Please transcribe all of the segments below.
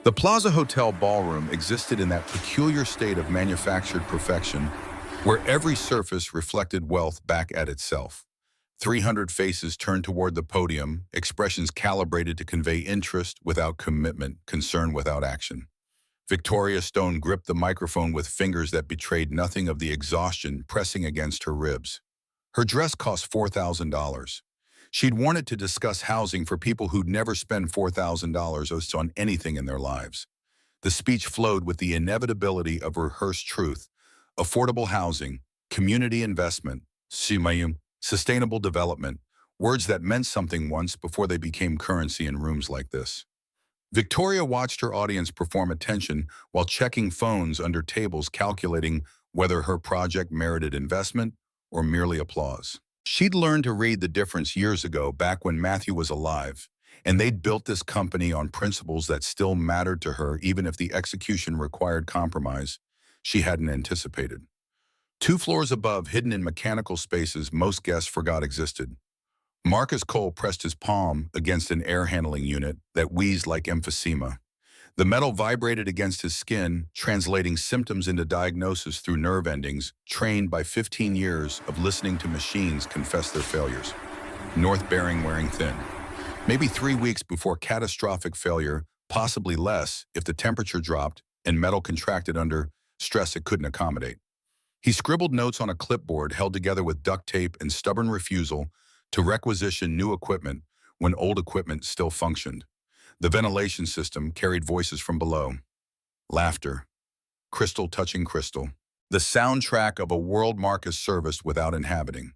The Plaza Hotel ballroom existed in that peculiar state of manufactured perfection where every surface reflected wealth back at itself. 300 faces turned toward the podium, expressions calibrated to convey interest without commitment, concern without action. Victoria Stone gripped the microphone with fingers that betrayed nothing of the exhaustion pressing against her ribs. Her dress cost $4,000. She'd worn it to discuss housing for people who'd never spend $4,000 on anything in their lives. The speech flowed with the inevitability of rehearsed truth: affordable housing, community investment, sustainable development, words that meant something once before they became currency in rooms like this. Victoria watched her audience perform attention while checking phones under tables, calculating whether her project merited investment or merely applause. She'd learned to read the difference years ago, back when Matthew was alive, and they'd built this company on principles that still mattered to her even if the execution required compromise she hadn't anticipated. 2 floors above, hidden in mechanical spaces most guests forgot existed, Marcus Cole pressed his palm against an air handling unit that wheezed like emphysema. The metal vibrated against his skin, translating symptoms into diagnosis through nerve endings, trained by 15 years of listening to machines confess their failures. North bearing, wearing thin. Maybe 3 weeks before catastrophic failure, possibly less if the temperature dropped and metal contracted under stress it couldn't accommodate. He scribbled notes on a clipboard held together with duct tape and stubborn refusal to requisition new equipment when old equipment still functioned. The ventilation system carried voices from below. Laughter. Crystal touching crystal. The soundtrack of a world Marcus serviced without inhabiting.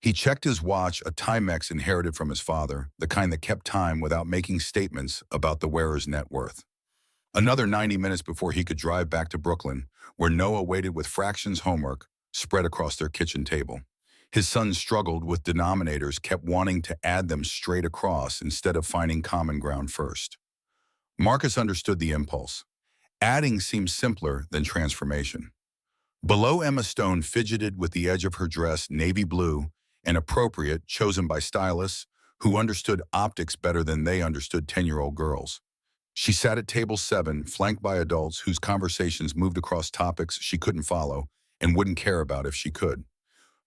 He checked his watch, a Timex inherited from his father, the kind that kept time without making statements about the wearer's net worth. Another 90 minutes before he could drive back to Brooklyn, where Noah waited with fractions homework spread across their kitchen table. His son struggled with denominators, kept wanting to add them straight across instead of finding common ground first. Marcus understood the impulse. Adding seemed simpler than transformation. Below, Emma Stone fidgeted with the edge of her dress, navy blue, and appropriate, chosen by stylists who understood optics better than they understood 10-year-old girls. She sat at table 7, flanked by adults whose conversations moved across topics she couldn't follow and wouldn't care about if she could.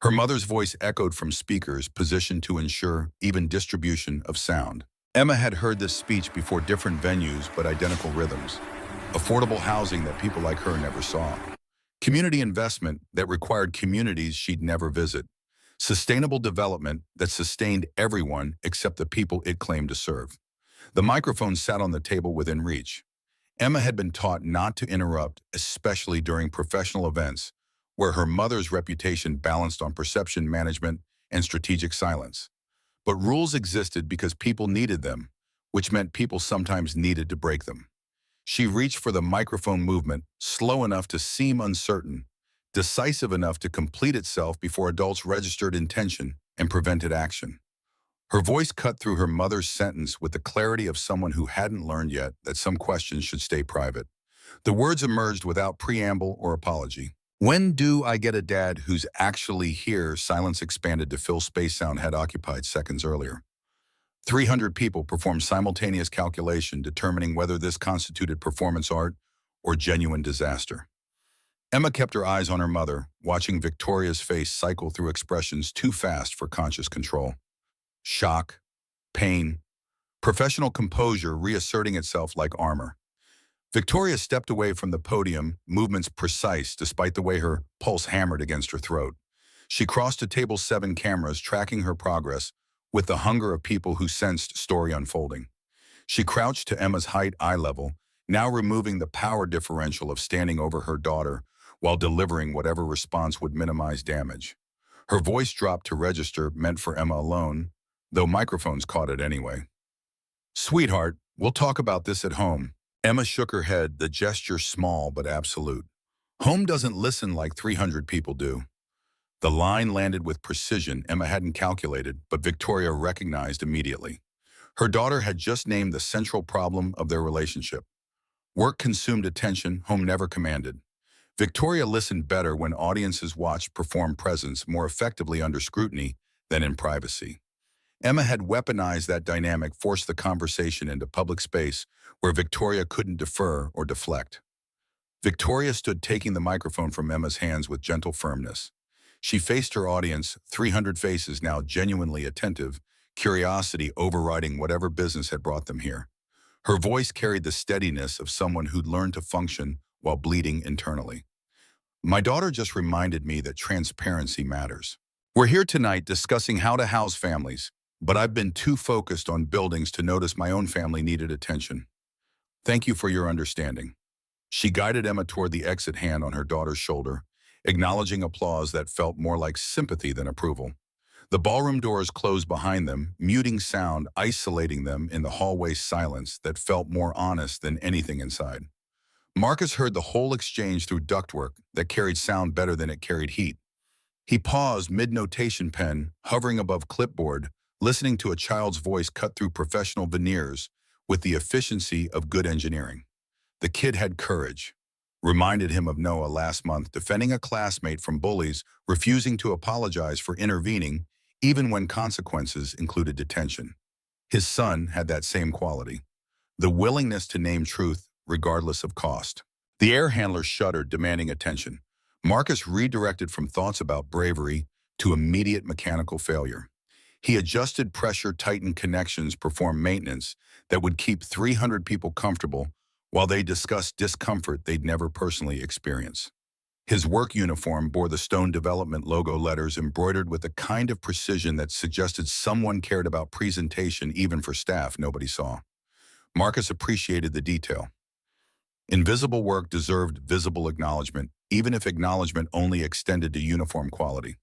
Her mother's voice echoed from speakers positioned to ensure even distribution of sound. Emma had heard this speech before, different venues but identical rhythms. Affordable housing that people like her never saw. Community investment that required communities she'd never visit. Sustainable development that sustained everyone except the people it claimed to serve. The microphone sat on the table within reach. Emma had been taught not to interrupt, especially during professional events, where her mother's reputation balanced on perception management and strategic silence. But rules existed because people needed them, which meant people sometimes needed to break them. She reached for the microphone movement, slow enough to seem uncertain, decisive enough to complete itself before adults registered intention and prevented action. Her voice cut through her mother's sentence with the clarity of someone who hadn't learned yet that some questions should stay private. The words emerged without preamble or apology. "When do I get a dad who's actually here?" Silence expanded to fill space sound had occupied seconds earlier. 300 people performed simultaneous calculation, determining whether this constituted performance art or genuine disaster. Emma kept her eyes on her mother, watching Victoria's face cycle through expressions too fast for conscious control. Shock, pain, professional composure reasserting itself like armor. Victoria stepped away from the podium, movements precise despite the way her pulse hammered against her throat. She crossed to table 7, cameras tracking her progress with the hunger of people who sensed story unfolding. She crouched to Emma's height, eye level, now removing the power differential of standing over her daughter while delivering whatever response would minimize damage. Her voice dropped to register, meant for Emma alone, though microphones caught it anyway. "Sweetheart, we'll talk about this at home." Emma shook her head, the gesture small but absolute. "Home doesn't listen like 300 people do." The line landed with precision Emma hadn't calculated, but Victoria recognized immediately. Her daughter had just named the central problem of their relationship. Work consumed attention, home never commanded. Victoria listened better when audiences watched, perform presence more effectively under scrutiny than in privacy. Emma had weaponized that dynamic, forced the conversation into public space where Victoria couldn't defer or deflect. Victoria stood taking the microphone from Emma's hands with gentle firmness. She faced her audience, 300 faces now genuinely attentive, curiosity overriding whatever business had brought them here. Her voice carried the steadiness of someone who'd learned to function while bleeding internally. My daughter just reminded me that transparency matters. We're here tonight discussing how to house families, but I've been too focused on buildings to notice my own family needed attention. Thank you for your understanding. She guided Emma toward the exit, hand on her daughter's shoulder, acknowledging applause that felt more like sympathy than approval. The ballroom doors closed behind them, muting sound, isolating them in the hallway silence that felt more honest than anything inside. Marcus heard the whole exchange through ductwork that carried sound better than it carried heat. He paused mid-notation pen, hovering above clipboard, listening to a child's voice cut through professional veneers with the efficiency of good engineering. The kid had courage. Reminded him of Noah last month defending a classmate from bullies, refusing to apologize for intervening, even when consequences included detention. His son had that same quality. The willingness to name truth regardless of cost. The air handler shuddered, demanding attention. Marcus redirected from thoughts about bravery to immediate mechanical failure. He adjusted pressure, tightened connections, performed maintenance that would keep 300 people comfortable while they discussed discomfort they'd never personally experienced. His work uniform bore the Stone Development logo letters embroidered with a kind of precision that suggested someone cared about presentation even for staff nobody saw. Marcus appreciated the detail. Invisible work deserved visible acknowledgement, even if acknowledgement only extended to uniform quality.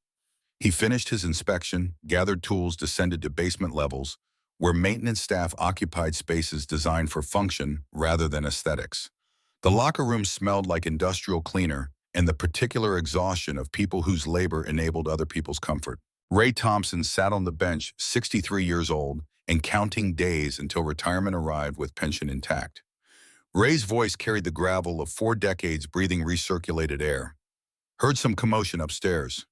He finished his inspection, gathered tools, descended to basement levels, where maintenance staff occupied spaces designed for function rather than aesthetics. The locker room smelled like industrial cleaner and the particular exhaustion of people whose labor enabled other people's comfort. Ray Thompson sat on the bench, 63 years old, and counting days until retirement arrived with pension intact. Ray's voice carried the gravel of 4 decades breathing recirculated air. Heard some commotion upstairs.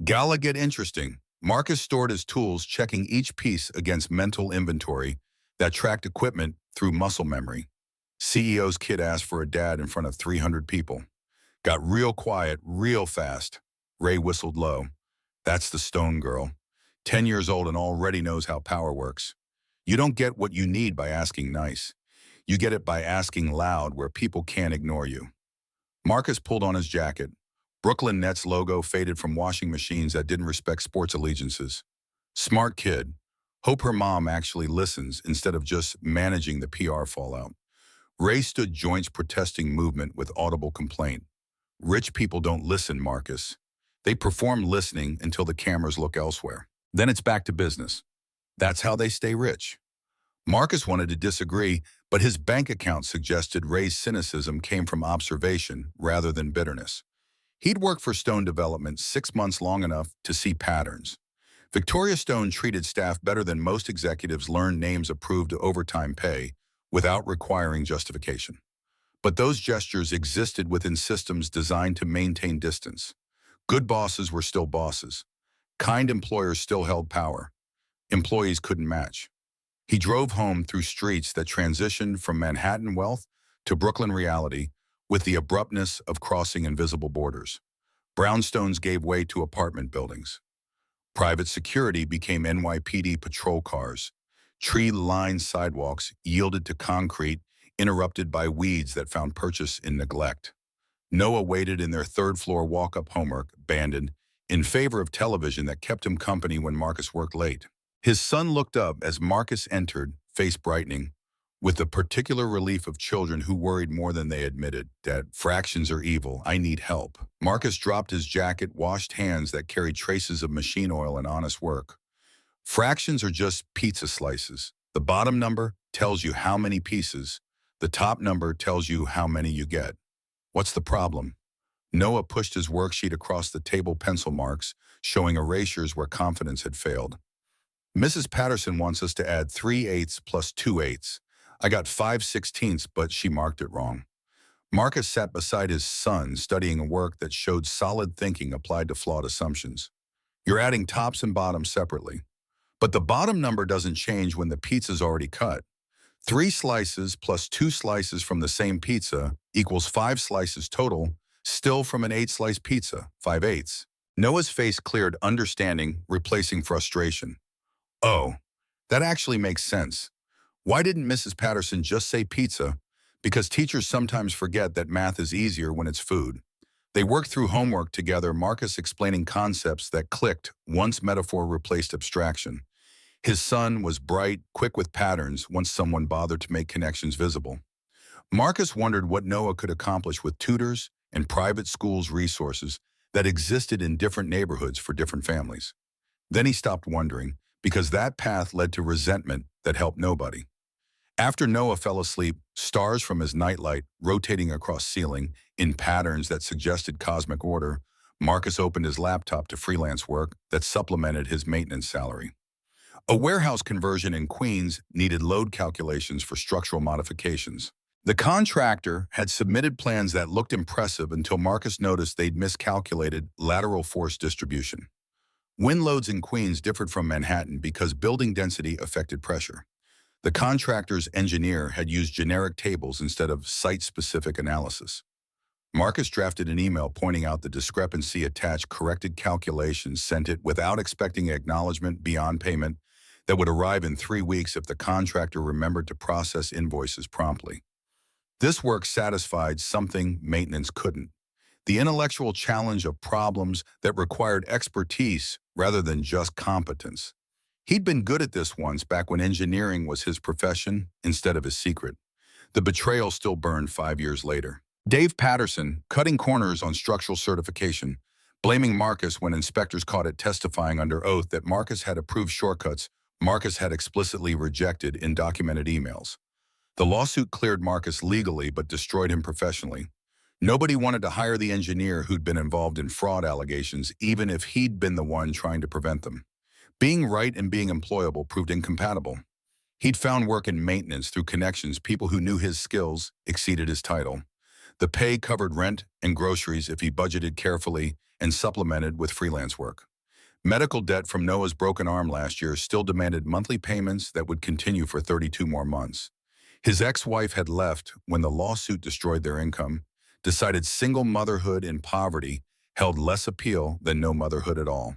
Gala get interesting. Marcus stored his tools, checking each piece against mental inventory that tracked equipment through muscle memory. CEO's kid asked for a dad in front of 300 people. Got real quiet, real fast. Ray whistled low. That's the Stone girl. 10 years old and already knows how power works. You don't get what you need by asking nice. You get it by asking loud where people can't ignore you. Marcus pulled on his jacket. Brooklyn Nets logo faded from washing machines that didn't respect sports allegiances. Smart kid. Hope her mom actually listens instead of just managing the PR fallout. Ray stood joints protesting movement with audible complaint. Rich people don't listen, Marcus. They perform listening until the cameras look elsewhere. Then it's back to business. That's how they stay rich. Marcus wanted to disagree, but his bank account suggested Ray's cynicism came from observation rather than bitterness. He'd worked for Stone Development 6 months long enough to see patterns. Victoria Stone treated staff better than most executives learned names approved to overtime pay without requiring justification. But those gestures existed within systems designed to maintain distance. Good bosses were still bosses. Kind employers still held power. Employees couldn't match. He drove home through streets that transitioned from Manhattan wealth to Brooklyn reality with the abruptness of crossing invisible borders. Brownstones gave way to apartment buildings. Private security became NYPD patrol cars. Tree-lined sidewalks yielded to concrete, interrupted by weeds that found purchase in neglect. Noah waited in their third-floor walk-up homework, abandoned, in favor of television that kept him company when Marcus worked late. His son looked up as Marcus entered, face brightening, with the particular relief of children who worried more than they admitted. Dad, fractions are evil. I need help. Marcus dropped his jacket, washed hands that carried traces of machine oil and honest work. Fractions are just pizza slices. The bottom number tells you how many pieces. The top number tells you how many you get. What's the problem? Noah pushed his worksheet across the table, pencil marks, showing erasures where confidence had failed. Mrs. Patterson wants us to add 3/8 plus 2/8. I got 5/16, but she marked it wrong. Marcus sat beside his son, studying a work that showed solid thinking applied to flawed assumptions. You're adding tops and bottoms separately. But the bottom number doesn't change when the pizza's already cut. 3 slices plus 2 slices from the same pizza equals 5 slices total, still from an 8-slice pizza, 5/8. Noah's face cleared understanding, replacing frustration. Oh, that actually makes sense. Why didn't Mrs. Patterson just say pizza? Because teachers sometimes forget that math is easier when it's food. They worked through homework together, Marcus explaining concepts that clicked once metaphor replaced abstraction. His son was bright, quick with patterns once someone bothered to make connections visible. Marcus wondered what Noah could accomplish with tutors and private schools resources that existed in different neighborhoods for different families. Then he stopped wondering, because that path led to resentment that helped nobody. After Noah fell asleep, stars from his nightlight rotating across ceiling in patterns that suggested cosmic order, Marcus opened his laptop to freelance work that supplemented his maintenance salary. A warehouse conversion in Queens needed load calculations for structural modifications. The contractor had submitted plans that looked impressive until Marcus noticed they'd miscalculated lateral force distribution. Wind loads in Queens differed from Manhattan because building density affected pressure. The contractor's engineer had used generic tables instead of site-specific analysis. Marcus drafted an email pointing out the discrepancy, attached corrected calculations, sent it without expecting acknowledgement beyond payment that would arrive in 3 weeks if the contractor remembered to process invoices promptly. This work satisfied something maintenance couldn't: the intellectual challenge of problems that required expertise rather than just competence. He'd been good at this once back when engineering was his profession instead of his secret. The betrayal still burned 5 years later. Dave Patterson, cutting corners on structural certification, blaming Marcus when inspectors caught it testifying under oath that Marcus had approved shortcuts Marcus had explicitly rejected in documented emails. The lawsuit cleared Marcus legally but destroyed him professionally. Nobody wanted to hire the engineer who'd been involved in fraud allegations, even if he'd been the one trying to prevent them. Being right and being employable proved incompatible. He'd found work in maintenance through connections, people who knew his skills exceeded his title. The pay covered rent and groceries if he budgeted carefully and supplemented with freelance work. Medical debt from Noah's broken arm last year still demanded monthly payments that would continue for 32 more months. His ex-wife had left when the lawsuit destroyed their income, decided single motherhood in poverty held less appeal than no motherhood at all.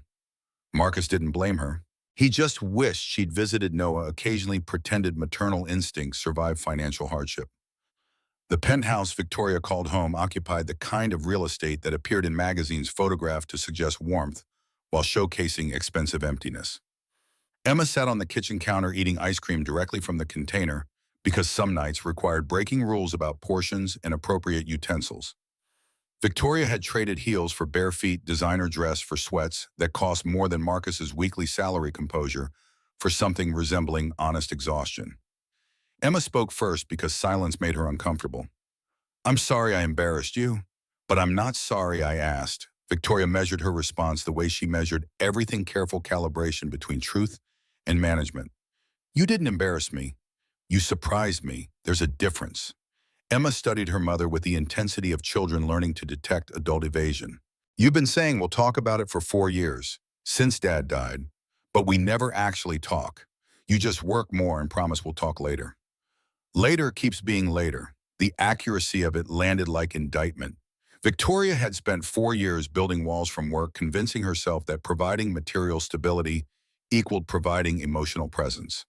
Marcus didn't blame her. He just wished she'd visited Noah, occasionally pretended maternal instincts survived financial hardship. The penthouse Victoria called home occupied the kind of real estate that appeared in magazines photographed to suggest warmth while showcasing expensive emptiness. Emma sat on the kitchen counter eating ice cream directly from the container because some nights required breaking rules about portions and appropriate utensils. Victoria had traded heels for bare feet, designer dress for sweats that cost more than Marcus's weekly salary, composure for something resembling honest exhaustion. Emma spoke first because silence made her uncomfortable. "I'm sorry I embarrassed you, but I'm not sorry I asked." Victoria measured her response the way she measured everything: careful calibration between truth and management. "You didn't embarrass me. You surprised me. There's a difference." Emma studied her mother with the intensity of children learning to detect adult evasion. "You've been saying we'll talk about it for 4 years, since Dad died, but we never actually talk. You just work more and promise we'll talk later." Later keeps being later. The accuracy of it landed like indictment. Victoria had spent 4 years building walls from work, convincing herself that providing material stability equaled providing emotional presence.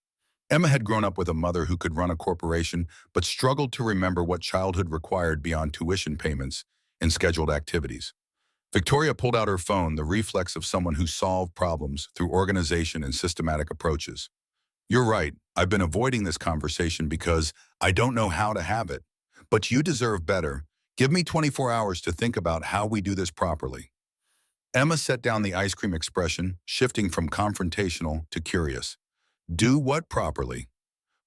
Emma had grown up with a mother who could run a corporation but struggled to remember what childhood required beyond tuition payments and scheduled activities. Victoria pulled out her phone, the reflex of someone who solved problems through organization and systematic approaches. "You're right. I've been avoiding this conversation because I don't know how to have it. But you deserve better. Give me 24 hours to think about how we do this properly." Emma set down the ice cream, expression shifting from confrontational to curious. "Do what properly?"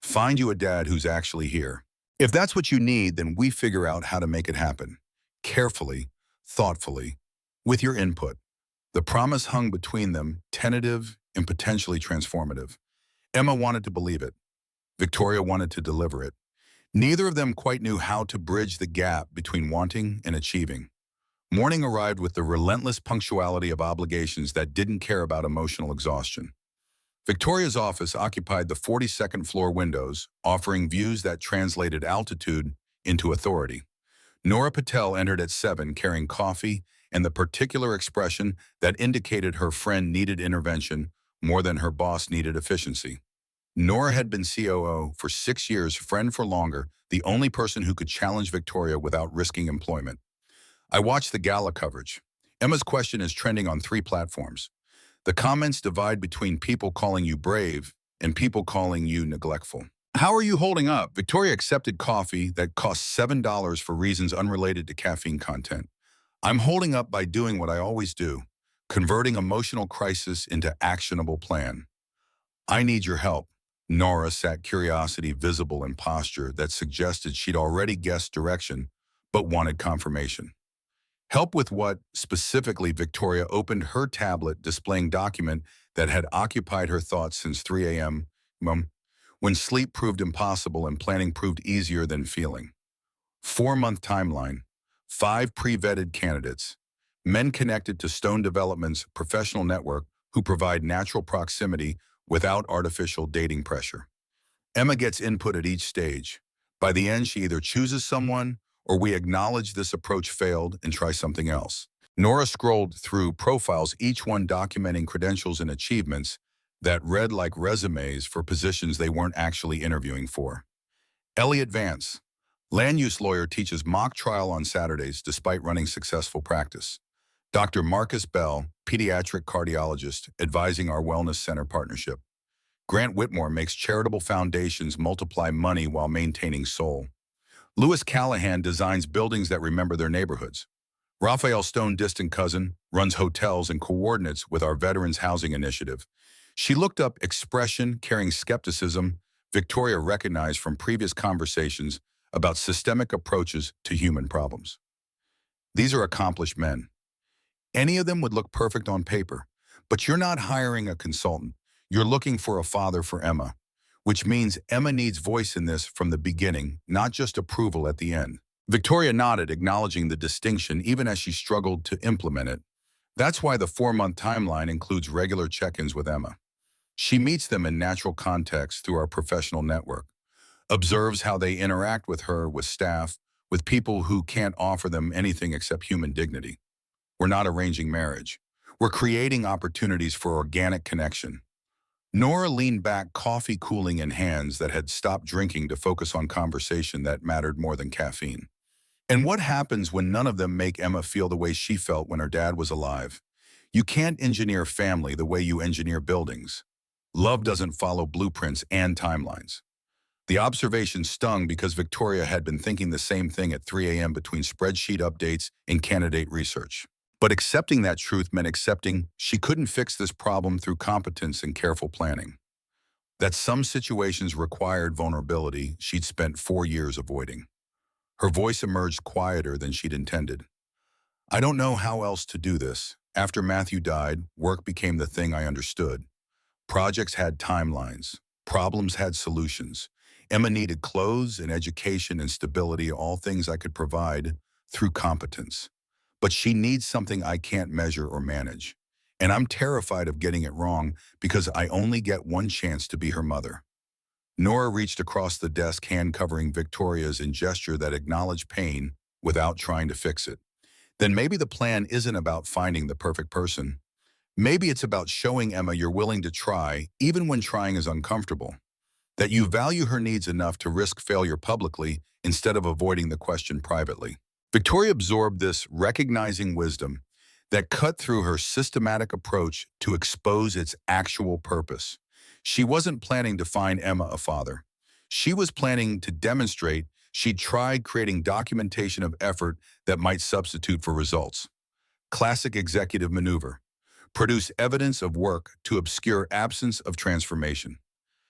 "Find you a dad who's actually here. If that's what you need, then we figure out how to make it happen. Carefully, thoughtfully, with your input." The promise hung between them, tentative and potentially transformative. Emma wanted to believe it. Victoria wanted to deliver it. Neither of them quite knew how to bridge the gap between wanting and achieving. Morning arrived with the relentless punctuality of obligations that didn't care about emotional exhaustion. Victoria's office occupied the 42nd floor windows, offering views that translated altitude into authority. Nora Patel entered at 7 carrying coffee and the particular expression that indicated her friend needed intervention more than her boss needed efficiency. Nora had been COO for 6 years, friend for longer, the only person who could challenge Victoria without risking employment. I watched the gala coverage. Emma's question is trending on 3 platforms. The comments divide between people calling you brave and people calling you neglectful. How are you holding up? Victoria accepted coffee that cost $7 for reasons unrelated to caffeine content. I'm holding up by doing what I always do, converting emotional crisis into actionable plan. I need your help. Nora sat curiosity visible in posture that suggested she'd already guessed direction, but wanted confirmation. Help with what? Specifically, Victoria opened her tablet displaying document that had occupied her thoughts since 3 a.m. When sleep proved impossible and planning proved easier than feeling. 4-month timeline, 5 pre-vetted candidates, men connected to Stone Development's professional network who provide natural proximity without artificial dating pressure. Emma gets input at each stage. By the end, she either chooses someone or we acknowledge this approach failed and try something else. Nora scrolled through profiles, each one documenting credentials and achievements that read like resumes for positions they weren't actually interviewing for. Elliot Vance, land use lawyer, teaches mock trial on Saturdays despite running successful practice. Dr. Marcus Bell, pediatric cardiologist, advising our Wellness Center partnership. Grant Whitmore makes charitable foundations multiply money while maintaining soul. Lewis Callahan designs buildings that remember their neighborhoods. Raphael Stone, distant cousin, runs hotels and coordinates with our Veterans Housing Initiative. She looked up expression carrying skepticism Victoria recognized from previous conversations about systemic approaches to human problems. These are accomplished men. Any of them would look perfect on paper, but you're not hiring a consultant. You're looking for a father for Emma, which means Emma needs voice in this from the beginning, not just approval at the end. Victoria nodded, acknowledging the distinction even as she struggled to implement it. That's why the 4-month timeline includes regular check-ins with Emma. She meets them in natural context through our professional network, observes how they interact with her, with staff, with people who can't offer them anything except human dignity. We're not arranging marriage. We're creating opportunities for organic connection. Nora leaned back, coffee cooling in hands that had stopped drinking to focus on conversation that mattered more than caffeine. And what happens when none of them make Emma feel the way she felt when her dad was alive? You can't engineer family the way you engineer buildings. Love doesn't follow blueprints and timelines. The observation stung because Victoria had been thinking the same thing at 3 a.m. between spreadsheet updates and candidate research. But accepting that truth meant accepting she couldn't fix this problem through competence and careful planning. That some situations required vulnerability she'd spent 4 years avoiding. Her voice emerged quieter than she'd intended. I don't know how else to do this. After Matthew died, work became the thing I understood. Projects had timelines. Problems had solutions. Emma needed clothes and education and stability, all things I could provide through competence. But she needs something I can't measure or manage. And I'm terrified of getting it wrong because I only get one chance to be her mother. Nora reached across the desk, hand covering Victoria's in gesture that acknowledged pain without trying to fix it. Then maybe the plan isn't about finding the perfect person. Maybe it's about showing Emma you're willing to try, even when trying is uncomfortable. That you value her needs enough to risk failure publicly instead of avoiding the question privately. Victoria absorbed this, recognizing wisdom that cut through her systematic approach to expose its actual purpose. She wasn't planning to find Emma a father. She was planning to demonstrate she'd tried creating documentation of effort that might substitute for results. Classic executive maneuver. Produce evidence of work to obscure absence of transformation.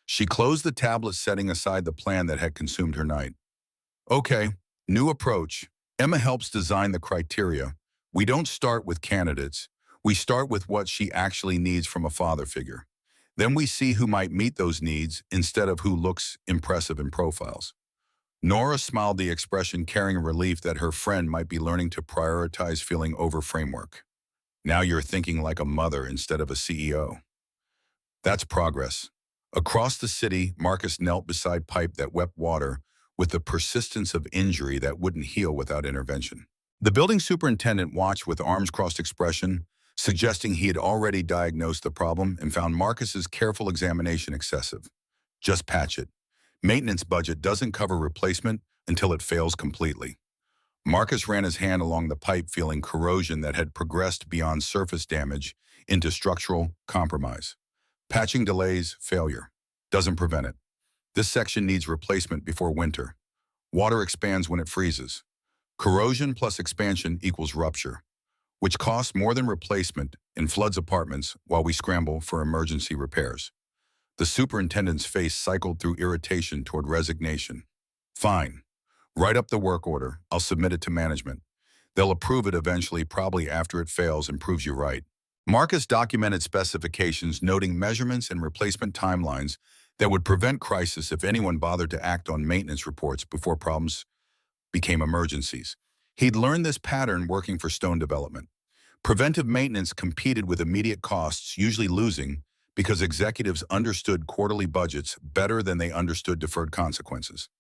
She closed the tablet, setting aside the plan that had consumed her night. Okay, new approach. Emma helps design the criteria. We don't start with candidates. We start with what she actually needs from a father figure. Then we see who might meet those needs instead of who looks impressive in profiles. Nora smiled, the expression carrying relief that her friend might be learning to prioritize feeling over framework. Now you're thinking like a mother instead of a CEO. That's progress. Across the city, Marcus knelt beside pipe that wept water with the persistence of injury that wouldn't heal without intervention. The building superintendent watched with arms crossed expression, suggesting he had already diagnosed the problem and found Marcus's careful examination excessive. Just patch it. Maintenance budget doesn't cover replacement until it fails completely. Marcus ran his hand along the pipe, feeling corrosion that had progressed beyond surface damage into structural compromise. Patching delays failure. Doesn't prevent it. This section needs replacement before winter. Water expands when it freezes. Corrosion plus expansion equals rupture, which costs more than replacement and floods apartments while we scramble for emergency repairs. The superintendent's face cycled through irritation toward resignation. Fine. Write up the work order. I'll submit it to management. They'll approve it eventually, probably after it fails and proves you right. Marcus documented specifications, noting measurements and replacement timelines that would prevent crisis if anyone bothered to act on maintenance reports before problems became emergencies. He'd learned this pattern working for Stone Development. Preventive maintenance competed with immediate costs, usually losing, because executives understood quarterly budgets better than they understood deferred consequences.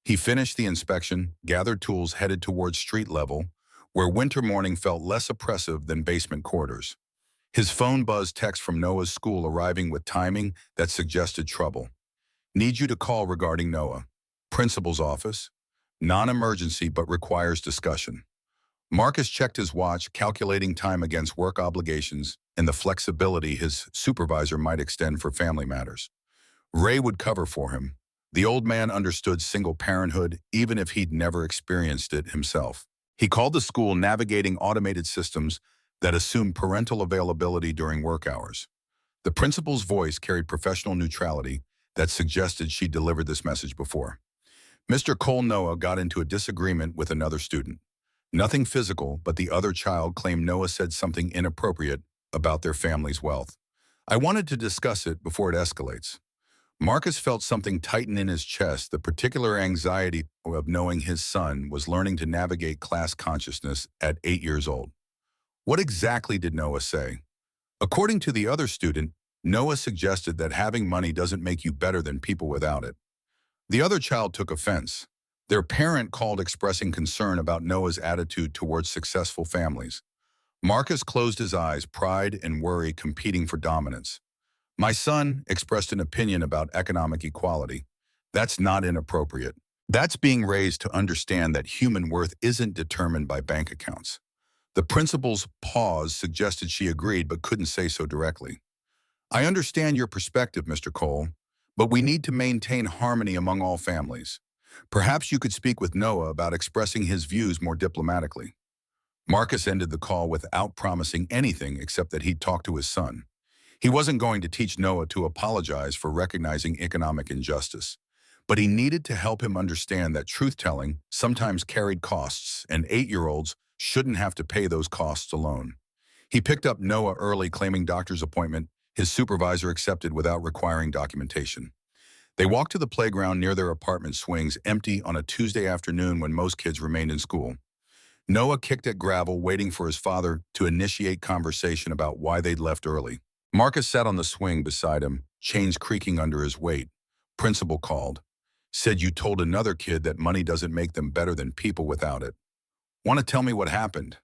He finished the inspection, gathered tools, headed towards street level, where winter morning felt less oppressive than basement corridors. His phone buzzed text from Noah's school arriving with timing that suggested trouble. Need you to call regarding Noah. Principal's office. Non-emergency but requires discussion. Marcus checked his watch, calculating time against work obligations and the flexibility his supervisor might extend for family matters. Ray would cover for him. The old man understood single parenthood, even if he'd never experienced it himself. He called the school, navigating automated systems that assumed parental availability during work hours. The principal's voice carried professional neutrality that suggested she'd delivered this message before. Mr. Cole Noah got into a disagreement with another student. Nothing physical, but the other child claimed Noah said something inappropriate about their family's wealth. I wanted to discuss it before it escalates. Marcus felt something tighten in his chest, the particular anxiety of knowing his son was learning to navigate class consciousness at 8 years old. What exactly did Noah say? According to the other student, Noah suggested that having money doesn't make you better than people without it. The other child took offense. Their parent called, expressing concern about Noah's attitude towards successful families. Marcus closed his eyes, pride and worry competing for dominance. My son expressed an opinion about economic equality. That's not inappropriate. That's being raised to understand that human worth isn't determined by bank accounts. The principal's pause suggested she agreed but couldn't say so directly. I understand your perspective, Mr. Cole, but we need to maintain harmony among all families. Perhaps you could speak with Noah about expressing his views more diplomatically. Marcus ended the call without promising anything except that he'd talk to his son. He wasn't going to teach Noah to apologize for recognizing economic injustice, but he needed to help him understand that truth-telling sometimes carried costs, and 8-year-olds shouldn't have to pay those costs alone. He picked up Noah early, claiming doctor's appointment his supervisor accepted without requiring documentation. They walked to the playground near their apartment swings, empty on a Tuesday afternoon when most kids remained in school. Noah kicked at gravel, waiting for his father to initiate conversation about why they'd left early. Marcus sat on the swing beside him, chains creaking under his weight. Principal called. Said you told another kid that money doesn't make them better than people without it. Want to tell me what happened?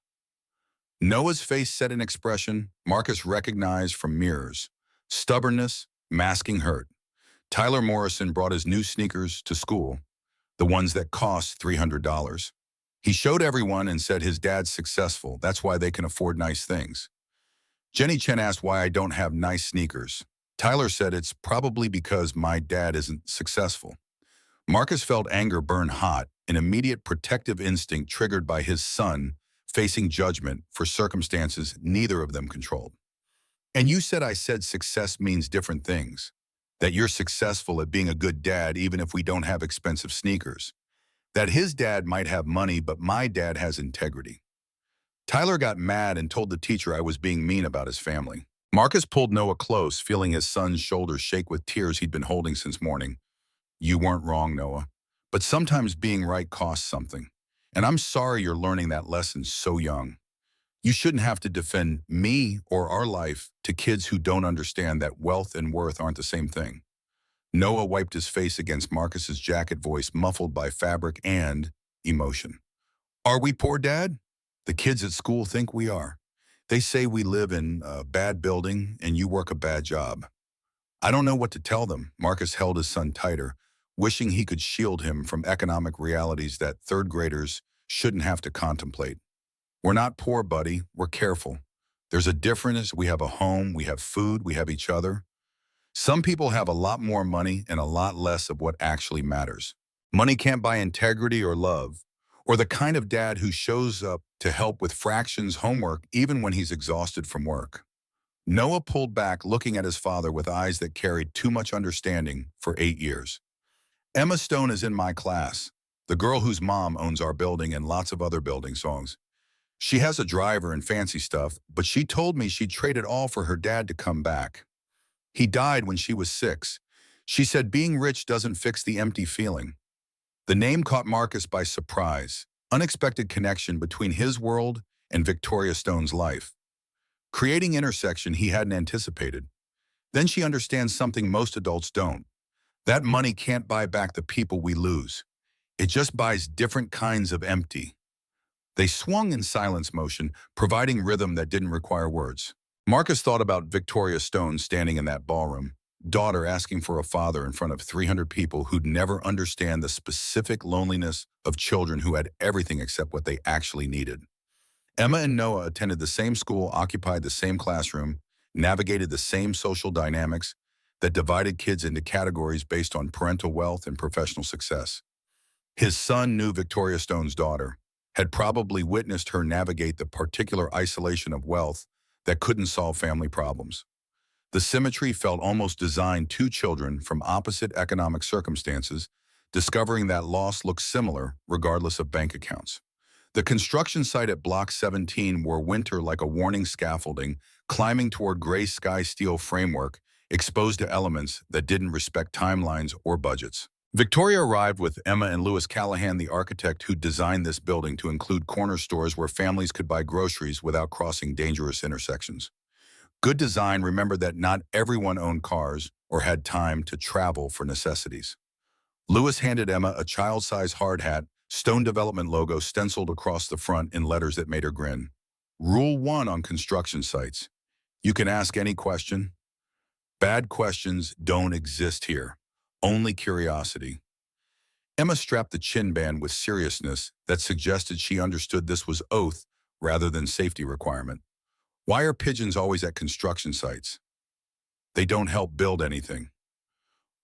Noah's face set an expression Marcus recognized from mirrors. Stubbornness, masking hurt. Tyler Morrison brought his new sneakers to school, the ones that cost $300. He showed everyone and said his dad's successful, that's why they can afford nice things. Jenny Chen asked why I don't have nice sneakers. Tyler said it's probably because my dad isn't successful. Marcus felt anger burn hot, an immediate protective instinct triggered by his son facing judgment for circumstances neither of them controlled. And you said I said success means different things. That you're successful at being a good dad even if we don't have expensive sneakers. That his dad might have money, but my dad has integrity. Tyler got mad and told the teacher I was being mean about his family. Marcus pulled Noah close, feeling his son's shoulders shake with tears he'd been holding since morning. You weren't wrong, Noah. But sometimes being right costs something. And I'm sorry you're learning that lesson so young. You shouldn't have to defend me or our life to kids who don't understand that wealth and worth aren't the same thing. Noah wiped his face against Marcus's jacket, voice muffled by fabric and emotion. Are we poor, Dad? The kids at school think we are. They say we live in a bad building and you work a bad job. I don't know what to tell them. Marcus held his son tighter, wishing he could shield him from economic realities that third graders shouldn't have to contemplate. We're not poor, buddy. We're careful. There's a difference. We have a home, we have food, we have each other. Some people have a lot more money and a lot less of what actually matters. Money can't buy integrity or love, or the kind of dad who shows up to help with fractions homework even when he's exhausted from work. Noah pulled back, looking at his father with eyes that carried too much understanding for 8 years. Emma Stone is in my class, the girl whose mom owns our building and lots of other building songs. She has a driver and fancy stuff, but she told me she'd trade it all for her dad to come back. He died when she was 6. She said being rich doesn't fix the empty feeling. The name caught Marcus by surprise, unexpected connection between his world and Victoria Stone's life, creating intersection he hadn't anticipated. Then she understands something most adults don't. That money can't buy back the people we lose. It just buys different kinds of empty. They swung in silence motion, providing rhythm that didn't require words. Marcus thought about Victoria Stone standing in that ballroom, daughter asking for a father in front of 300 people who'd never understand the specific loneliness of children who had everything except what they actually needed. Emma and Noah attended the same school, occupied the same classroom, navigated the same social dynamics that divided kids into categories based on parental wealth and professional success. His son knew Victoria Stone's daughter, had probably witnessed her navigate the particular isolation of wealth that couldn't solve family problems. The symmetry felt almost designed two children from opposite economic circumstances, discovering that loss looked similar regardless of bank accounts. The construction site at Block 17 wore winter like a warning scaffolding, climbing toward gray sky steel framework exposed to elements that didn't respect timelines or budgets. Victoria arrived with Emma and Louis Callahan, the architect who designed this building to include corner stores where families could buy groceries without crossing dangerous intersections. Good design remembered that not everyone owned cars or had time to travel for necessities. Louis handed Emma a child-size hard hat, Stone Development logo stenciled across the front in letters that made her grin. Rule 1 on construction sites: you can ask any question. Bad questions don't exist here. Only curiosity. Emma strapped the chin band with seriousness that suggested she understood this was oath rather than safety requirement. Why are pigeons always at construction sites? They don't help build anything.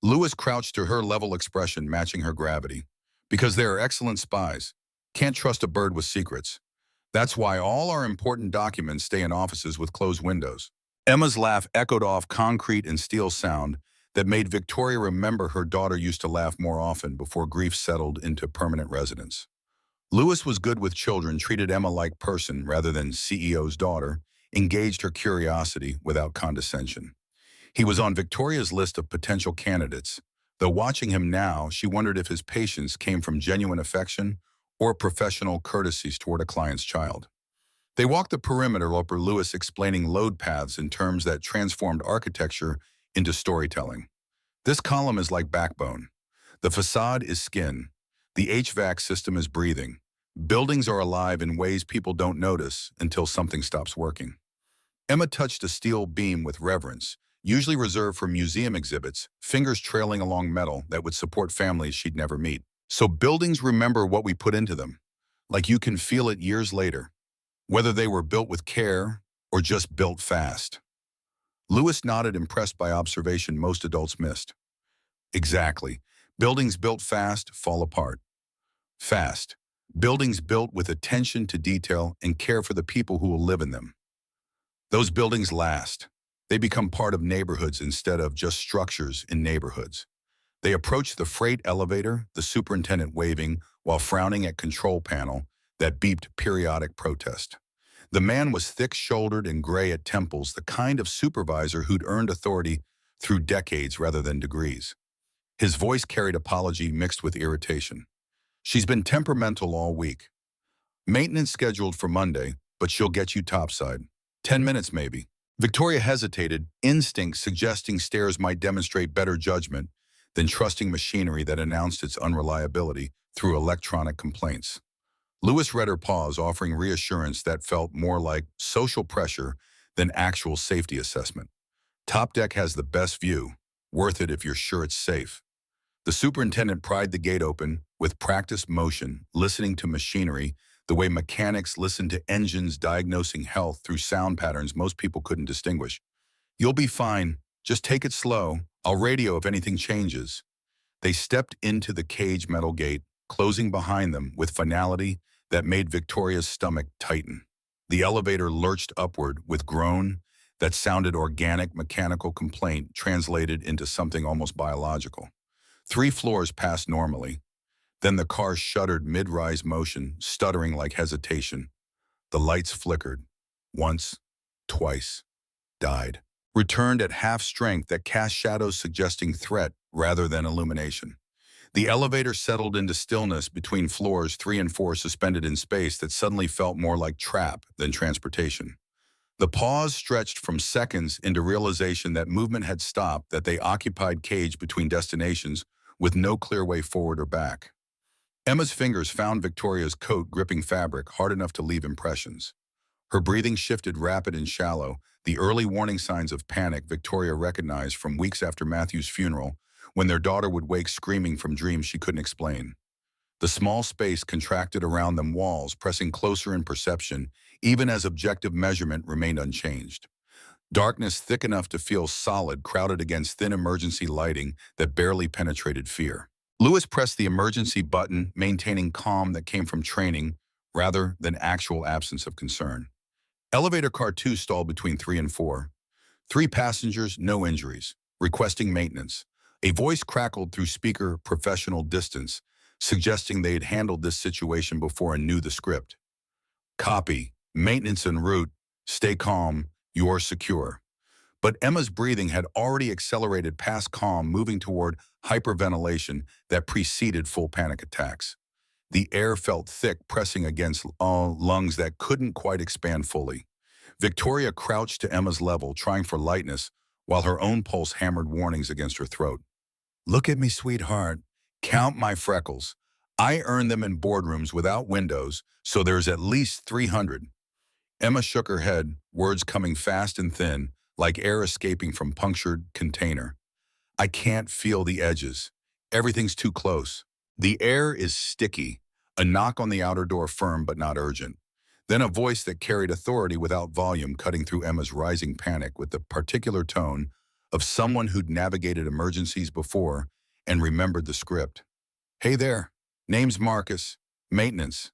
Louis crouched to her level expression matching her gravity. Because they are excellent spies. Can't trust a bird with secrets. That's why all our important documents stay in offices with closed windows. Emma's laugh echoed off concrete and steel sound that made Victoria remember her daughter used to laugh more often before grief settled into permanent residence. Louis was good with children, treated Emma like person rather than CEO's daughter, engaged her curiosity without condescension. He was on Victoria's list of potential candidates, though watching him now, she wondered if his patience came from genuine affection or professional courtesies toward a client's child. They walked the perimeter, over Louis explaining load paths in terms that transformed architecture into storytelling. This column is like backbone. The facade is skin. The HVAC system is breathing. Buildings are alive in ways people don't notice until something stops working. Emma touched a steel beam with reverence, usually reserved for museum exhibits, fingers trailing along metal that would support families she'd never meet. So buildings remember what we put into them, like you can feel it years later, whether they were built with care or just built fast. Louis nodded, impressed by observation most adults missed. Exactly. Buildings built fast fall apart. Fast. Buildings built with attention to detail and care for the people who will live in them. Those buildings last. They become part of neighborhoods instead of just structures in neighborhoods. They approach the freight elevator, the superintendent waving while frowning at control panel that beeped periodic protest. The man was thick-shouldered and gray at temples, the kind of supervisor who'd earned authority through decades rather than degrees. His voice carried apology mixed with irritation. She's been temperamental all week. Maintenance scheduled for Monday. but she'll get you topside. 10 minutes maybe. Victoria hesitated, instinct suggesting stairs might demonstrate better judgment than trusting machinery that announced its unreliability through electronic complaints. Lewis read her pause, offering reassurance that felt more like social pressure than actual safety assessment. Top deck has the best view, worth it if you're sure it's safe. The superintendent pried the gate open with practiced motion, listening to machinery the way mechanics listen to engines diagnosing health through sound patterns most people couldn't distinguish. You'll be fine. Just take it slow. I'll radio if anything changes. They stepped into the cage metal gate, closing behind them with finality that made Victoria's stomach tighten. The elevator lurched upward with groan that sounded organic mechanical complaint translated into something almost biological. 3 floors passed normally. Then the car shuddered mid-rise motion, stuttering like hesitation. The lights flickered. Once, twice, died. Returned at half strength that cast shadows suggesting threat rather than illumination. The elevator settled into stillness between floors 3 and 4 suspended in space that suddenly felt more like trap than transportation. The pause stretched from seconds into realization that movement had stopped, that they occupied cage between destinations with no clear way forward or back. Emma's fingers found Victoria's coat gripping fabric hard enough to leave impressions. Her breathing shifted rapid and shallow, the early warning signs of panic Victoria recognized from weeks after Matthew's funeral, when their daughter would wake screaming from dreams she couldn't explain. The small space contracted around them, walls pressing closer in perception, even as objective measurement remained unchanged. Darkness thick enough to feel solid crowded against thin emergency lighting that barely penetrated fear. Lewis pressed the emergency button, maintaining calm that came from training rather than actual absence of concern. Elevator car 2 stalled between 3 and 4. 3 passengers, no injuries. Requesting maintenance. A voice crackled through speaker professional distance, suggesting they had handled this situation before and knew the script. Copy. Maintenance en route. Stay calm. You're secure. But Emma's breathing had already accelerated past calm, moving toward hyperventilation that preceded full panic attacks. The air felt thick, pressing against lungs that couldn't quite expand fully. Victoria crouched to Emma's level, trying for lightness, while her own pulse hammered warnings against her throat. Look at me, sweetheart. Count my freckles. I earned them in boardrooms without windows, so there's at least 300. Emma shook her head, words coming fast and thin, like air escaping from punctured container. I can't feel the edges. Everything's too close. The air is sticky. A knock on the outer door, firm but not urgent. Then a voice that carried authority without volume, cutting through Emma's rising panic with the particular tone of someone who'd navigated emergencies before and remembered the script. Hey there. Name's Marcus. Maintenance.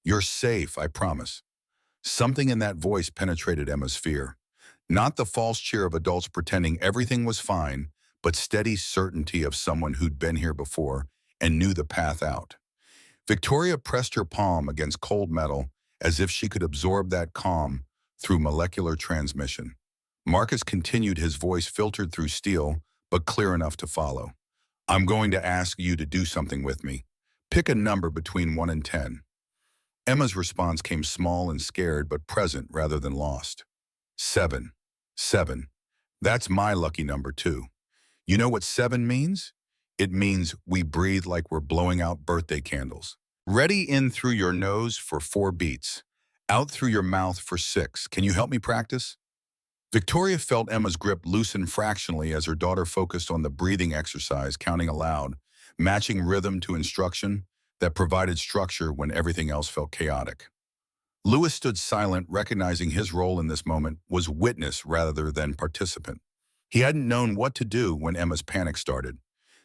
You're safe, I promise. Something in that voice penetrated Emma's fear. Not the false cheer of adults pretending everything was fine, but steady certainty of someone who'd been here before and knew the path out. Victoria pressed her palm against cold metal as if she could absorb that calm through molecular transmission. Marcus continued, his voice filtered through steel, but clear enough to follow. I'm going to ask you to do something with me. Pick a number between 1 and 10. Emma's response came small and scared, but present rather than lost. 7. 7. That's my lucky number too. You know what 7 means? It means we breathe like we're blowing out birthday candles. Ready in through your nose for 4 beats. Out through your mouth for 6. Can you help me practice? Victoria felt Emma's grip loosen fractionally as her daughter focused on the breathing exercise, counting aloud, matching rhythm to instruction that provided structure when everything else felt chaotic. Lewis stood silent, recognizing his role in this moment was witness rather than participant. He hadn't known what to do when Emma's panic started.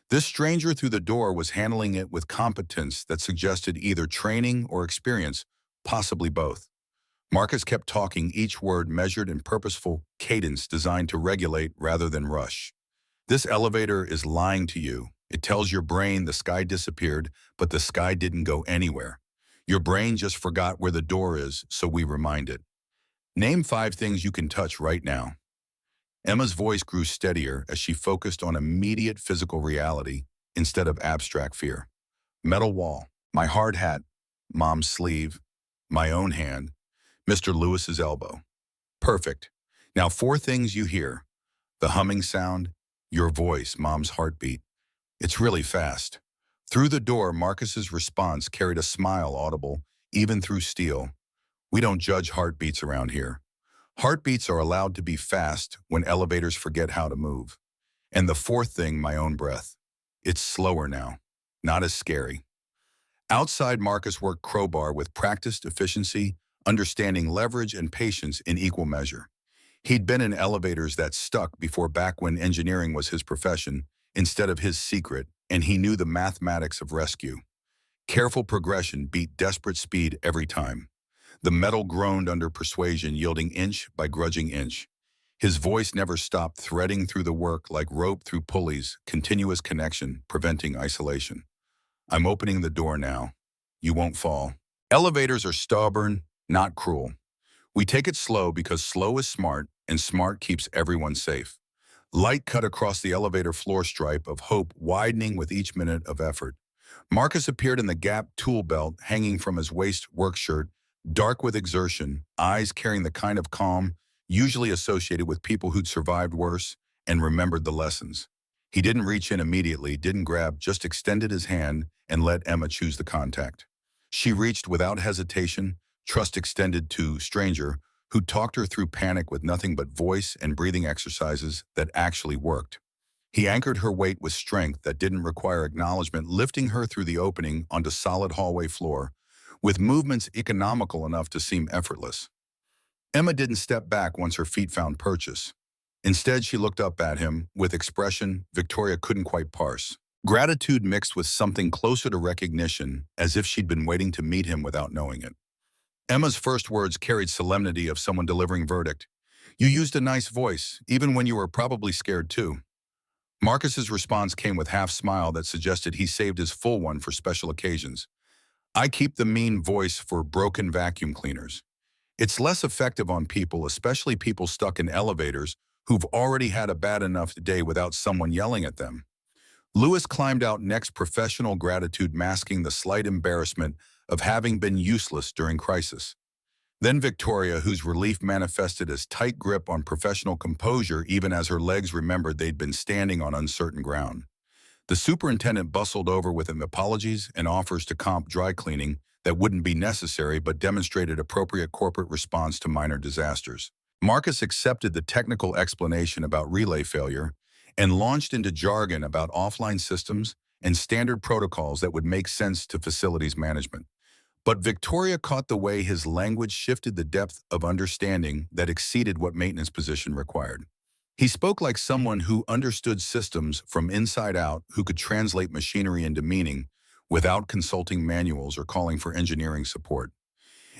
This stranger through the door was handling it with competence that suggested either training or experience, possibly both. Marcus kept talking, each word measured in purposeful cadence designed to regulate rather than rush. This elevator is lying to you. It tells your brain the sky disappeared, but the sky didn't go anywhere. Your brain just forgot where the door is, so we remind it. Name 5 things you can touch right now. Emma's voice grew steadier as she focused on immediate physical reality instead of abstract fear. Metal wall, my hard hat, mom's sleeve, my own hand. Mr. Lewis's elbow. Perfect. Now, four things you hear. The humming sound, your voice, Mom's heartbeat. It's really fast. Through the door, Marcus's response carried a smile audible, even through steel. We don't judge heartbeats around here. Heartbeats are allowed to be fast when elevators forget how to move. And the fourth thing, my own breath. It's slower now. Not as scary. Outside, Marcus worked crowbar with practiced efficiency, understanding leverage and patience in equal measure. He'd been in elevators that stuck before, back when engineering was his profession instead of his secret, and he knew the mathematics of rescue. Careful progression beat desperate speed every time. The metal groaned under persuasion, yielding inch by grudging inch. His voice never stopped, threading through the work like rope through pulleys, continuous connection, preventing isolation. I'm opening the door now. You won't fall. Elevators are stubborn, not cruel. We take it slow because slow is smart, and smart keeps everyone safe. Light cut across the elevator floor, stripe of hope widening with each minute of effort. Marcus appeared in the Gap tool belt hanging from his waist work shirt, dark with exertion, eyes carrying the kind of calm usually associated with people who'd survived worse and remembered the lessons. He didn't reach in immediately, didn't grab, just extended his hand and let Emma choose the contact. She reached without hesitation, trust extended to stranger who talked her through panic with nothing but voice and breathing exercises that actually worked. He anchored her weight with strength that didn't require acknowledgement, lifting her through the opening onto solid hallway floor, with movements economical enough to seem effortless. Emma didn't step back once her feet found purchase. Instead, she looked up at him with expression Victoria couldn't quite parse. Gratitude mixed with something closer to recognition, as if she'd been waiting to meet him without knowing it. Emma's first words carried solemnity of someone delivering verdict. You used a nice voice, even when you were probably scared too. Marcus's response came with half smile that suggested he saved his full one for special occasions. I keep the mean voice for broken vacuum cleaners. It's less effective on people, especially people stuck in elevators who've already had a bad enough day without someone yelling at them. Lewis climbed out next, professional gratitude masking the slight embarrassment of having been useless during crisis. Then Victoria, whose relief manifested as tight grip on professional composure even as her legs remembered they'd been standing on uncertain ground. The superintendent bustled over with apologies and offers to comp dry cleaning that wouldn't be necessary but demonstrated appropriate corporate response to minor disasters. Marcus accepted the technical explanation about relay failure and launched into jargon about offline systems and standard protocols that would make sense to facilities management. But Victoria caught the way his language shifted the depth of understanding that exceeded what maintenance position required. He spoke like someone who understood systems from inside out, who could translate machinery into meaning without consulting manuals or calling for engineering support.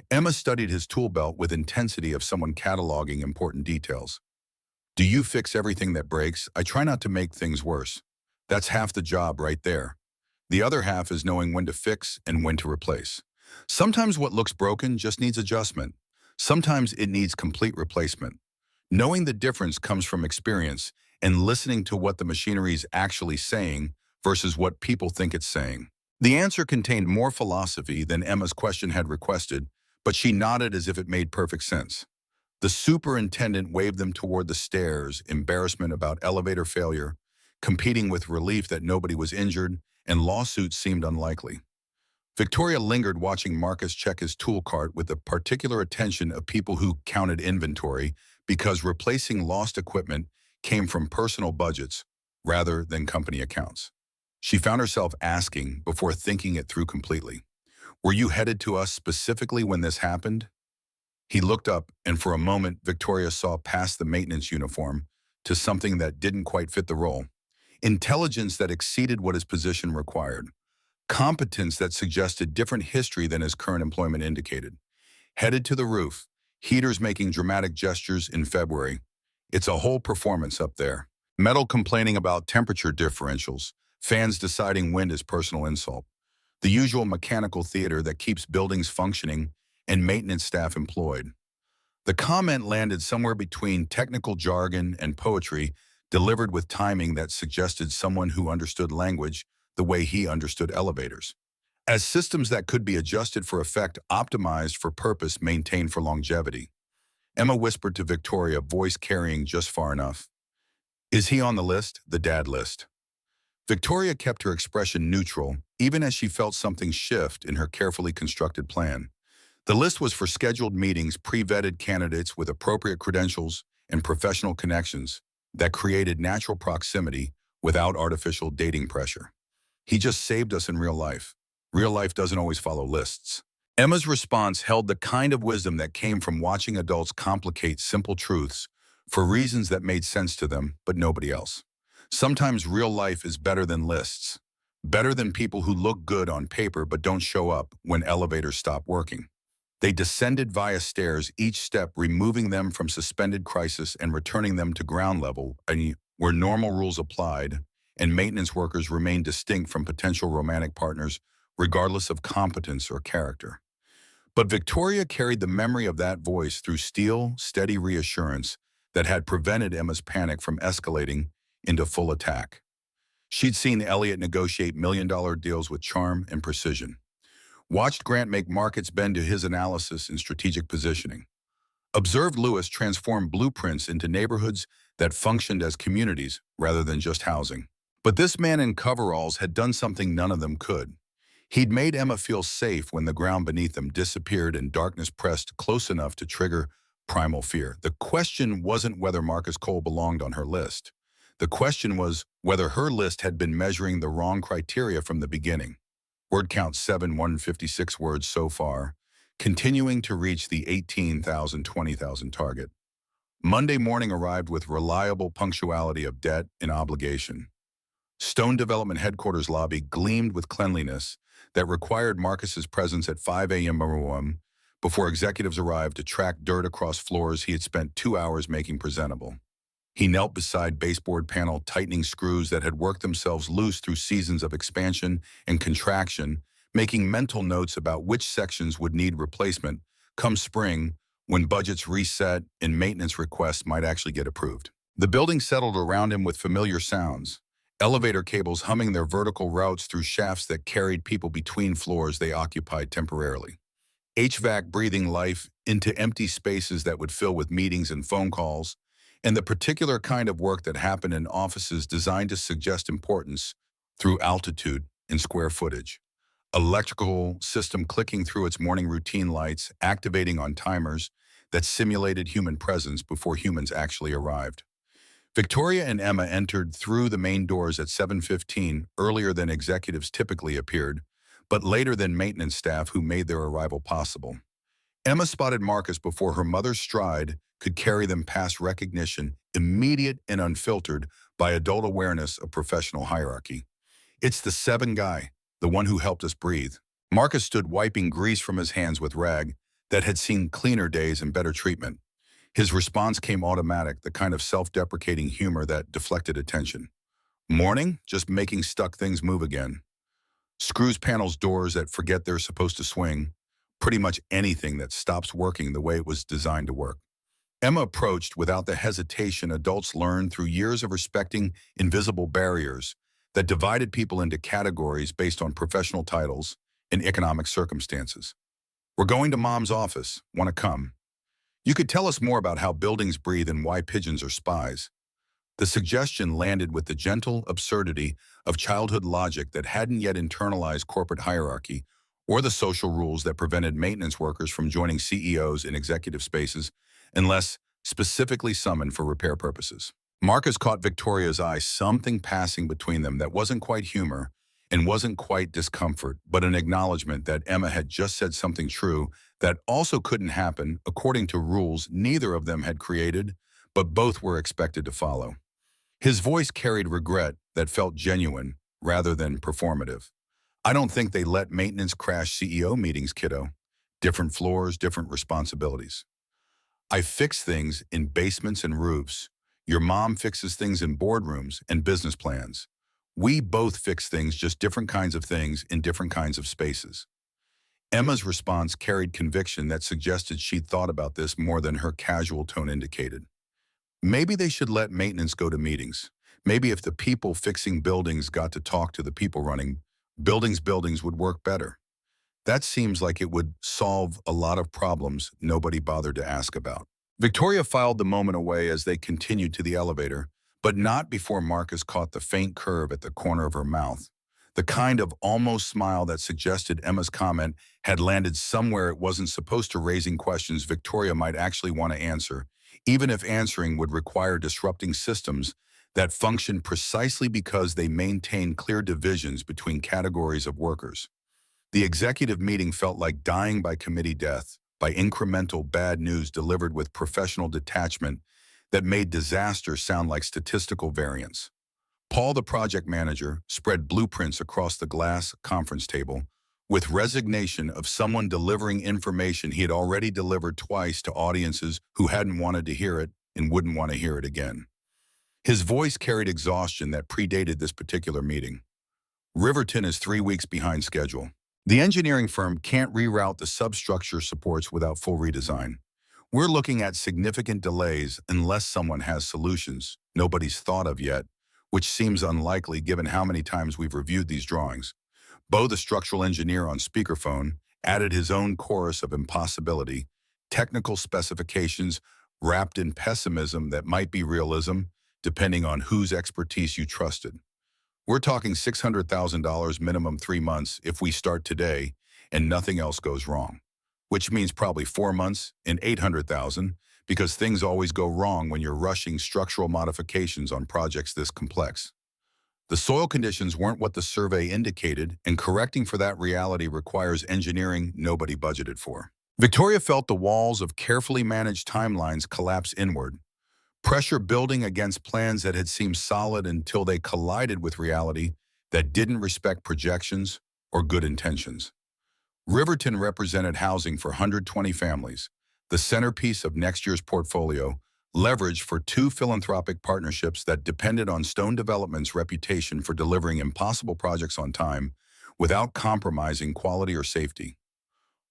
Emma studied his tool belt with intensity of someone cataloging important details. Do you fix everything that breaks? I try not to make things worse. That's half the job right there. The other half is knowing when to fix and when to replace. Sometimes what looks broken just needs adjustment. Sometimes it needs complete replacement. Knowing the difference comes from experience and listening to what the machinery is actually saying versus what people think it's saying. The answer contained more philosophy than Emma's question had requested, but she nodded as if it made perfect sense. The superintendent waved them toward the stairs, embarrassment about elevator failure, competing with relief that nobody was injured, and lawsuits seemed unlikely. Victoria lingered, watching Marcus check his tool cart with the particular attention of people who counted inventory, because replacing lost equipment came from personal budgets rather than company accounts. She found herself asking, before thinking it through completely, were you headed to us specifically when this happened? He looked up, and for a moment, Victoria saw past the maintenance uniform to something that didn't quite fit the role. Intelligence that exceeded what his position required. Competence that suggested different history than his current employment indicated. Headed to the roof, heaters making dramatic gestures in February. It's a whole performance up there. Metal complaining about temperature differentials, fans deciding wind is personal insult. The usual mechanical theater that keeps buildings functioning and maintenance staff employed. The comment landed somewhere between technical jargon and poetry, delivered with timing that suggested someone who understood language the way he understood elevators. as systems that could be adjusted for effect, optimized for purpose, maintained for longevity. Emma whispered to Victoria, voice carrying just far enough. Is he on the list? The dad list. Victoria kept her expression neutral, even as she felt something shift in her carefully constructed plan. The list was for scheduled meetings, pre-vetted candidates with appropriate credentials and professional connections that created natural proximity without artificial dating pressure. He just saved us in real life. Real life doesn't always follow lists. Emma's response held the kind of wisdom that came from watching adults complicate simple truths for reasons that made sense to them, but nobody else. Sometimes real life is better than lists, better than people who look good on paper but don't show up when elevators stop working. They descended via stairs, each step removing them from suspended crisis and returning them to ground level, where normal rules applied, and maintenance workers remained distinct from potential romantic partners, regardless of competence or character. But Victoria carried the memory of that voice through steel, steady reassurance that had prevented Emma's panic from escalating into full attack. She'd seen Elliot negotiate million-dollar deals with charm and precision, watched Grant make markets bend to his analysis and strategic positioning, observed Lewis transform blueprints into neighborhoods that functioned as communities rather than just housing. But this man in coveralls had done something none of them could. He'd made Emma feel safe when the ground beneath them disappeared and darkness pressed close enough to trigger primal fear. The question wasn't whether Marcus Cole belonged on her list. The question was whether her list had been measuring the wrong criteria from the beginning. Word count 7,156 words so far, continuing to reach the 18,000, 20,000 target. Monday morning arrived with reliable punctuality of debt and obligation. Stone Development headquarters lobby gleamed with cleanliness that required Marcus's presence at 5 a.m. before executives arrived to track dirt across floors he had spent 2 hours making presentable. He knelt beside baseboard panel tightening screws that had worked themselves loose through seasons of expansion and contraction, making mental notes about which sections would need replacement come spring when budgets reset and maintenance requests might actually get approved. The building settled around him with familiar sounds, elevator cables humming their vertical routes through shafts that carried people between floors they occupied temporarily. HVAC breathing life into empty spaces that would fill with meetings and phone calls, and the particular kind of work that happened in offices designed to suggest importance through altitude and square footage. Electrical system clicking through its morning routine lights, activating on timers that simulated human presence before humans actually arrived. Victoria and Emma entered through the main doors at 7:15, earlier than executives typically appeared, but later than maintenance staff who made their arrival possible. Emma spotted Marcus before her mother's stride could carry them past recognition, immediate and unfiltered by adult awareness of professional hierarchy. It's the 7 guy, the one who helped us breathe. Marcus stood wiping grease from his hands with rag that had seen cleaner days and better treatment. His response came automatic, the kind of self-deprecating humor that deflected attention. Morning, just making stuck things move again. Screws panels doors that forget they're supposed to swing. Pretty much anything that stops working the way it was designed to work. Emma approached without the hesitation adults learned through years of respecting invisible barriers that divided people into categories based on professional titles and economic circumstances. We're going to Mom's office. Want to come? You could tell us more about how buildings breathe and why pigeons are spies. The suggestion landed with the gentle absurdity of childhood logic that hadn't yet internalized corporate hierarchy or the social rules that prevented maintenance workers from joining CEOs in executive spaces unless specifically summoned for repair purposes. Marcus caught Victoria's eye, something passing between them that wasn't quite humor and wasn't quite discomfort, but an acknowledgement that Emma had just said something true that also couldn't happen according to rules neither of them had created, but both were expected to follow. His voice carried regret that felt genuine rather than performative. I don't think they let maintenance crash CEO meetings, kiddo. Different floors, different responsibilities. I fix things in basements and roofs. Your mom fixes things in boardrooms and business plans. We both fix things, just different kinds of things in different kinds of spaces. Emma's response carried conviction that suggested she'd thought about this more than her casual tone indicated. Maybe they should let maintenance go to meetings. Maybe if the people fixing buildings got to talk to the people running Buildings would work better. That seems like it would solve a lot of problems nobody bothered to ask about. Victoria filed the moment away as they continued to the elevator, but not before Marcus caught the faint curve at the corner of her mouth. The kind of almost smile that suggested Emma's comment had landed somewhere it wasn't supposed to, raising questions Victoria might actually want to answer, even if answering would require disrupting systems that function precisely because they maintain clear divisions between categories of workers. The executive meeting felt like dying by committee death, by incremental bad news delivered with professional detachment that made disaster sound like statistical variance. Paul, the project manager, spread blueprints across the glass conference table with resignation of someone delivering information he had already delivered twice to audiences who hadn't wanted to hear it and wouldn't want to hear it again. His voice carried exhaustion that predated this particular meeting. Riverton is 3 weeks behind schedule. The engineering firm can't reroute the substructure supports without full redesign. We're looking at significant delays unless someone has solutions nobody's thought of yet, which seems unlikely given how many times we've reviewed these drawings. Bo, the structural engineer on speakerphone, added his own chorus of impossibility, technical specifications wrapped in pessimism that might be realism, depending on whose expertise you trusted. We're talking $600,000 minimum 3 months if we start today and nothing else goes wrong, which means probably 4 months and 800,000 because things always go wrong when you're rushing structural modifications on projects this complex. The soil conditions weren't what the survey indicated, and correcting for that reality requires engineering nobody budgeted for. Victoria felt the walls of carefully managed timelines collapse inward, pressure building against plans that had seemed solid until they collided with reality that didn't respect projections or good intentions. Riverton represented housing for 120 families, the centerpiece of next year's portfolio, leverage for 2 philanthropic partnerships that depended on Stone Development's reputation for delivering impossible projects on time without compromising quality or safety.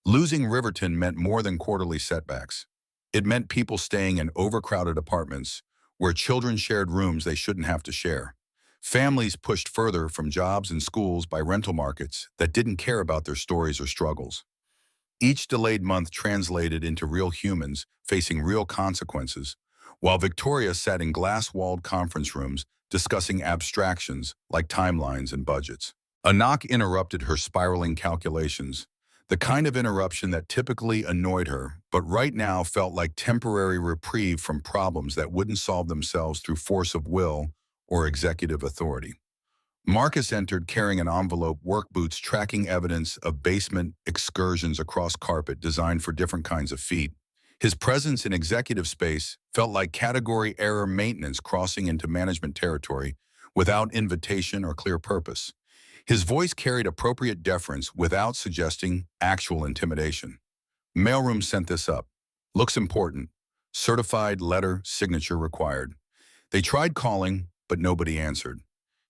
Losing Riverton meant more than quarterly setbacks. It meant people staying in overcrowded apartments where children shared rooms they shouldn't have to share. Families pushed further from jobs and schools by rental markets that didn't care about their stories or struggles. Each delayed month translated into real humans facing real consequences, while Victoria sat in glass-walled conference rooms discussing abstractions like timelines and budgets. A knock interrupted her spiraling calculations, the kind of interruption that typically annoyed her, but right now felt like temporary reprieve from problems that wouldn't solve themselves through force of will or executive authority. Marcus entered carrying an envelope, work boots tracking evidence of basement excursions across carpet designed for different kinds of feet. His presence in executive space felt like category error maintenance crossing into management territory without invitation or clear purpose. His voice carried appropriate deference without suggesting actual intimidation. Mailroom sent this up. Looks important. Certified letter signature required. They tried calling, but nobody answered.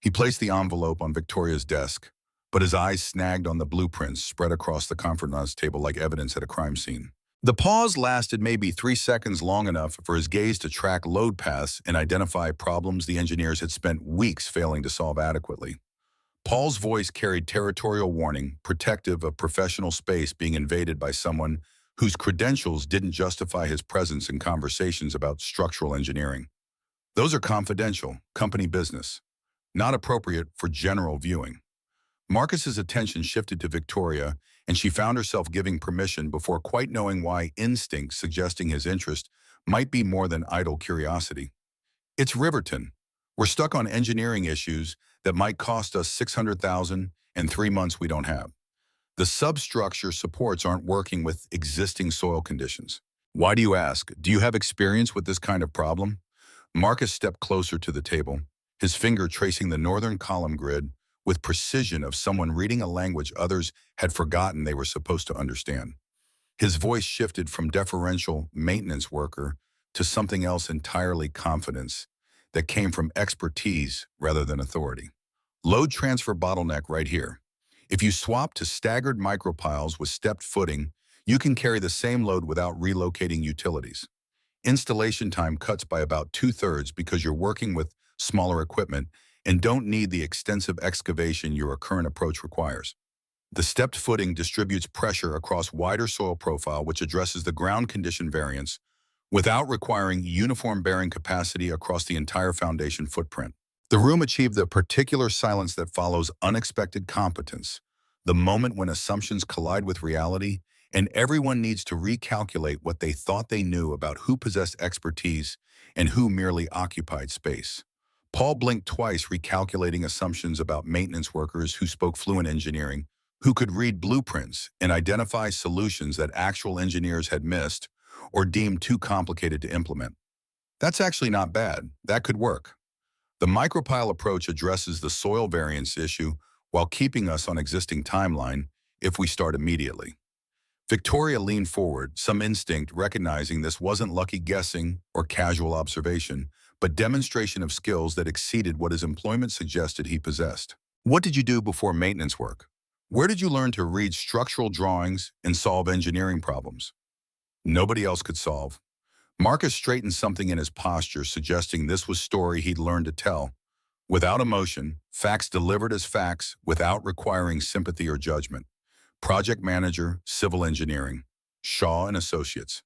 He placed the envelope on Victoria's desk, but his eyes snagged on the blueprints spread across the conference table like evidence at a crime scene. The pause lasted maybe 3 seconds, long enough for his gaze to track load paths and identify problems the engineers had spent weeks failing to solve adequately. Paul's voice carried territorial warning, protective of professional space being invaded by someone whose credentials didn't justify his presence in conversations about structural engineering. Those are confidential, company business, not appropriate for general viewing. Marcus's attention shifted to Victoria, and she found herself giving permission before quite knowing why, instinct suggesting his interest might be more than idle curiosity. It's Riverton. We're stuck on engineering issues that might cost us $600,000 and 3 months we don't have. The substructure supports aren't working with existing soil conditions. Why do you ask? Do you have experience with this kind of problem? Marcus stepped closer to the table, his finger tracing the northern column grid with precision of someone reading a language others had forgotten they were supposed to understand. His voice shifted from deferential maintenance worker to something else entirely, confidence that came from expertise rather than authority. Load transfer bottleneck right here. If you swap to staggered micropiles with stepped footing, you can carry the same load without relocating utilities. Installation time cuts by about 2/3 because you're working with smaller equipment and don't need the extensive excavation your current approach requires. The stepped footing distributes pressure across wider soil profile, which addresses the ground condition variance without requiring uniform bearing capacity across the entire foundation footprint. The room achieved the particular silence that follows unexpected competence, the moment when assumptions collide with reality and everyone needs to recalculate what they thought they knew about who possessed expertise and who merely occupied space. Paul blinked twice, recalculating assumptions about maintenance workers who spoke fluent engineering, who could read blueprints and identify solutions that actual engineers had missed or deemed too complicated to implement. That's actually not bad. That could work. The micropile approach addresses the soil variance issue while keeping us on existing timeline if we start immediately. Victoria leaned forward, some instinct recognizing this wasn't lucky guessing or casual observation, but demonstration of skills that exceeded what his employment suggested he possessed. What did you do before maintenance work? Where did you learn to read structural drawings and solve engineering problems nobody else could solve? Marcus straightened something in his posture, suggesting this was story he'd learned to tell. Without emotion, facts delivered as facts without requiring sympathy or judgment. Project manager, civil engineering, Shaw and Associates.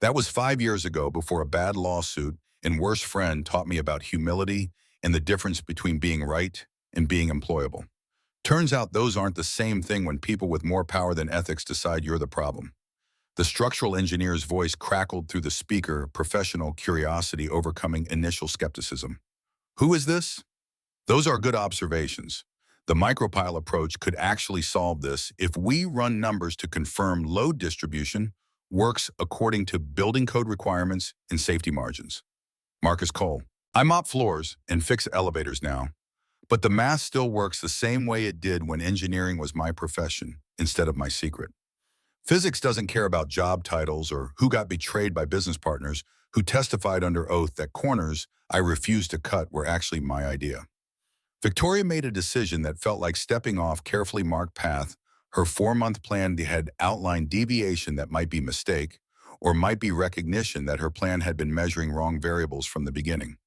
That was 5 years ago, before a bad lawsuit and worse friend taught me about humility and the difference between being right and being employable. Turns out those aren't the same thing when people with more power than ethics decide you're the problem. The structural engineer's voice crackled through the speaker, professional curiosity overcoming initial skepticism. Who is this? Those are good observations. The micropile approach could actually solve this if we run numbers to confirm load distribution works according to building code requirements and safety margins. Marcus Cole. I mop floors and fix elevators now, but the math still works the same way it did when engineering was my profession instead of my secret. Physics doesn't care about job titles or who got betrayed by business partners who testified under oath that corners I refused to cut were actually my idea. Victoria made a decision that felt like stepping off carefully marked path. Her 4-month plan had outlined deviation that might be mistake, or might be recognition that her plan had been measuring wrong variables from the beginning.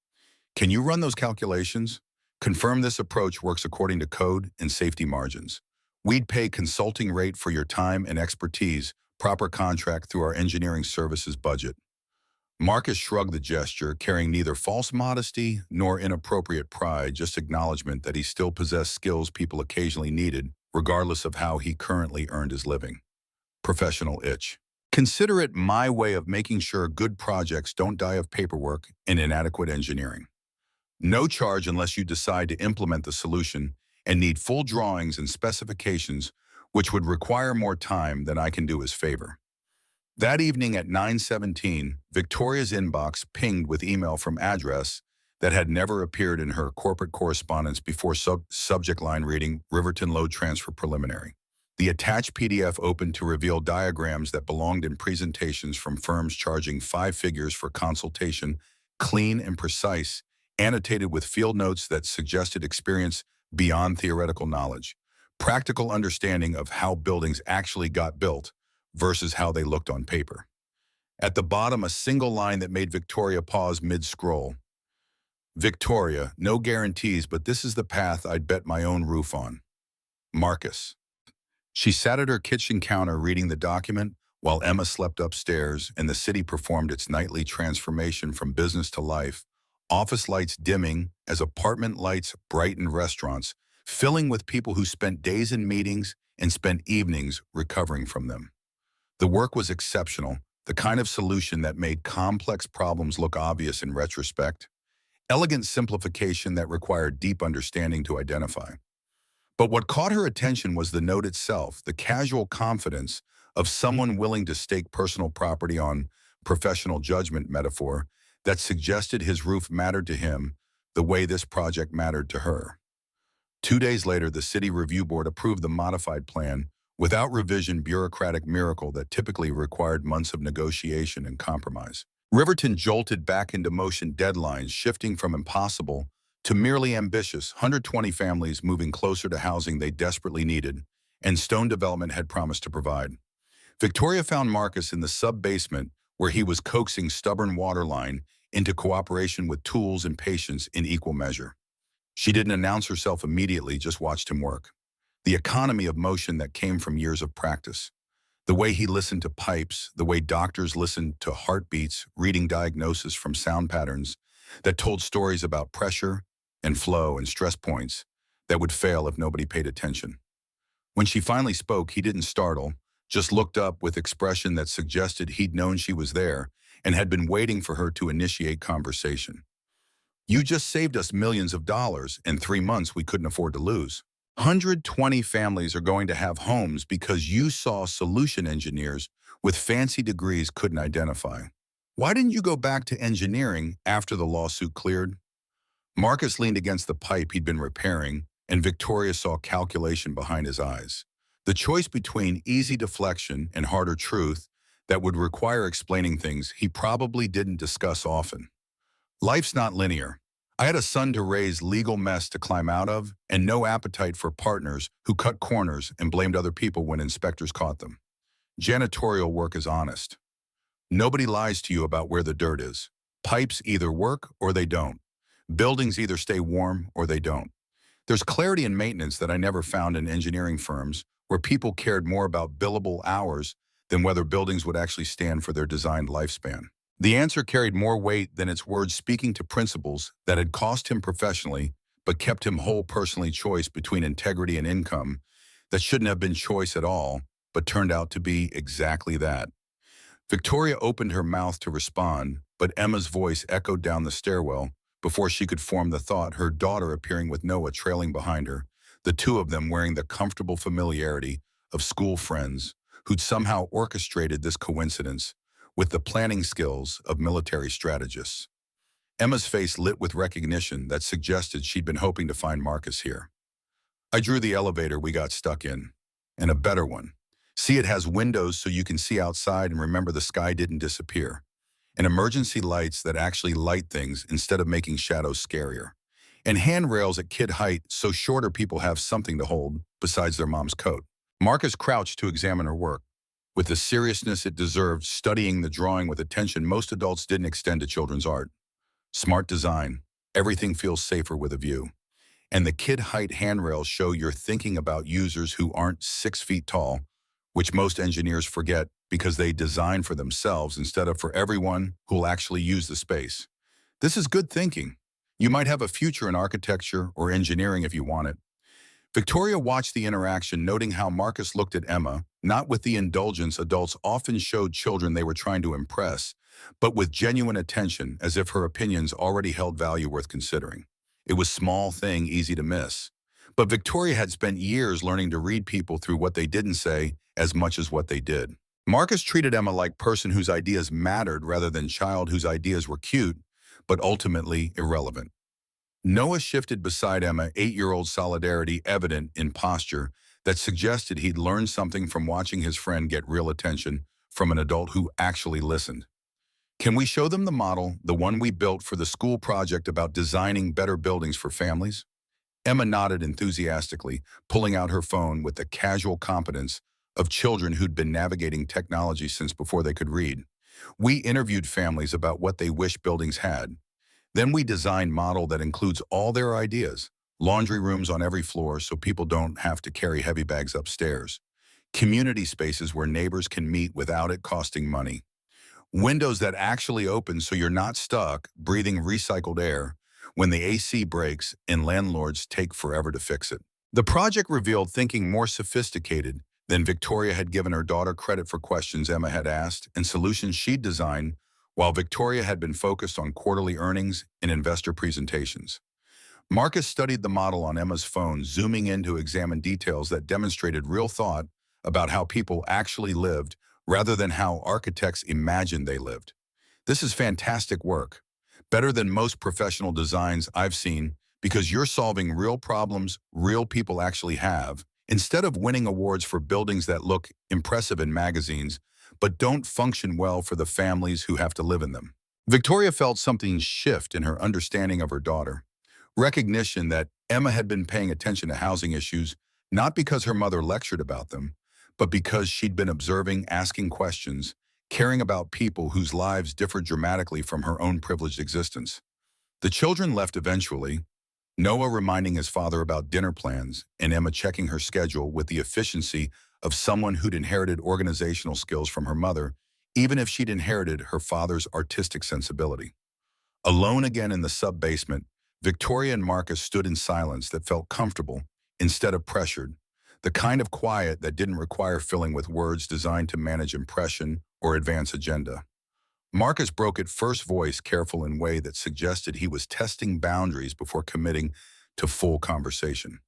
Can you run those calculations? Confirm this approach works according to code and safety margins. We'd pay consulting rate for your time and expertise, proper contract through our engineering services budget. Marcus shrugged the gesture, carrying neither false modesty nor inappropriate pride, just acknowledgement that he still possessed skills people occasionally needed, regardless of how he currently earned his living. Professional itch. Consider it my way of making sure good projects don't die of paperwork and inadequate engineering. No charge unless you decide to implement the solution and need full drawings and specifications, which would require more time than I can do as favor. That evening at 9:17, Victoria's inbox pinged with email from address that had never appeared in her corporate correspondence before. Subject line reading, Riverton Load Transfer Preliminary. The attached PDF opened to reveal diagrams that belonged in presentations from firms charging 5 figures for consultation, clean and precise, annotated with field notes that suggested experience beyond theoretical knowledge, practical understanding of how buildings actually got built versus how they looked on paper. At the bottom, a single line that made Victoria pause mid-scroll. Victoria, no guarantees, but this is the path I'd bet my own roof on. Marcus. She sat at her kitchen counter reading the document while Emma slept upstairs and the city performed its nightly transformation from business to life, office lights dimming as apartment lights brightened restaurants, filling with people who spent days in meetings and spent evenings recovering from them. The work was exceptional, the kind of solution that made complex problems look obvious in retrospect, elegant simplification that required deep understanding to identify. But what caught her attention was the note itself, the casual confidence of someone willing to stake personal property on professional judgment metaphor that suggested his roof mattered to him the way this project mattered to her. 2 days later, the City Review Board approved the modified plan without revision, bureaucratic miracle that typically required months of negotiation and compromise. Riverton jolted back into motion, deadlines shifting from impossible to merely ambitious, 120 families moving closer to housing they desperately needed, and Stone Development had promised to provide. Victoria found Marcus in the sub-basement where he was coaxing stubborn waterline into cooperation with tools and patience in equal measure. She didn't announce herself immediately, just watched him work. The economy of motion that came from years of practice. The way he listened to pipes, the way doctors listened to heartbeats, reading diagnosis from sound patterns that told stories about pressure and flow and stress points that would fail if nobody paid attention. When she finally spoke, he didn't startle, just looked up with expression that suggested he'd known she was there and had been waiting for her to initiate conversation. You just saved us millions of dollars in 3 months we couldn't afford to lose. 120 families are going to have homes because you saw solution engineers with fancy degrees couldn't identify. Why didn't you go back to engineering after the lawsuit cleared? Marcus leaned against the pipe he'd been repairing, and Victoria saw calculation behind his eyes. The choice between easy deflection and harder truth that would require explaining things he probably didn't discuss often. Life's not linear. I had a son to raise, legal mess to climb out of, and no appetite for partners who cut corners and blamed other people when inspectors caught them. Janitorial work is honest. Nobody lies to you about where the dirt is. Pipes either work or they don't. Buildings either stay warm or they don't. There's clarity in maintenance that I never found in engineering firms where people cared more about billable hours than whether buildings would actually stand for their designed lifespan. The answer carried more weight than its words, speaking to principles that had cost him professionally but kept him whole personally. Choice between integrity and income that shouldn't have been choice at all, but turned out to be exactly that. Victoria opened her mouth to respond, but Emma's voice echoed down the stairwell before she could form the thought, her daughter appearing with Noah trailing behind her, the two of them wearing the comfortable familiarity of school friends who'd somehow orchestrated this coincidence with the planning skills of military strategists. Emma's face lit with recognition that suggested she'd been hoping to find Marcus here. I drew the elevator we got stuck in, and a better one. See, it has windows so you can see outside and remember the sky didn't disappear. And emergency lights that actually light things instead of making shadows scarier. And handrails at kid height so shorter people have something to hold besides their mom's coat. Marcus crouched to examine her work. With the seriousness it deserved, studying the drawing with attention most adults didn't extend to children's art. Smart design. Everything feels safer with a view. And the kid height handrails show you're thinking about users who aren't 6 feet tall, which most engineers forget because they design for themselves instead of for everyone who'll actually use the space. This is good thinking. You might have a future in architecture or engineering if you want it. Victoria watched the interaction, noting how Marcus looked at Emma, not with the indulgence adults often showed children they were trying to impress, but with genuine attention, as if her opinions already held value worth considering. It was small thing, easy to miss. But Victoria had spent years learning to read people through what they didn't say as much as what they did. Marcus treated Emma like person whose ideas mattered rather than child whose ideas were cute, but ultimately irrelevant. Noah shifted beside Emma, 8-year-old solidarity evident in posture that suggested he'd learned something from watching his friend get real attention from an adult who actually listened. Can we show them the model, the one we built for the school project about designing better buildings for families? Emma nodded enthusiastically, pulling out her phone with the casual competence of children who'd been navigating technology since before they could read. We interviewed families about what they wish buildings had. Then we designed a model that includes all their ideas. Laundry rooms on every floor so people don't have to carry heavy bags upstairs. Community spaces where neighbors can meet without it costing money. Windows that actually open so you're not stuck breathing recycled air when the AC breaks and landlords take forever to fix it. The project revealed thinking more sophisticated than Victoria had given her daughter credit for questions Emma had asked and solutions she'd designed, while Victoria had been focused on quarterly earnings and investor presentations. Marcus studied the model on Emma's phone, zooming in to examine details that demonstrated real thought about how people actually lived rather than how architects imagined they lived. This is fantastic work. Better than most professional designs I've seen because you're solving real problems real people actually have, instead of winning awards for buildings that look impressive in magazines but don't function well for the families who have to live in them. Victoria felt something shift in her understanding of her daughter. Recognition that Emma had been paying attention to housing issues, not because her mother lectured about them, but because she'd been observing, asking questions, caring about people whose lives differed dramatically from her own privileged existence. The children left eventually, Noah reminding his father about dinner plans, and Emma checking her schedule with the efficiency of someone who'd inherited organizational skills from her mother, even if she'd inherited her father's artistic sensibility. Alone again in the sub-basement, Victoria and Marcus stood in silence that felt comfortable instead of pressured, the kind of quiet that didn't require filling with words designed to manage impression or advance agenda. Marcus broke at first voice careful in way that suggested he was testing boundaries before committing to full conversation.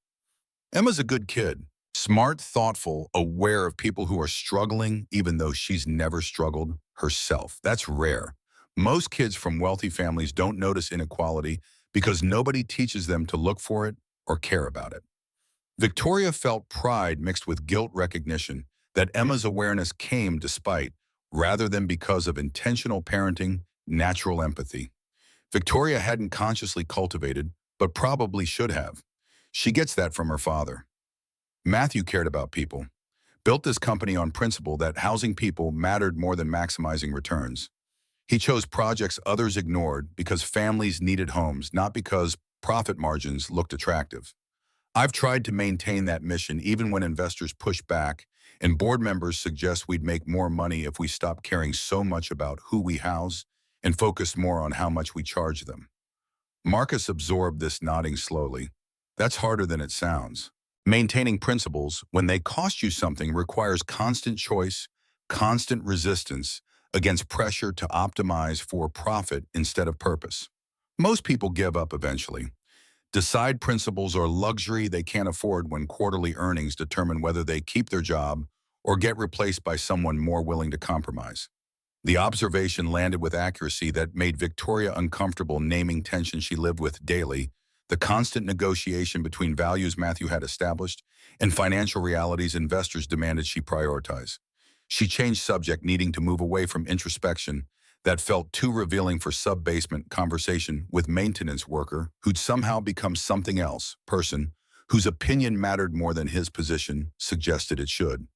Emma's a good kid, smart, thoughtful, aware of people who are struggling even though she's never struggled herself. That's rare. Most kids from wealthy families don't notice inequality because nobody teaches them to look for it or care about it. Victoria felt pride mixed with guilt recognition that Emma's awareness came despite, rather than because of intentional parenting, natural empathy. Victoria hadn't consciously cultivated, but probably should have. She gets that from her father. Matthew cared about people, built this company on principle that housing people mattered more than maximizing returns. He chose projects others ignored because families needed homes, not because profit margins looked attractive. I've tried to maintain that mission even when investors push back and board members suggest we'd make more money if we stopped caring so much about who we house and focused more on how much we charge them. Marcus absorbed this, nodding slowly. That's harder than it sounds. Maintaining principles, when they cost you something, requires constant choice, constant resistance against pressure to optimize for profit instead of purpose. Most people give up eventually. Decide principles are luxury they can't afford when quarterly earnings determine whether they keep their job or get replaced by someone more willing to compromise. The observation landed with accuracy that made Victoria uncomfortable naming tension she lived with daily, the constant negotiation between values Matthew had established and financial realities investors demanded she prioritize. She changed subject, needing to move away from introspection that felt too revealing for sub-basement conversation with maintenance worker who'd somehow become something else, person whose opinion mattered more than his position suggested it should.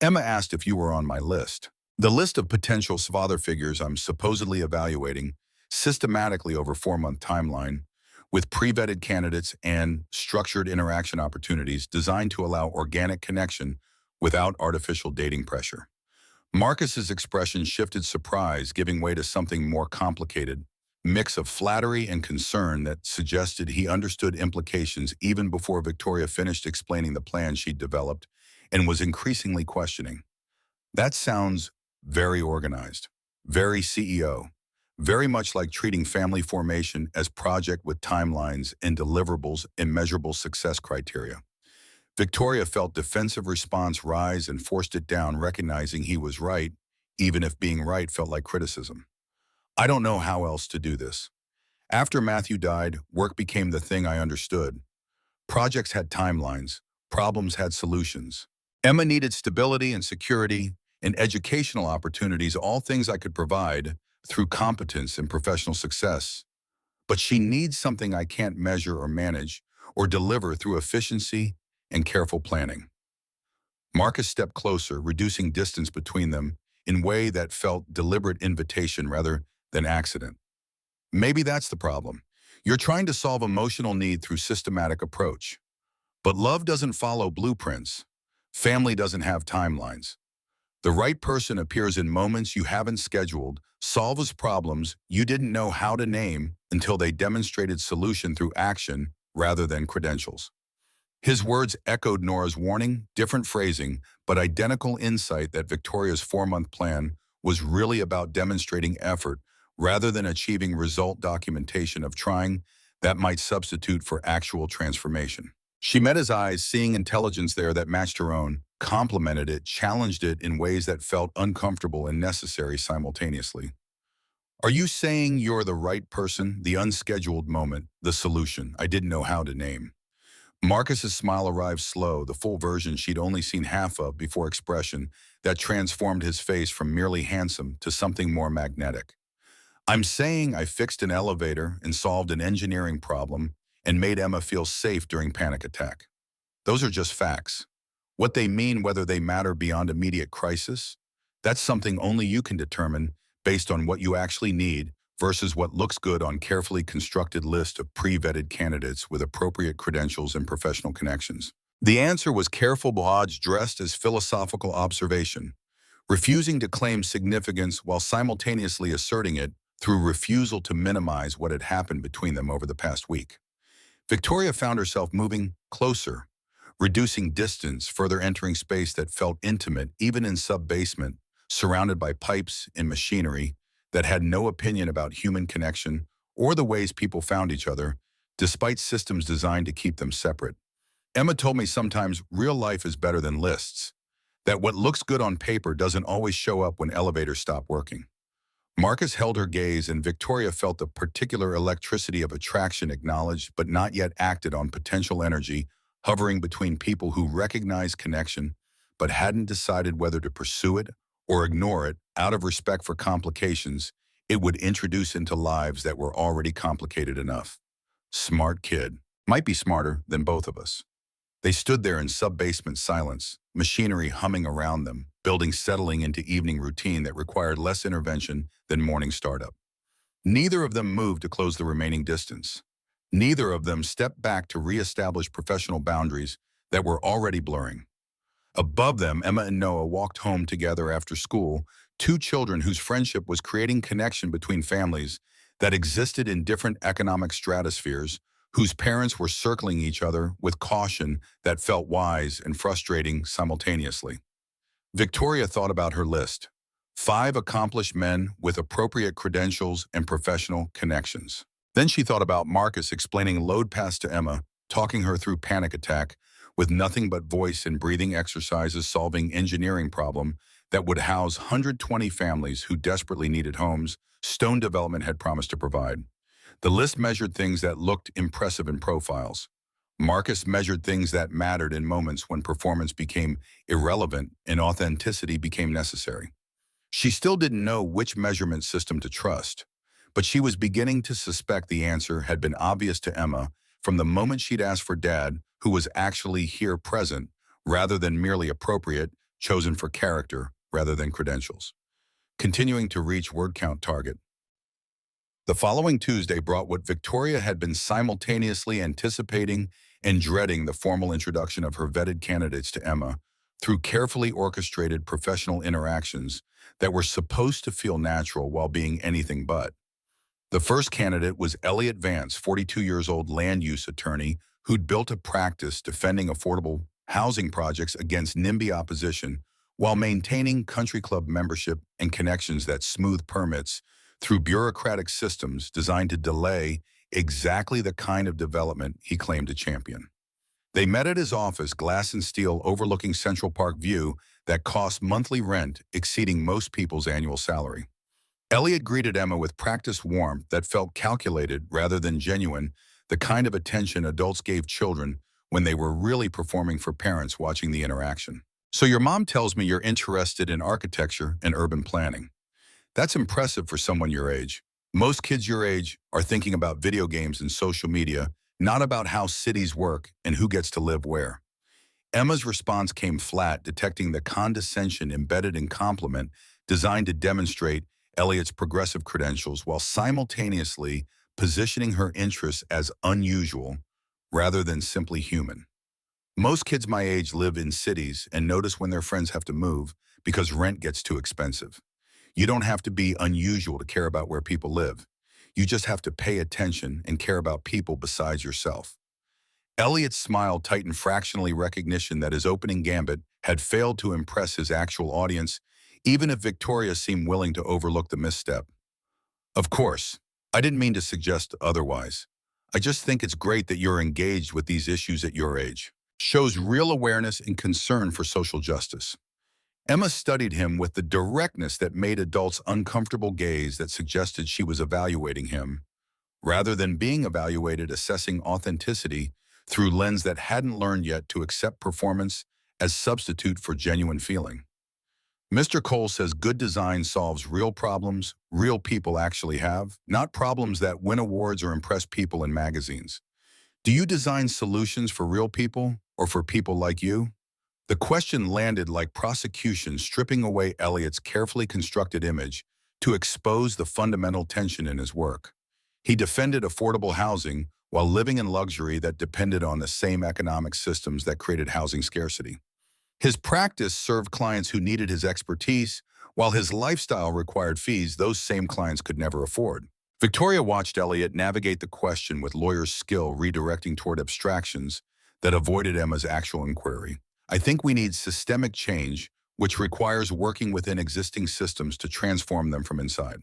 Emma asked if you were on my list. The list of potential father figures I'm supposedly evaluating systematically over 4-month timeline with pre-vetted candidates and structured interaction opportunities designed to allow organic connection without artificial dating pressure. Marcus's expression shifted surprise, giving way to something more complicated, mix of flattery and concern that suggested he understood implications even before Victoria finished explaining the plan she'd developed and was increasingly questioning. That sounds very organized, very CEO, very much like treating family formation as project with timelines and deliverables and measurable success criteria. Victoria felt defensive response rise and forced it down, recognizing he was right, even if being right felt like criticism. I don't know how else to do this. After Matthew died, work became the thing I understood. Projects had timelines, problems had solutions. Emma needed stability and security and educational opportunities, all things I could provide through competence and professional success. But she needs something I can't measure or manage or deliver through efficiency and careful planning. Marcus stepped closer, reducing distance between them in a way that felt deliberate invitation rather than accident. Maybe that's the problem. You're trying to solve emotional need through systematic approach. But love doesn't follow blueprints. Family doesn't have timelines. The right person appears in moments you haven't scheduled, solves problems you didn't know how to name until they demonstrated solution through action rather than credentials. His words echoed Nora's warning, different phrasing, but identical insight that Victoria's 4-month plan was really about demonstrating effort rather than achieving result documentation of trying that might substitute for actual transformation. She met his eyes, seeing intelligence there that matched her own, complimented it, challenged it in ways that felt uncomfortable and necessary simultaneously. Are you saying you're the right person, the unscheduled moment, the solution I didn't know how to name? Marcus's smile arrived slow, the full version she'd only seen half of before expression that transformed his face from merely handsome to something more magnetic. I'm saying I fixed an elevator and solved an engineering problem and made Emma feel safe during panic attack. Those are just facts. What they mean, whether they matter beyond immediate crisis, that's something only you can determine based on what you actually need versus what looks good on carefully constructed list of pre-vetted candidates with appropriate credentials and professional connections? The answer was careful barrage dressed as philosophical observation, refusing to claim significance while simultaneously asserting it through refusal to minimize what had happened between them over the past week. Victoria found herself moving closer, reducing distance, further entering space that felt intimate, even in sub-basement, surrounded by pipes and machinery that had no opinion about human connection or the ways people found each other, despite systems designed to keep them separate. Emma told me sometimes real life is better than lists, that what looks good on paper doesn't always show up when elevators stop working. Marcus held her gaze, and Victoria felt the particular electricity of attraction acknowledged but not yet acted on potential energy hovering between people who recognized connection but hadn't decided whether to pursue it or ignore it out of respect for complications it would introduce into lives that were already complicated enough. Smart kid. Might be smarter than both of us. They stood there in sub-basement silence, machinery humming around them, buildings settling into evening routine that required less intervention than morning startup. Neither of them moved to close the remaining distance. Neither of them stepped back to reestablish professional boundaries that were already blurring. Above them, Emma and Noah walked home together after school, two children whose friendship was creating connection between families that existed in different economic stratospheres, whose parents were circling each other with caution that felt wise and frustrating simultaneously. Victoria thought about her list: 5 accomplished men with appropriate credentials and professional connections. Then she thought about Marcus explaining load pass to Emma, talking her through panic attack, with nothing but voice and breathing exercises solving engineering problem that would house 120 families who desperately needed homes Stone Development had promised to provide. The list measured things that looked impressive in profiles. Marcus measured things that mattered in moments when performance became irrelevant and authenticity became necessary. She still didn't know which measurement system to trust, but she was beginning to suspect the answer had been obvious to Emma from the moment she'd asked for Dad, who was actually here present, rather than merely appropriate, chosen for character rather than credentials. Continuing to reach word count target. The following Tuesday brought what Victoria had been simultaneously anticipating and dreading: the formal introduction of her vetted candidates to Emma through carefully orchestrated professional interactions that were supposed to feel natural while being anything but. The first candidate was Elliot Vance, 42 years old land use attorney who'd built a practice defending affordable housing projects against NIMBY opposition while maintaining country club membership and connections that smooth permits through bureaucratic systems designed to delay exactly the kind of development he claimed to champion. They met at his office, glass and steel overlooking Central Park View, that cost monthly rent exceeding most people's annual salary. Elliot greeted Emma with practiced warmth that felt calculated rather than genuine, the kind of attention adults gave children when they were really performing for parents watching the interaction. "So your mom tells me you're interested in architecture and urban planning. That's impressive for someone your age. Most kids your age are thinking about video games and social media, not about how cities work and who gets to live where." Emma's response came flat, detecting the condescension embedded in compliment designed to demonstrate Elliot's progressive credentials while simultaneously positioning her interests as unusual rather than simply human. "Most kids my age live in cities and notice when their friends have to move because rent gets too expensive. You don't have to be unusual to care about where people live. You just have to pay attention and care about people besides yourself." Elliot's smile tightened fractionally, recognition that his opening gambit had failed to impress his actual audience, even if Victoria seemed willing to overlook the misstep. "Of course, I didn't mean to suggest otherwise. I just think it's great that you're engaged with these issues at your age. Shows real awareness and concern for social justice." Emma studied him with the directness that made adults uncomfortable gaze that suggested she was evaluating him, rather than being evaluated, assessing authenticity through lens that hadn't learned yet to accept performance as substitute for genuine feeling. "Mr. Cole says good design solves real problems real people actually have, not problems that win awards or impress people in magazines. Do you design solutions for real people or for people like you?" The question landed like prosecution, stripping away Elliot's carefully constructed image to expose the fundamental tension in his work. He defended affordable housing while living in luxury that depended on the same economic systems that created housing scarcity. His practice served clients who needed his expertise, while his lifestyle required fees those same clients could never afford. Victoria watched Elliot navigate the question with lawyer's skill, redirecting toward abstractions that avoided Emma's actual inquiry. I think we need systemic change, which requires working within existing systems to transform them from inside.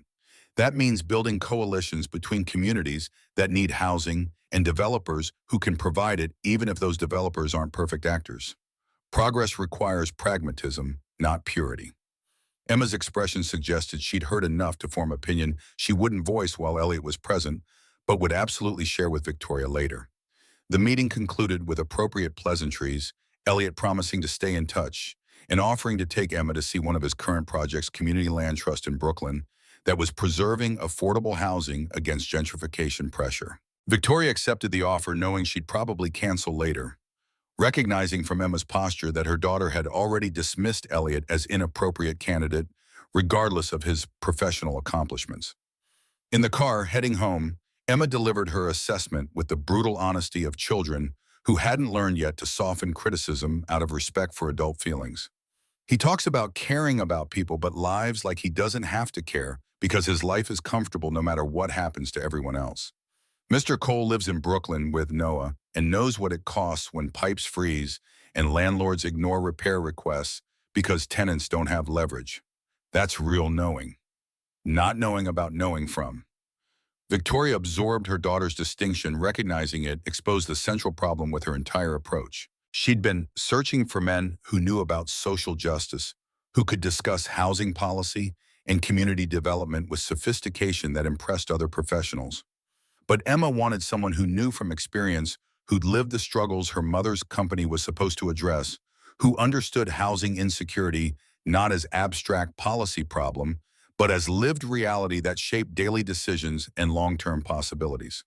That means building coalitions between communities that need housing and developers who can provide it, even if those developers aren't perfect actors. Progress requires pragmatism, not purity. Emma's expression suggested she'd heard enough to form opinion she wouldn't voice while Elliot was present, but would absolutely share with Victoria later. The meeting concluded with appropriate pleasantries, Elliot promising to stay in touch and offering to take Emma to see one of his current projects, Community Land Trust in Brooklyn, that was preserving affordable housing against gentrification pressure. Victoria accepted the offer knowing she'd probably cancel later, recognizing from Emma's posture that her daughter had already dismissed Elliot as inappropriate candidate, regardless of his professional accomplishments. In the car, heading home, Emma delivered her assessment with the brutal honesty of children who hadn't learned yet to soften criticism out of respect for adult feelings. He talks about caring about people but lives like he doesn't have to care because his life is comfortable no matter what happens to everyone else. Mr. Cole lives in Brooklyn with Noah and knows what it costs when pipes freeze and landlords ignore repair requests because tenants don't have leverage. That's real knowing. Not knowing about knowing from. Victoria absorbed her daughter's distinction, recognizing it exposed the central problem with her entire approach. She'd been searching for men who knew about social justice, who could discuss housing policy and community development with sophistication that impressed other professionals. But Emma wanted someone who knew from experience, who'd lived the struggles her mother's company was supposed to address, who understood housing insecurity not as abstract policy problem, but as lived reality that shaped daily decisions and long-term possibilities.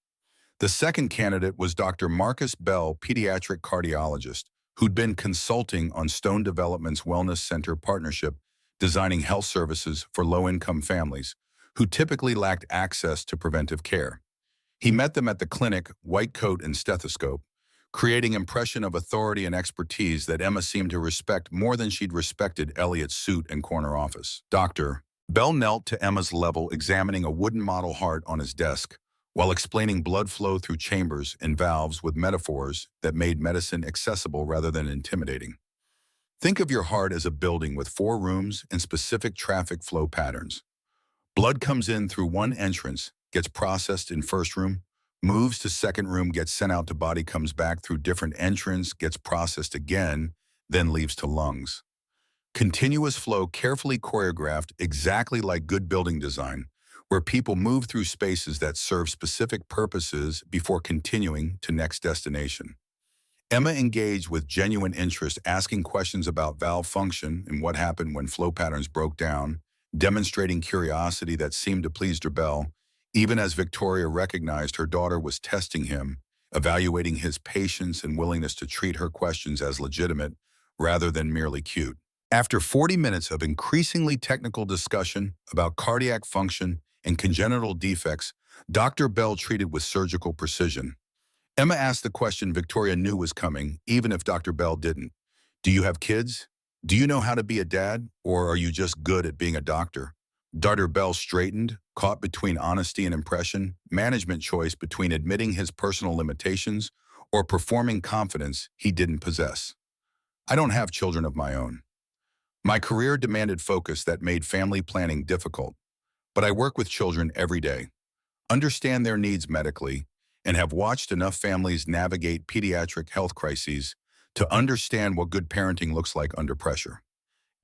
The second candidate was Dr. Marcus Bell, pediatric cardiologist, who'd been consulting on Stone Development's Wellness Center partnership, designing health services for low-income families, who typically lacked access to preventive care. He met them at the clinic, white coat and stethoscope, creating impression of authority and expertise that Emma seemed to respect more than she'd respected Elliot's suit and corner office. Dr. Bell knelt to Emma's level, examining a wooden model heart on his desk, while explaining blood flow through chambers and valves with metaphors that made medicine accessible rather than intimidating. Think of your heart as a building with 4 rooms and specific traffic flow patterns. Blood comes in through one entrance, gets processed in first room, moves to second room, gets sent out to body, comes back through different entrance, gets processed again, then leaves to lungs. Continuous flow, carefully choreographed, exactly like good building design, where people move through spaces that serve specific purposes before continuing to next destination. Emma engaged with genuine interest, asking questions about valve function and what happened when flow patterns broke down, demonstrating curiosity that seemed to please Bell, even as Victoria recognized her daughter was testing him, evaluating his patience and willingness to treat her questions as legitimate rather than merely cute. After 40 minutes of increasingly technical discussion about cardiac function and congenital defects, Dr. Bell treated with surgical precision. Emma asked the question Victoria knew was coming, even if Dr. Bell didn't. Do you have kids? Do you know how to be a dad? Or are you just good at being a doctor? Dr. Bell straightened, caught between honesty and impression, management choice between admitting his personal limitations or performing confidence he didn't possess. I don't have children of my own. My career demanded focus that made family planning difficult, but I work with children every day, understand their needs medically, and have watched enough families navigate pediatric health crises to understand what good parenting looks like under pressure.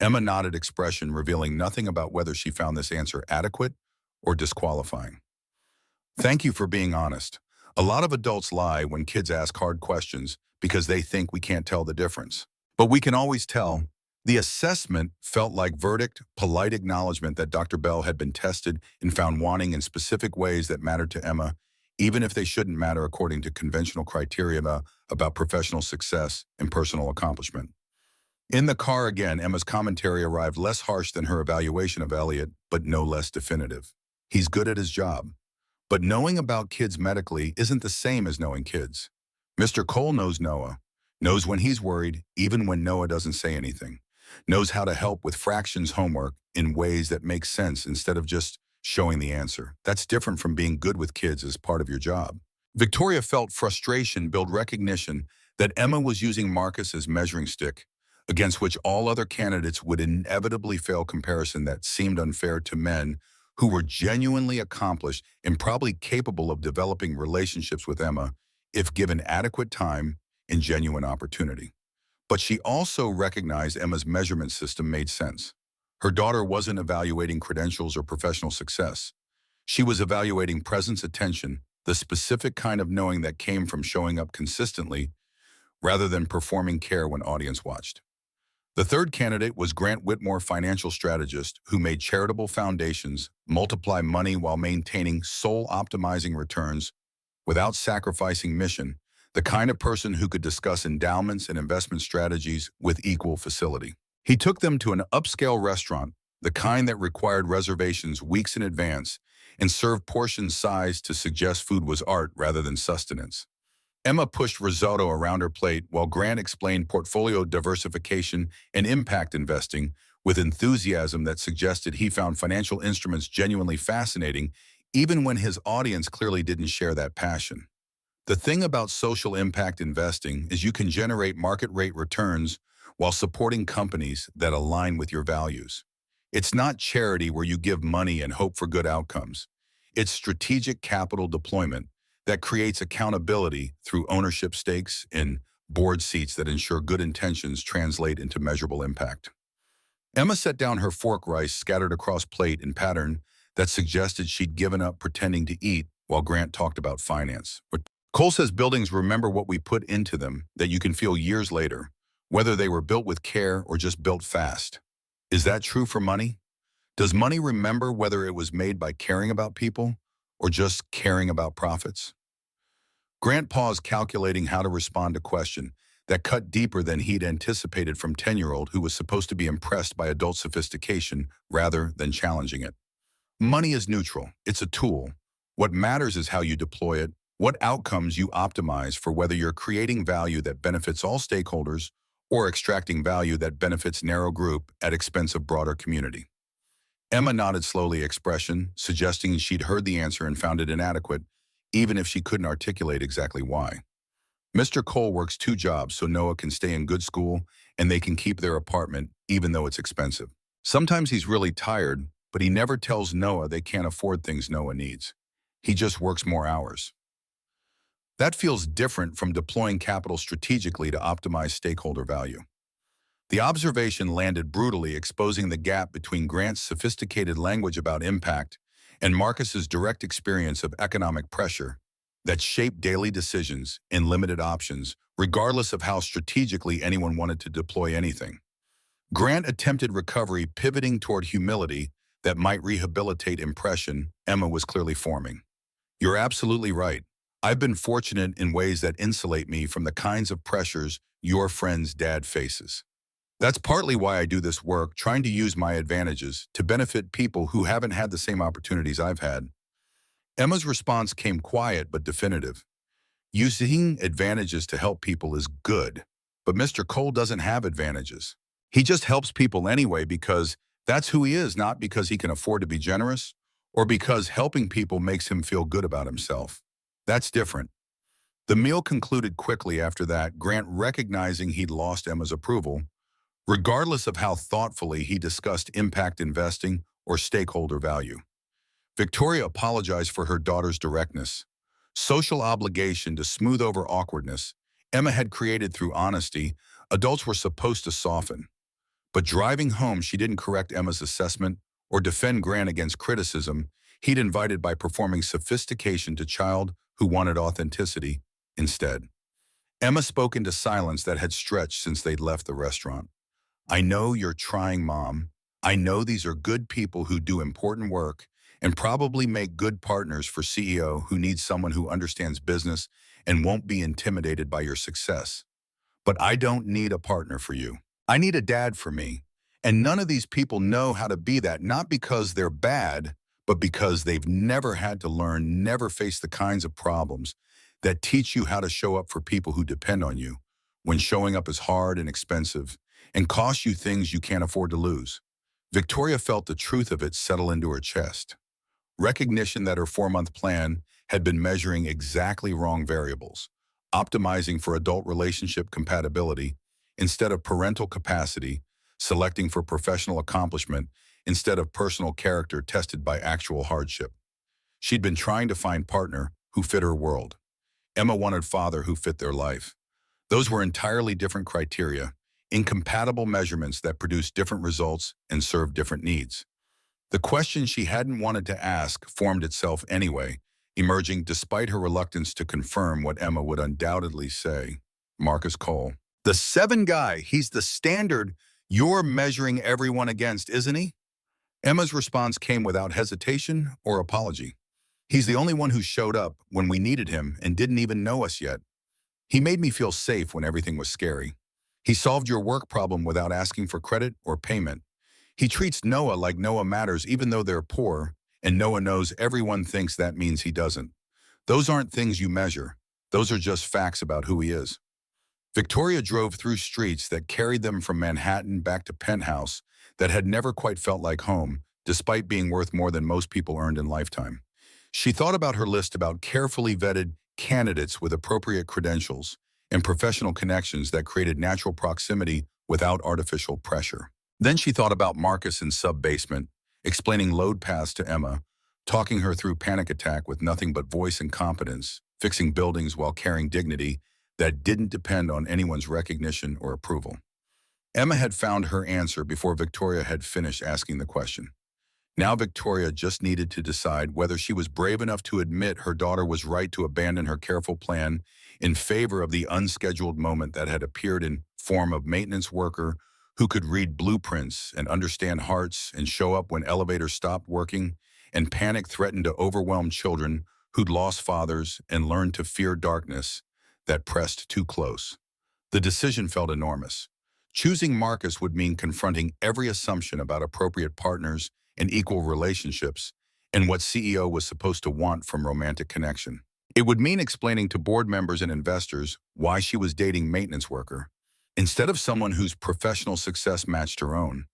Emma nodded, expression revealing nothing about whether she found this answer adequate or disqualifying. Thank you for being honest. A lot of adults lie when kids ask hard questions because they think we can't tell the difference. But we can always tell. The assessment felt like verdict, polite acknowledgement that Dr. Bell had been tested and found wanting in specific ways that mattered to Emma, even if they shouldn't matter according to conventional criteria about professional success and personal accomplishment. In the car again, Emma's commentary arrived less harsh than her evaluation of Elliot, but no less definitive. He's good at his job. But knowing about kids medically isn't the same as knowing kids. Mr. Cole knows Noah, knows when he's worried, even when Noah doesn't say anything, knows how to help with fractions homework in ways that make sense instead of just showing the answer. That's different from being good with kids as part of your job. Victoria felt frustration build recognition that Emma was using Marcus as measuring stick, against which all other candidates would inevitably fail comparison that seemed unfair to men who were genuinely accomplished and probably capable of developing relationships with Emma if given adequate time and genuine opportunity. But she also recognized Emma's measurement system made sense. Her daughter wasn't evaluating credentials or professional success. She was evaluating presence attention, the specific kind of knowing that came from showing up consistently rather than performing care when audience watched. The third candidate was Grant Whitmore, financial strategist who made charitable foundations multiply money while maintaining soul-optimizing returns without sacrificing mission, the kind of person who could discuss endowments and investment strategies with equal facility. He took them to an upscale restaurant, the kind that required reservations weeks in advance, and served portions sized to suggest food was art rather than sustenance. Emma pushed risotto around her plate while Grant explained portfolio diversification and impact investing with enthusiasm that suggested he found financial instruments genuinely fascinating, even when his audience clearly didn't share that passion. The thing about social impact investing is you can generate market rate returns while supporting companies that align with your values. It's not charity where you give money and hope for good outcomes. It's strategic capital deployment that creates accountability through ownership stakes and board seats that ensure good intentions translate into measurable impact. Emma set down her fork rice scattered across plate in pattern that suggested she'd given up pretending to eat while Grant talked about finance. Cole says buildings remember what we put into them that you can feel years later, whether they were built with care or just built fast. Is that true for money? Does money remember whether it was made by caring about people or just caring about profits? Grant paused, calculating how to respond to a question that cut deeper than he'd anticipated from 10-year-old who was supposed to be impressed by adult sophistication rather than challenging it. Money is neutral. It's a tool. What matters is how you deploy it, what outcomes you optimize for, whether you're creating value that benefits all stakeholders or extracting value that benefits narrow group at expense of broader community. Emma nodded slowly, expression suggesting she'd heard the answer and found it inadequate, even if she couldn't articulate exactly why. Mr. Cole works 2 jobs so Noah can stay in good school and they can keep their apartment, even though it's expensive. Sometimes he's really tired, but he never tells Noah they can't afford things Noah needs. He just works more hours. That feels different from deploying capital strategically to optimize stakeholder value. The observation landed brutally, exposing the gap between Grant's sophisticated language about impact and Marcus's direct experience of economic pressure that shaped daily decisions and limited options, regardless of how strategically anyone wanted to deploy anything. Grant attempted recovery, pivoting toward humility that might rehabilitate impression Emma was clearly forming. You're absolutely right. I've been fortunate in ways that insulate me from the kinds of pressures your friend's dad faces. That's partly why I do this work, trying to use my advantages to benefit people who haven't had the same opportunities I've had. Emma's response came quiet but definitive. Using advantages to help people is good, but Mr. Cole doesn't have advantages. He just helps people anyway because that's who he is, not because he can afford to be generous or because helping people makes him feel good about himself. That's different. The meal concluded quickly after that, Grant recognizing he'd lost Emma's approval, regardless of how thoughtfully he discussed impact investing or stakeholder value. Victoria apologized for her daughter's directness. Social obligation to smooth over awkwardness Emma had created through honesty, adults were supposed to soften. But driving home, she didn't correct Emma's assessment or defend Grant against criticism he'd invited by performing sophistication to child who wanted authenticity instead. Emma spoke into silence that had stretched since they'd left the restaurant. I know you're trying, Mom. I know these are good people who do important work and probably make good partners for CEO who needs someone who understands business and won't be intimidated by your success. But I don't need a partner for you. I need a dad for me. And none of these people know how to be that, not because they're bad, but because they've never had to learn, never faced the kinds of problems that teach you how to show up for people who depend on you when showing up is hard and expensive and costs you things you can't afford to lose. Victoria felt the truth of it settle into her chest. Recognition that her 4-month plan had been measuring exactly wrong variables, optimizing for adult relationship compatibility instead of parental capacity, selecting for professional accomplishment instead of personal character tested by actual hardship. She'd been trying to find partner who fit her world. Emma wanted father who fit their life. Those were entirely different criteria, incompatible measurements that produced different results and served different needs. The question she hadn't wanted to ask formed itself anyway, emerging despite her reluctance to confirm what Emma would undoubtedly say. Marcus Cole. The 7 guy, he's the standard you're measuring everyone against, isn't he? Emma's response came without hesitation or apology. He's the only one who showed up when we needed him and didn't even know us yet. He made me feel safe when everything was scary. He solved your work problem without asking for credit or payment. He treats Noah like Noah matters even though they're poor, and Noah knows everyone thinks that means he doesn't. Those aren't things you measure. Those are just facts about who he is. Victoria drove through streets that carried them from Manhattan back to Penthouse that had never quite felt like home, despite being worth more than most people earned in lifetime. She thought about her list about carefully vetted candidates with appropriate credentials and professional connections that created natural proximity without artificial pressure. Then she thought about Marcus in sub-basement, explaining load paths to Emma, talking her through panic attack with nothing but voice and competence, fixing buildings while carrying dignity that didn't depend on anyone's recognition or approval. Emma had found her answer before Victoria had finished asking the question. Now Victoria just needed to decide whether she was brave enough to admit her daughter was right to abandon her careful plan in favor of the unscheduled moment that had appeared in form of maintenance worker who could read blueprints and understand hearts and show up when elevators stopped working, and panic threatened to overwhelm children who'd lost fathers and learned to fear darkness that pressed too close. The decision felt enormous. Choosing Marcus would mean confronting every assumption about appropriate partners and equal relationships and what CEO was supposed to want from romantic connection. It would mean explaining to board members and investors why she was dating maintenance worker instead of someone whose professional success matched her own.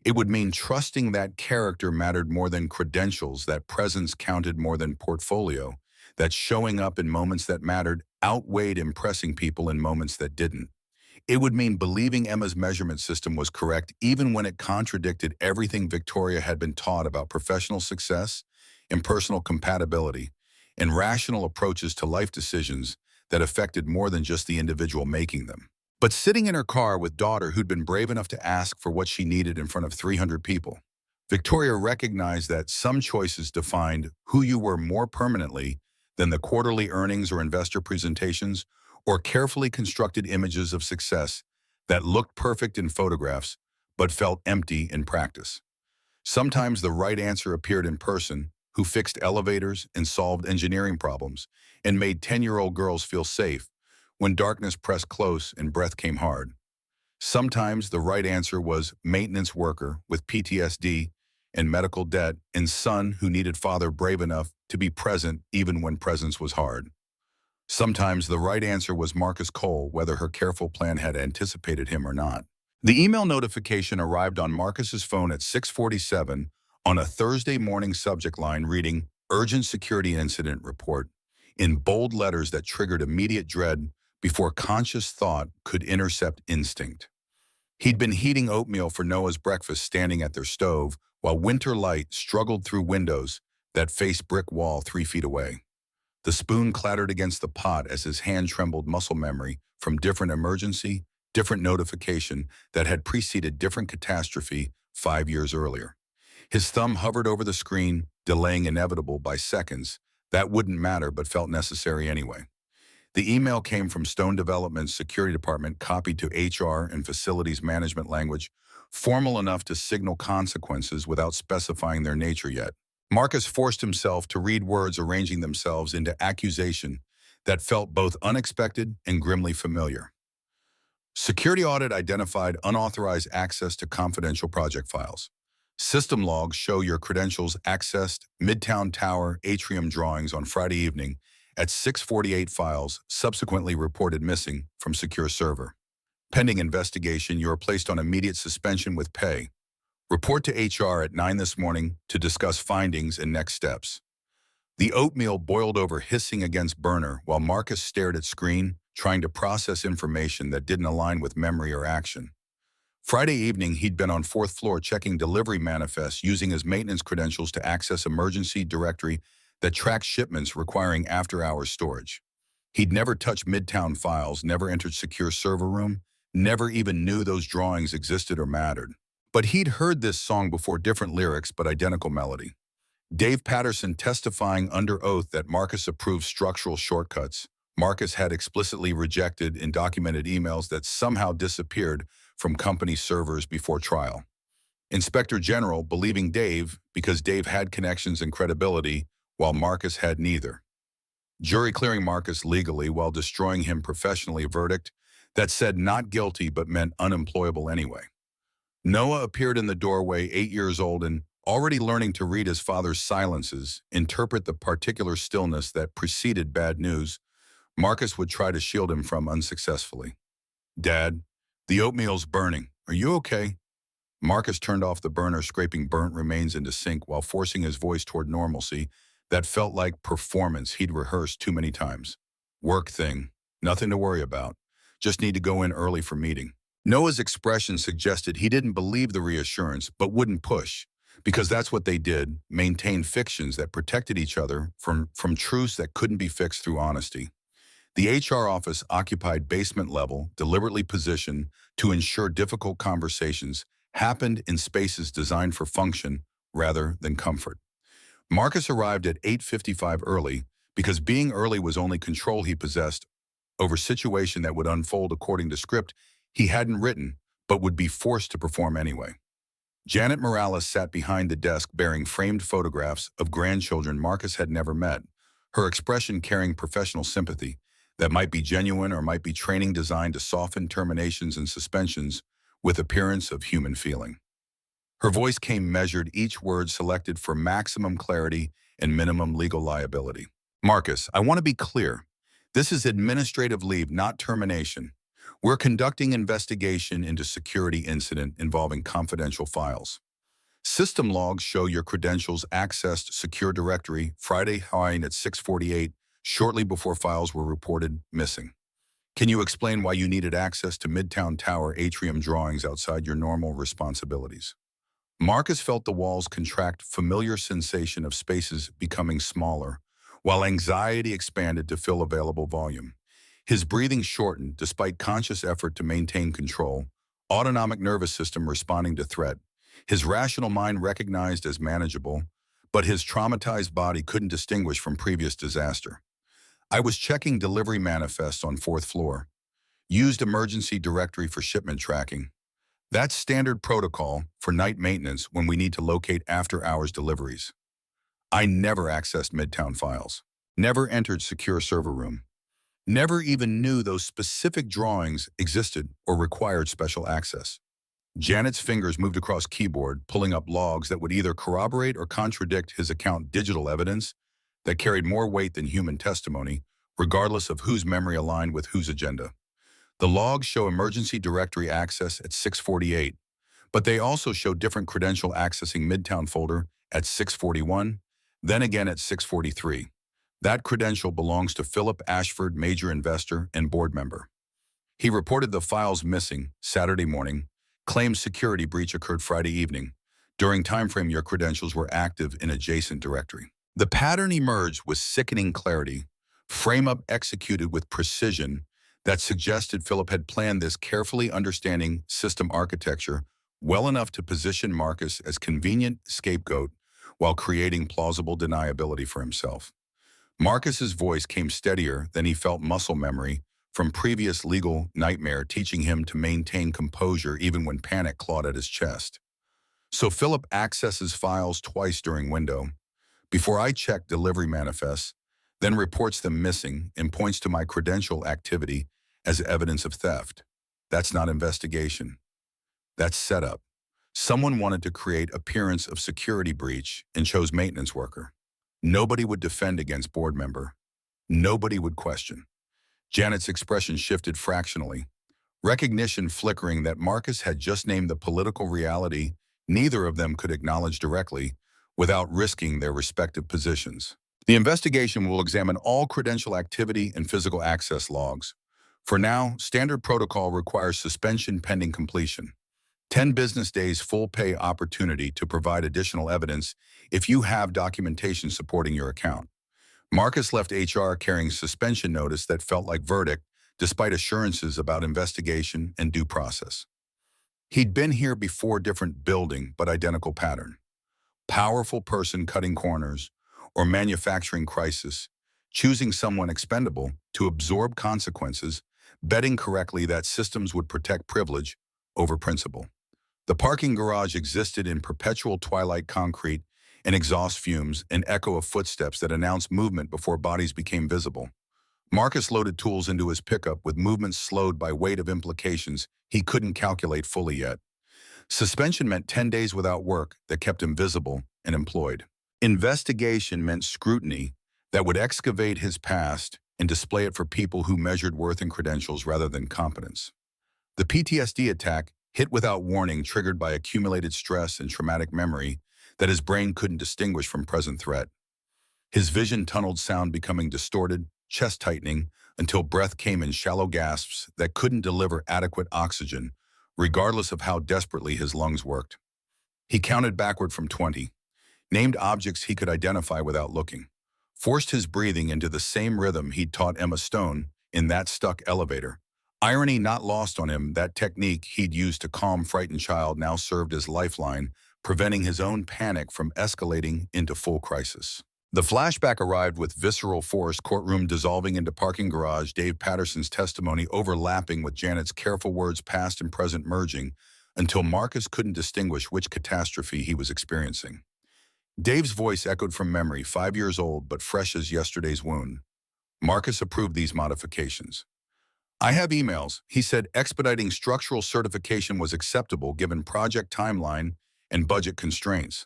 It would mean trusting that character mattered more than credentials, that presence counted more than portfolio, that showing up in moments that mattered outweighed impressing people in moments that didn't. It would mean believing Emma's measurement system was correct even when it contradicted everything Victoria had been taught about professional success, impersonal compatibility, and rational approaches to life decisions that affected more than just the individual making them. But sitting in her car with daughter who'd been brave enough to ask for what she needed in front of 300 people, Victoria recognized that some choices defined who you were more permanently than the quarterly earnings or investor presentations or carefully constructed images of success that looked perfect in photographs but felt empty in practice. Sometimes the right answer appeared in person, who fixed elevators and solved engineering problems and made 10-year-old girls feel safe when darkness pressed close and breath came hard. Sometimes the right answer was maintenance worker with PTSD and medical debt and son who needed father brave enough to be present even when presence was hard. Sometimes the right answer was Marcus Cole, whether her careful plan had anticipated him or not. The email notification arrived on Marcus's phone at 6:47 on a Thursday morning subject line reading Urgent Security Incident Report in bold letters that triggered immediate dread before conscious thought could intercept instinct. He'd been heating oatmeal for Noah's breakfast standing at their stove while winter light struggled through windows that faced brick wall 3 feet away. The spoon clattered against the pot as his hand trembled muscle memory from different emergency, different notification that had preceded different catastrophe 5 years earlier. His thumb hovered over the screen, delaying inevitable by seconds. That wouldn't matter but felt necessary anyway. The email came from Stone Development's security department copied to HR and facilities management language, formal enough to signal consequences without specifying their nature yet. Marcus forced himself to read words arranging themselves into accusation that felt both unexpected and grimly familiar. Security audit identified unauthorized access to confidential project files. System logs show your credentials accessed Midtown Tower atrium drawings on Friday evening at 6:48 files subsequently reported missing from secure server. Pending investigation, you are placed on immediate suspension with pay. Report to HR at 9 this morning to discuss findings and next steps. The oatmeal boiled over hissing against burner while Marcus stared at screen, trying to process information that didn't align with memory or action. Friday evening, he'd been on fourth floor checking delivery manifests using his maintenance credentials to access emergency directory that tracks shipments requiring after-hours storage. He'd never touched Midtown files, never entered secure server room, never even knew those drawings existed or mattered. But he'd heard this song before, different lyrics but identical melody. Dave Patterson testifying under oath that Marcus approved structural shortcuts. Marcus had explicitly rejected in documented emails that somehow disappeared from company servers before trial. Inspector General believing Dave because Dave had connections and credibility while Marcus had neither. Jury clearing Marcus legally while destroying him professionally. A verdict that said not guilty but meant unemployable anyway. Noah appeared in the doorway, 8 years old and already learning to read his father's silences, interpret the particular stillness that preceded bad news Marcus would try to shield him from unsuccessfully. "Dad, the oatmeal's burning. Are you okay?" Marcus turned off the burner, scraping burnt remains into sink while forcing his voice toward normalcy that felt like performance he'd rehearsed too many times. "Work thing. Nothing to worry about. Just need to go in early for meeting." Noah's expression suggested he didn't believe the reassurance but wouldn't push, because that's what they did, maintain fictions that protected each other from truths that couldn't be fixed through honesty. The HR office occupied basement level, deliberately positioned to ensure difficult conversations happened in spaces designed for function rather than comfort. Marcus arrived at 8:55 early because being early was only control he possessed over situation that would unfold according to script he hadn't written but would be forced to perform anyway. Janet Morales sat behind the desk bearing framed photographs of grandchildren Marcus had never met, her expression carrying professional sympathy that might be genuine or might be training designed to soften terminations and suspensions with appearance of human feeling. Her voice came measured, each word selected for maximum clarity and minimum legal liability. "Marcus, I want to be clear. This is administrative leave, not termination. We're conducting investigation into security incident involving confidential files. System logs show your credentials accessed secure directory Friday high at 6:48, shortly before files were reported missing. Can you explain why you needed access to Midtown Tower atrium drawings outside your normal responsibilities?" Marcus felt the walls contract, familiar sensation of spaces becoming smaller, while anxiety expanded to fill available volume. His breathing shortened despite conscious effort to maintain control, autonomic nervous system responding to threat. His rational mind recognized as manageable, but his traumatized body couldn't distinguish from previous disaster. "I was checking delivery manifests on fourth floor. Used emergency directory for shipment tracking. That's standard protocol for night maintenance when we need to locate after-hours deliveries. I never accessed Midtown files. Never entered secure server room. Never even knew those specific drawings existed or required special access." Janet's fingers moved across keyboard, pulling up logs that would either corroborate or contradict his account, digital evidence that carried more weight than human testimony, regardless of whose memory aligned with whose agenda. The logs show emergency directory access at 6:48, but they also show different credential accessing Midtown folder at 6:41, then again at 6:43. That credential belongs to Philip Ashford, major investor and board member. He reported the files missing Saturday morning, claimed security breach occurred Friday evening. During timeframe, your credentials were active in adjacent directory. The pattern emerged with sickening clarity, frame-up executed with precision that suggested Philip had planned this, carefully understanding system architecture well enough to position Marcus as convenient scapegoat while creating plausible deniability for himself. Marcus's voice came steadier than he felt, muscle memory from previous legal nightmare teaching him to maintain composure even when panic clawed at his chest. "So Philip accesses files twice during window. Before I check delivery manifests, then reports them missing and points to my credential activity as evidence of theft. That's not investigation. That's setup. Someone wanted to create appearance of security breach and chose maintenance worker. Nobody would defend against board member. Nobody would question. Janet's expression shifted fractionally, recognition flickering that Marcus had just named the political reality neither of them could acknowledge directly without risking their respective positions. The investigation will examine all credential activity and physical access logs. For now, standard protocol requires suspension pending completion. 10 business days full pay opportunity to provide additional evidence if you have documentation supporting your account. Marcus left HR carrying suspension notice that felt like verdict, despite assurances about investigation and due process. He'd been here before, different building, but identical pattern. Powerful person cutting corners, or manufacturing crisis, choosing someone expendable to absorb consequences, betting correctly that systems would protect privilege over principle. The parking garage existed in perpetual twilight concrete and exhaust fumes, an echo of footsteps that announced movement before bodies became visible. Marcus loaded tools into his pickup with movements slowed by weight of implications he couldn't calculate fully yet. Suspension meant 10 days without work that kept him visible and employed. Investigation meant scrutiny that would excavate his past and display it for people who measured worth in credentials rather than competence. The PTSD attack, hit without warning, triggered by accumulated stress and traumatic memory that his brain couldn't distinguish from present threat. His vision tunneled, sound becoming distorted, chest tightening, until breath came in shallow gasps that couldn't deliver adequate oxygen, regardless of how desperately his lungs worked. He counted backward from 20, named objects he could identify without looking, forced his breathing into the same rhythm he'd taught Emma Stone in that stuck elevator. Irony not lost on him, that technique he'd used to calm frightened child now served as lifeline, preventing his own panic from escalating into full crisis. The flashback arrived with visceral force, courtroom dissolving into parking garage, Dave Patterson's testimony overlapping with Janet's careful words, past and present merging, until Marcus couldn't distinguish which catastrophe he was experiencing. Dave's voice echoed from memory, 5 years old but fresh as yesterday's wound. Marcus approved these modifications. I have emails. He said expediting structural certification was acceptable given project timeline and budget constraints.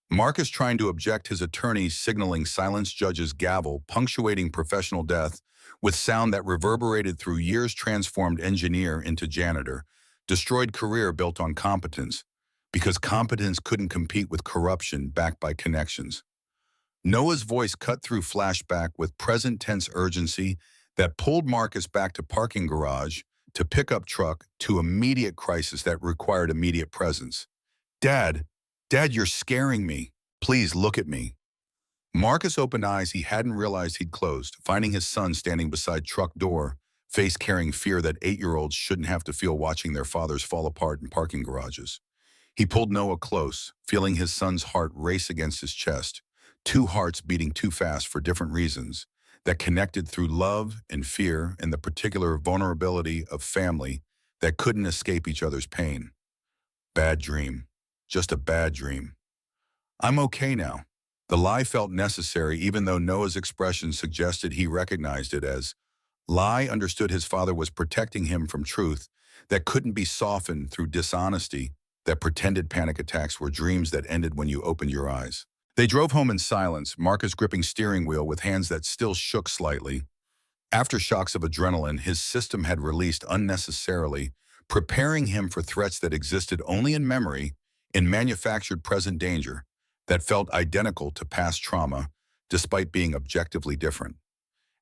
Marcus trying to object, his attorney signaling silence, judge's gavel punctuating professional death with sound that reverberated through years, transformed engineer into janitor, destroyed career built on competence, because competence couldn't compete with corruption backed by connections. Noah's voice cut through flashback with present tense urgency that pulled Marcus back to parking garage, to pickup truck, to immediate crisis that required immediate presence. Dad, you're scaring me. Please look at me. Marcus opened eyes he hadn't realized he'd closed, finding his son standing beside truck door, face carrying fear that 8-year-olds shouldn't have to feel watching their fathers fall apart in parking garages. He pulled Noah close, feeling his son's heart race against his chest, two hearts beating too fast for different reasons, that connected through love and fear and the particular vulnerability of family that couldn't escape each other's pain. Bad dream. Just a bad dream. I'm okay now. The lie felt necessary even though Noah's expression suggested he recognized it as lie. Understood his father was protecting him from truth that couldn't be softened through dishonesty, that pretended panic attacks were dreams that ended when you opened your eyes. They drove home in silence, Marcus gripping steering wheel with hands that still shook slightly. Aftershocks of adrenaline his system had released unnecessarily, preparing him for threats that existed only in memory, in manufactured present danger, that felt identical to past trauma, despite being objectively different.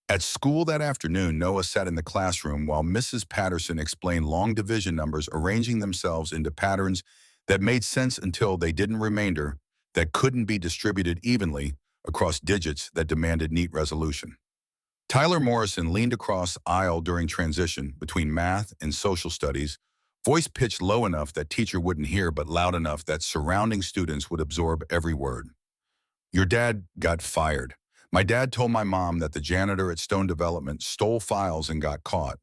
At school that afternoon, Noah sat in the classroom while Mrs. Patterson explained long division numbers arranging themselves into patterns that made sense until they didn't, remainder that couldn't be distributed evenly across digits that demanded neat resolution. Tyler Morrison leaned across aisle during transition between math and social studies, voice pitched low enough that teacher wouldn't hear but loud enough that surrounding students would absorb every word. Your dad got fired. My dad told my mom that the janitor at Stone Development stole files and got caught.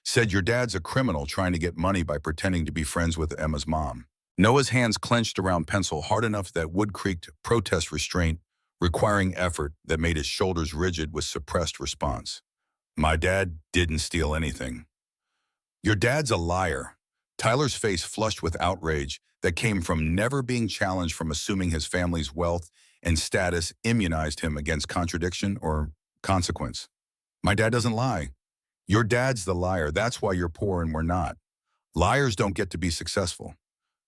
Said your dad's a criminal trying to get money by pretending to be friends with Emma's mom. Noah's hands clenched around pencil hard enough that wood creaked, protest restraint, requiring effort that made his shoulders rigid with suppressed response. My dad didn't steal anything. Your dad's a liar. Tyler's face flushed with outrage that came from never being challenged, from assuming his family's wealth and status immunized him against contradiction or consequence. My dad doesn't lie. Your dad's the liar. That's why you're poor and we're not. Liars don't get to be successful.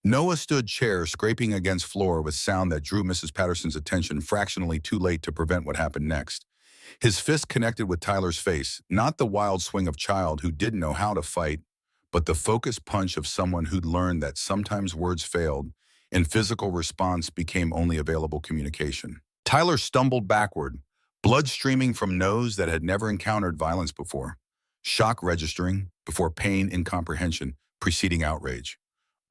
Noah stood chair, scraping against floor with sound that drew Mrs. Patterson's attention fractionally too late to prevent what happened next. His fist connected with Tyler's face, not the wild swing of child who didn't know how to fight, but the focused punch of someone who'd learned that sometimes words failed and physical response became only available communication. Tyler stumbled backward, blood streaming from nose that had never encountered violence before, shock registering before pain incomprehension preceding outrage.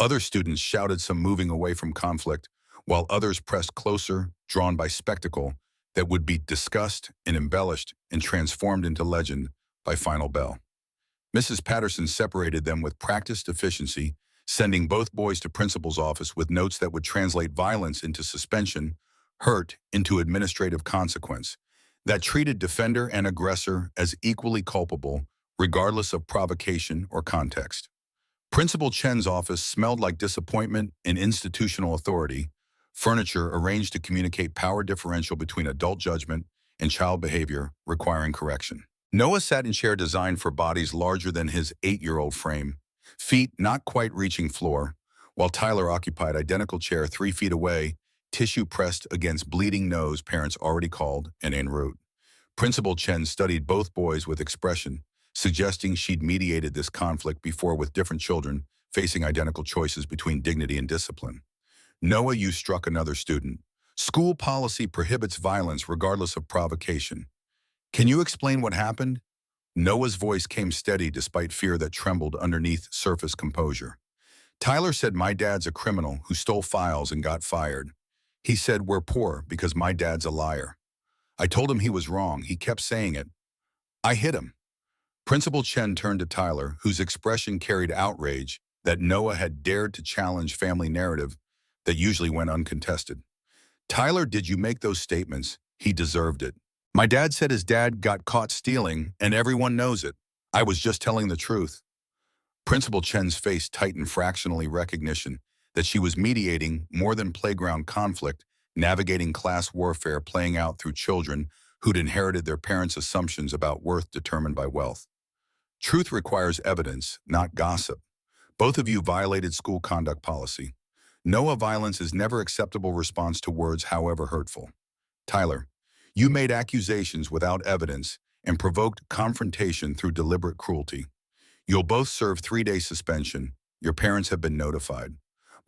Other students shouted, some moving away from conflict, while others pressed closer, drawn by spectacle that would be discussed and embellished and transformed into legend by final bell. Mrs. Patterson separated them with practiced efficiency, sending both boys to principal's office with notes that would translate violence into suspension, hurt into administrative consequence, that treated defender and aggressor as equally culpable, regardless of provocation or context. Principal Chen's office smelled like disappointment and institutional authority, furniture arranged to communicate power differential between adult judgment and child behavior requiring correction. Noah sat in chair designed for bodies larger than his 8-year-old frame, feet not quite reaching floor, while Tyler occupied identical chair 3 feet away, tissue pressed against bleeding nose parents already called and en route. Principal Chen studied both boys with expression, suggesting she'd mediated this conflict before with different children facing identical choices between dignity and discipline. Noah, you struck another student. School policy prohibits violence regardless of provocation. Can you explain what happened? Noah's voice came steady despite fear that trembled underneath surface composure. Tyler said, my dad's a criminal who stole files and got fired. He said, we're poor because my dad's a liar. I told him he was wrong. He kept saying it. I hit him. Principal Chen turned to Tyler, whose expression carried outrage that Noah had dared to challenge family narrative that usually went uncontested. Tyler, did you make those statements? He deserved it. My dad said his dad got caught stealing, and everyone knows it. I was just telling the truth. Principal Chen's face tightened fractionally, recognition that she was mediating more than playground conflict, navigating class warfare playing out through children who'd inherited their parents' assumptions about worth determined by wealth. Truth requires evidence, not gossip. Both of you violated school conduct policy. Noah, violence is never acceptable response to words, however hurtful. Tyler, you made accusations without evidence and provoked confrontation through deliberate cruelty. You'll both serve 3-day suspension. Your parents have been notified.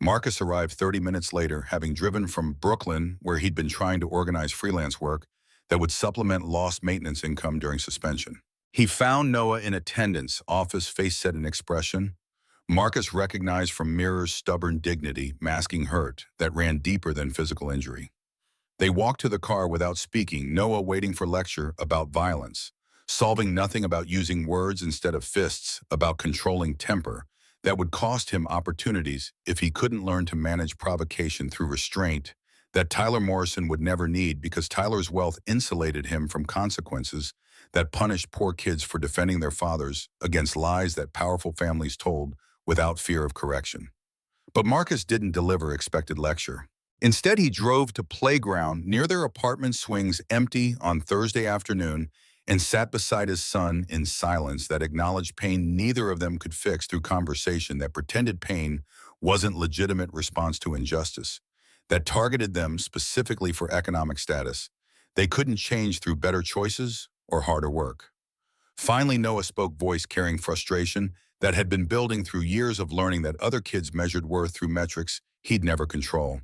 Marcus arrived 30 minutes later, having driven from Brooklyn, where he'd been trying to organize freelance work that would supplement lost maintenance income during suspension. He found Noah in attendance, office face set in expression. Marcus recognized from Mirror's stubborn dignity, masking hurt that ran deeper than physical injury. They walked to the car without speaking, Noah waiting for lecture about violence, solving nothing about using words instead of fists, about controlling temper that would cost him opportunities if he couldn't learn to manage provocation through restraint that Tyler Morrison would never need because Tyler's wealth insulated him from consequences that punished poor kids for defending their fathers against lies that powerful families told without fear of correction. But Marcus didn't deliver expected lecture. Instead, he drove to playground near their apartment swings empty on Thursday afternoon and sat beside his son in silence that acknowledged pain neither of them could fix through conversation, that pretended pain wasn't legitimate response to injustice, that targeted them specifically for economic status. They couldn't change through better choices or harder work. Finally, Noah spoke, voice carrying frustration that had been building through years of learning that other kids measured worth through metrics he'd never control.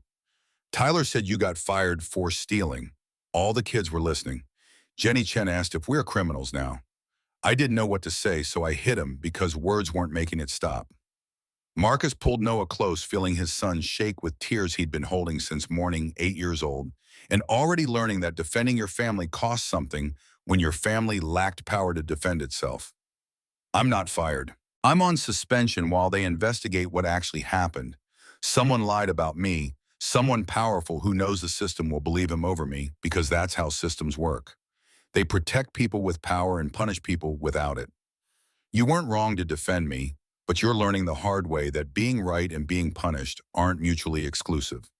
Tyler said, you got fired for stealing. All the kids were listening. Jenny Chen asked if we're criminals now. I didn't know what to say, so I hit him because words weren't making it stop. Marcus pulled Noah close, feeling his son shake with tears he'd been holding since morning, 8 years old, and already learning that defending your family costs something when your family lacked power to defend itself. I'm not fired. I'm on suspension while they investigate what actually happened. Someone lied about me. Someone powerful who knows the system will believe him over me because that's how systems work. They protect people with power and punish people without it. You weren't wrong to defend me. but you're learning the hard way that being right and being punished aren't mutually exclusive.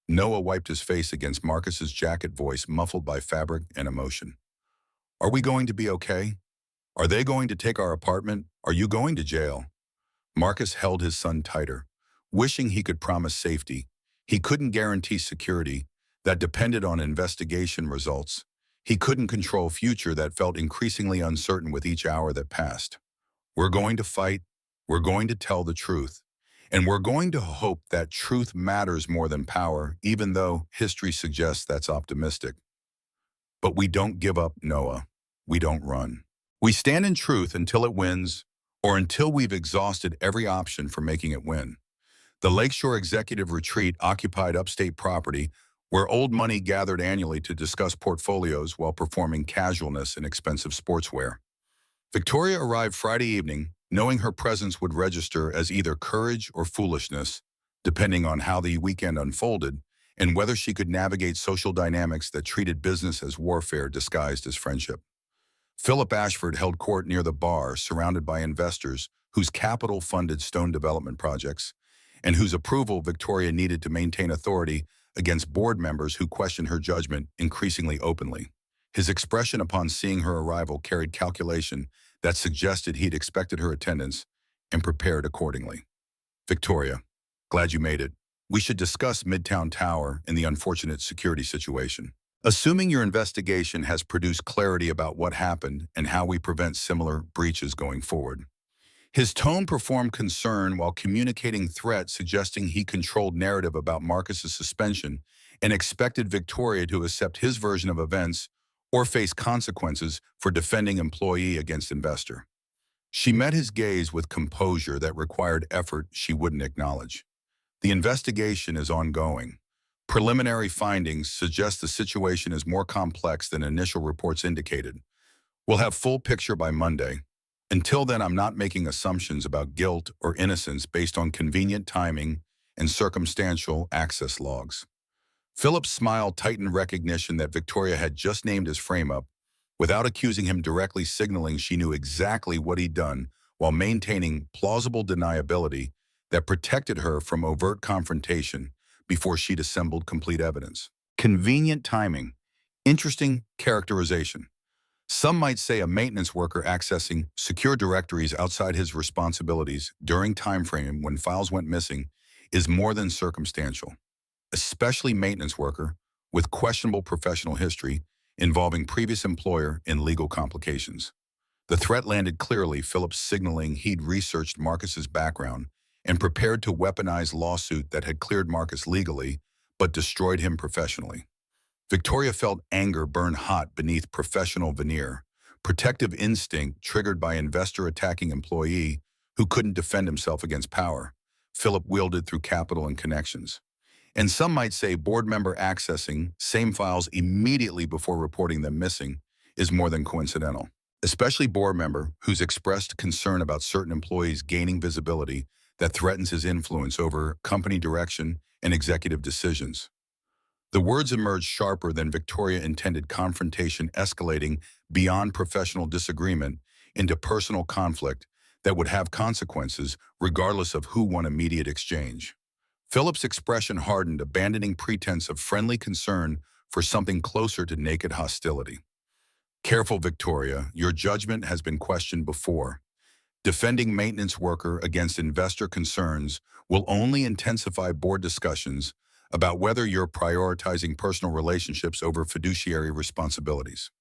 Noah wiped his face against Marcus's jacket, voice muffled by fabric and emotion. Are we going to be okay? Are they going to take our apartment? Are you going to jail? Marcus held his son tighter, wishing he could promise safety. He couldn't guarantee security. That depended on investigation results. He couldn't control future that felt increasingly uncertain with each hour that passed. We're going to fight. We're going to tell the truth. And we're going to hope that truth matters more than power, even though history suggests that's optimistic. But we don't give up, Noah. We don't run. We stand in truth until it wins, or until we've exhausted every option for making it win. The Lakeshore Executive Retreat occupied upstate property where old money gathered annually to discuss portfolios while performing casualness in expensive sportswear. Victoria arrived Friday evening, knowing her presence would register as either courage or foolishness, depending on how the weekend unfolded and whether she could navigate social dynamics that treated business as warfare disguised as friendship. Philip Ashford held court near the bar, surrounded by investors whose capital funded stone development projects, and whose approval Victoria needed to maintain authority against board members who questioned her judgment increasingly openly. His expression upon seeing her arrival carried calculation that suggested he'd expected her attendance and prepared accordingly. Victoria, glad you made it. We should discuss Midtown Tower and the unfortunate security situation. Assuming your investigation has produced clarity about what happened and how we prevent similar breaches going forward. His tone performed concern while communicating threat, suggesting he controlled narrative about Marcus's suspension and expected Victoria to accept his version of events or face consequences for defending employee against investor. She met his gaze with composure that required effort she wouldn't acknowledge. The investigation is ongoing. Preliminary findings suggest the situation is more complex than initial reports indicated. We'll have full picture by Monday. Until then, I'm not making assumptions about guilt or innocence based on convenient timing and circumstantial access logs. Philip's smile tightened recognition that Victoria had just named his frame-up, without accusing him directly, signaling she knew exactly what he'd done while maintaining plausible deniability that protected her from overt confrontation before she'd assembled complete evidence. Convenient timing. Interesting characterization. Some might say a maintenance worker accessing secure directories outside his responsibilities during time frame when files went missing is more than circumstantial, especially maintenance worker with questionable professional history involving previous employer in legal complications. The threat landed clearly, Phillips signaling he'd researched Marcus's background and prepared to weaponize lawsuit that had cleared Marcus legally but destroyed him professionally. Victoria felt anger burn hot beneath professional veneer, protective instinct triggered by investor attacking employee who couldn't defend himself against power. Philip wielded through capital and connections. And some might say board member accessing same files immediately before reporting them missing is more than coincidental. Especially board member who's expressed concern about certain employees gaining visibility that threatens his influence over company direction and executive decisions. The words emerged sharper than Victoria intended, confrontation escalating beyond professional disagreement into personal conflict that would have consequences regardless of who won immediate exchange. Philip's expression hardened, abandoning pretense of friendly concern for something closer to naked hostility. Careful, Victoria, your judgment has been questioned before. Defending maintenance worker against investor concerns will only intensify board discussions about whether you're prioritizing personal relationships over fiduciary responsibilities.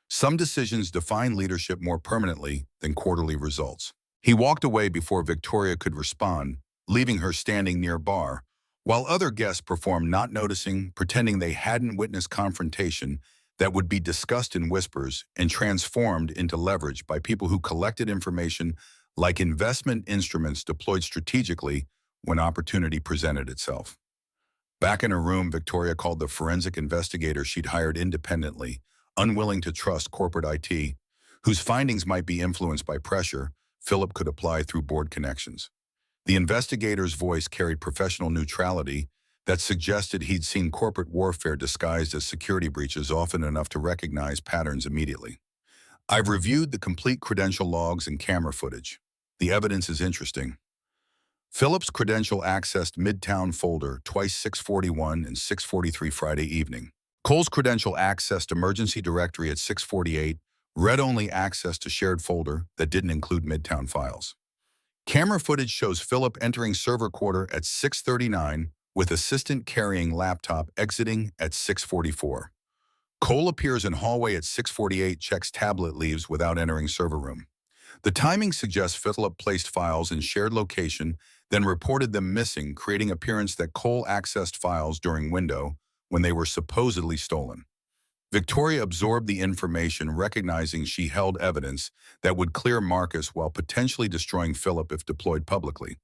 Some decisions define leadership more permanently than quarterly results. He walked away before Victoria could respond, leaving her standing near bar, while other guests performed not noticing, pretending they hadn't witnessed confrontation that would be discussed in whispers and transformed into leverage by people who collected information like investment instruments deployed strategically when opportunity presented itself. Back in her room, Victoria called the forensic investigator she'd hired independently, unwilling to trust corporate IT, whose findings might be influenced by pressure Philip could apply through board connections. The investigator's voice carried professional neutrality that suggested he'd seen corporate warfare disguised as security breaches often enough to recognize patterns immediately. I've reviewed the complete credential logs and camera footage. The evidence is interesting. Philip's credential accessed Midtown folder twice 6:41 and 6:43 Friday evening. Cole's credential accessed emergency directory at 6:48, read-only access to shared folder that didn't include Midtown files. Camera footage shows Philip entering server quarter at 6:39 with assistant carrying laptop exiting at 6:44. Cole appears in hallway at 6:48, checks tablet, leaves without entering server room. The timing suggests Philip placed files in shared location, then reported them missing, creating appearance that Cole accessed files during window when they were supposedly stolen. Victoria absorbed the information, recognizing she held evidence that would clear Marcus while potentially destroying Philip if deployed publicly.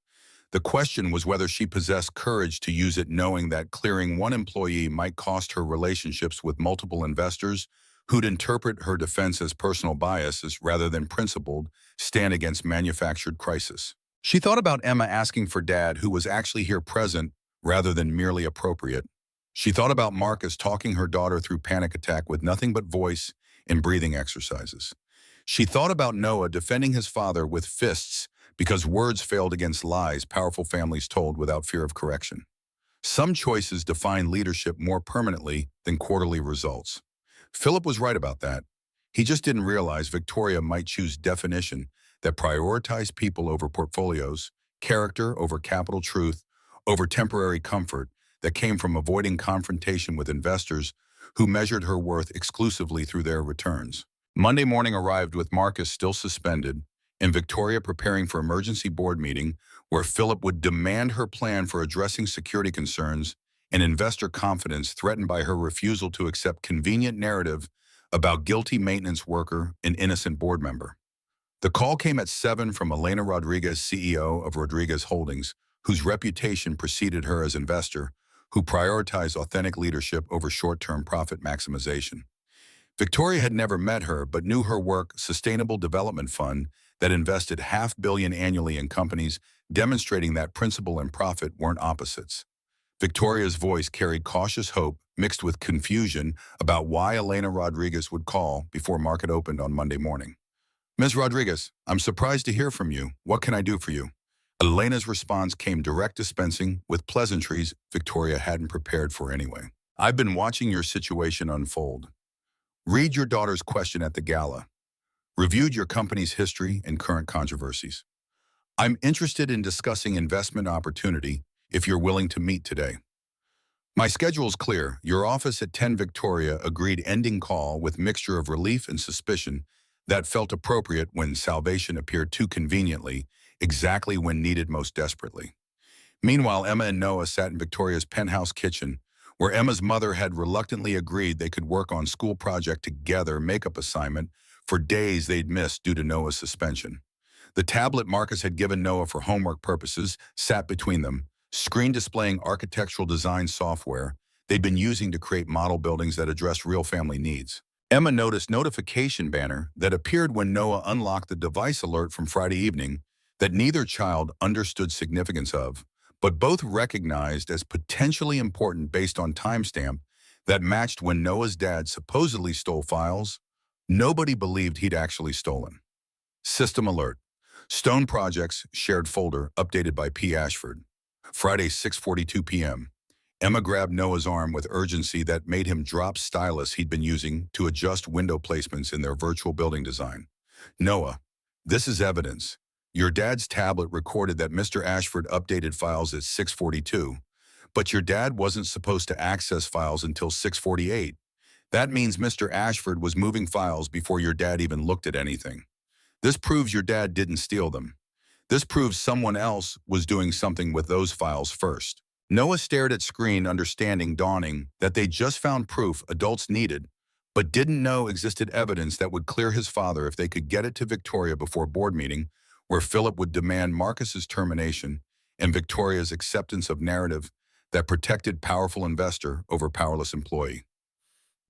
The question was whether she possessed courage to use it, knowing that clearing one employee might cost her relationships with multiple investors who'd interpret her defense as personal biases rather than principled, stand against manufactured crisis. She thought about Emma asking for Dad, who was actually here present rather than merely appropriate. She thought about Marcus talking her daughter through panic attack with nothing but voice and breathing exercises. She thought about Noah defending his father with fists because words failed against lies powerful families told without fear of correction. Some choices define leadership more permanently than quarterly results. Philip was right about that. He just didn't realize Victoria might choose definition that prioritized people over portfolios, character over capital, truth over temporary comfort, that came from avoiding confrontation with investors who measured her worth exclusively through their returns. Monday morning arrived with Marcus still suspended and Victoria preparing for emergency board meeting where Philip would demand her plan for addressing security concerns and investor confidence threatened by her refusal to accept convenient narrative about guilty maintenance worker and innocent board member. The call came at 7 from Elena Rodriguez, CEO of Rodriguez Holdings, whose reputation preceded her as investor, who prioritized authentic leadership over short-term profit maximization. Victoria had never met her but knew her work, Sustainable Development Fund, that invested $500 million annually in companies, demonstrating that principle and profit weren't opposites. Victoria's voice carried cautious hope mixed with confusion about why Elena Rodriguez would call before market opened on Monday morning. Ms. Rodriguez, I'm surprised to hear from you. What can I do for you? Elena's response came direct, dispensing with pleasantries Victoria hadn't prepared for anyway. I've been watching your situation unfold. Read your daughter's question at the gala. Reviewed your company's history and current controversies. I'm interested in discussing investment opportunity if you're willing to meet today. My schedule's clear. Your office at 10 Victoria agreed, ending call with mixture of relief and suspicion that felt appropriate when salvation appeared too conveniently, exactly when needed most desperately. Meanwhile, Emma and Noah sat in Victoria's penthouse kitchen, where Emma's mother had reluctantly agreed they could work on school project together, makeup assignment, for days they'd missed due to Noah's suspension. The tablet Marcus had given Noah for homework purposes sat between them, screen displaying architectural design software they'd been using to create model buildings that address real family needs. Emma noticed notification banner that appeared when Noah unlocked the device alert from Friday evening that neither child understood significance of, but both recognized as potentially important based on timestamp that matched when Noah's dad supposedly stole files nobody believed he'd actually stolen. System alert. Stone Projects shared folder updated by P. Ashford. Friday, 6:42 p.m. Emma grabbed Noah's arm with urgency that made him drop stylus he'd been using to adjust window placements in their virtual building design. Noah, this is evidence. Your dad's tablet recorded that Mr. Ashford updated files at 6:42, but your dad wasn't supposed to access files until 6:48. That means Mr. Ashford was moving files before your dad even looked at anything. This proves your dad didn't steal them. This proves someone else was doing something with those files first. Noah stared at screen, understanding dawning that they just found proof adults needed, but didn't know existed evidence that would clear his father if they could get it to Victoria before board meeting, where Philip would demand Marcus's termination and Victoria's acceptance of narrative that protected powerful investor over powerless employee.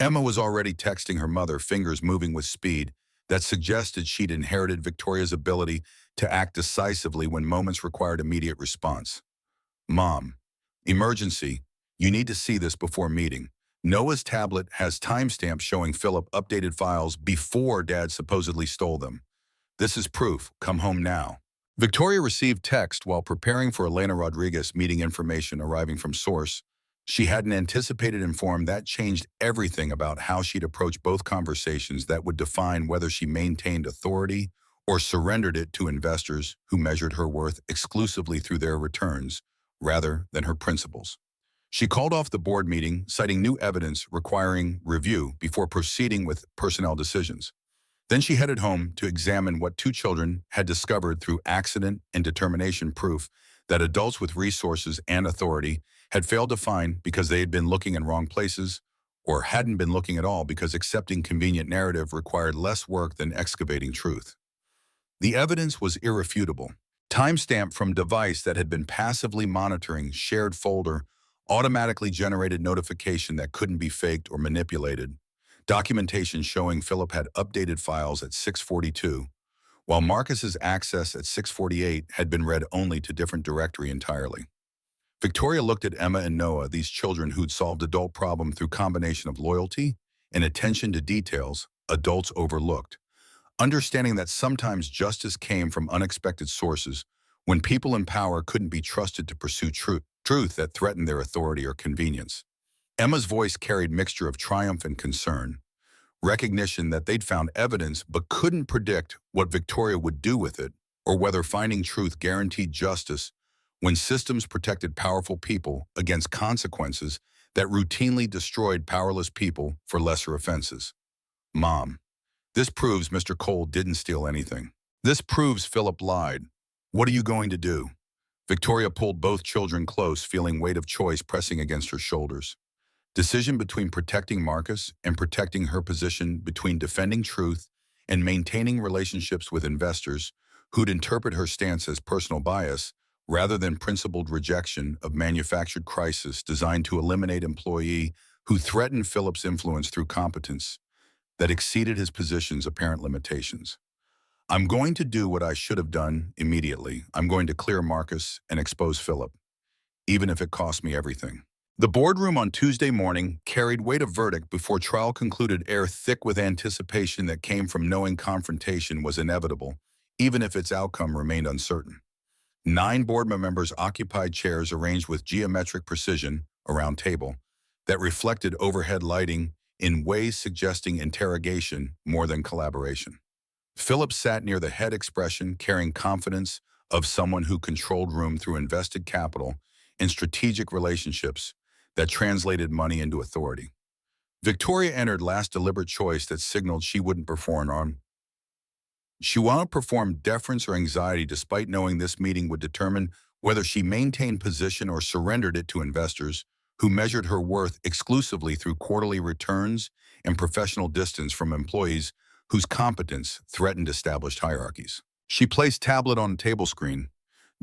Emma was already texting her mother, fingers moving with speed that suggested she'd inherited Victoria's ability to act decisively when moments required immediate response. Mom, emergency, you need to see this before meeting. Noah's tablet has timestamps showing Philip updated files before Dad supposedly stole them. This is proof. Come home now. Victoria received text while preparing for Elena Rodriguez meeting information arriving from source she hadn't anticipated informed that changed everything about how she'd approach both conversations that would define whether she maintained authority or surrendered it to investors who measured her worth exclusively through their returns rather than her principles. She called off the board meeting, citing new evidence requiring review before proceeding with personnel decisions. Then she headed home to examine what two children had discovered through accident and determination proof that adults with resources and authority had failed to find because they had been looking in wrong places or hadn't been looking at all because accepting convenient narrative required less work than excavating truth. The evidence was irrefutable. Timestamp from device that had been passively monitoring shared folder, automatically generated notification that couldn't be faked or manipulated. Documentation showing Philip had updated files at 6:42, while Marcus's access at 6:48 had been read only to different directory entirely. Victoria looked at Emma and Noah, these children who'd solved adult problem through combination of loyalty and attention to details adults overlooked, understanding that sometimes justice came from unexpected sources when people in power couldn't be trusted to pursue truth that threatened their authority or convenience. Emma's voice carried mixture of triumph and concern, recognition that they'd found evidence but couldn't predict what Victoria would do with it or whether finding truth guaranteed justice when systems protected powerful people against consequences that routinely destroyed powerless people for lesser offenses. Mom, this proves Mr. Cole didn't steal anything. This proves Philip lied. What are you going to do? Victoria pulled both children close, feeling weight of choice pressing against her shoulders. Decision between protecting Marcus and protecting her position between defending truth and maintaining relationships with investors who'd interpret her stance as personal bias rather than principled rejection of manufactured crisis designed to eliminate employee who threatened Philip's influence through competence that exceeded his position's apparent limitations. I'm going to do what I should have done immediately. I'm going to clear Marcus and expose Philip, even if it costs me everything. The boardroom on Tuesday morning carried weight of verdict before trial concluded, air thick with anticipation that came from knowing confrontation was inevitable, even if its outcome remained uncertain. 9 board members occupied chairs arranged with geometric precision around table that reflected overhead lighting in ways suggesting interrogation more than collaboration. Philip sat near the head expression, carrying confidence of someone who controlled room through invested capital and strategic relationships that translated money into authority. Victoria entered last deliberate choice that signaled she wouldn't perform on. She won't perform deference or anxiety despite knowing this meeting would determine whether she maintained position or surrendered it to investors who measured her worth exclusively through quarterly returns and professional distance from employees whose competence threatened established hierarchies. She placed tablet on a table screen,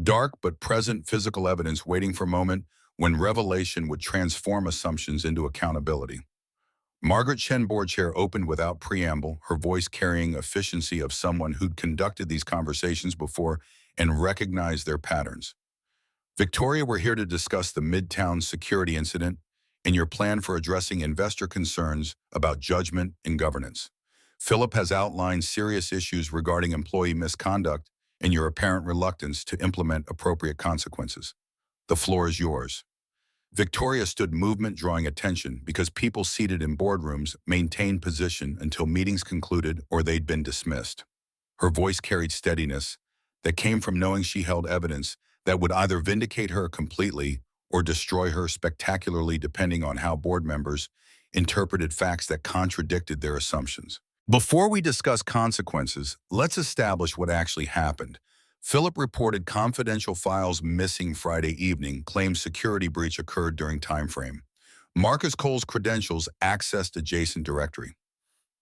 dark but present physical evidence waiting for a moment when revelation would transform assumptions into accountability. Margaret Chen board chair opened without preamble, her voice carrying efficiency of someone who'd conducted these conversations before and recognized their patterns. Victoria, we're here to discuss the Midtown security incident and your plan for addressing investor concerns about judgment and governance. Philip has outlined serious issues regarding employee misconduct and your apparent reluctance to implement appropriate consequences. The floor is yours. Victoria stood movement, drawing attention because people seated in boardrooms maintained position until meetings concluded or they'd been dismissed. Her voice carried steadiness that came from knowing she held evidence that would either vindicate her completely or destroy her spectacularly depending on how board members interpreted facts that contradicted their assumptions. Before we discuss consequences, let's establish what actually happened. Philip reported confidential files missing Friday evening, claimed security breach occurred during time frame. Marcus Cole's credentials accessed adjacent directory.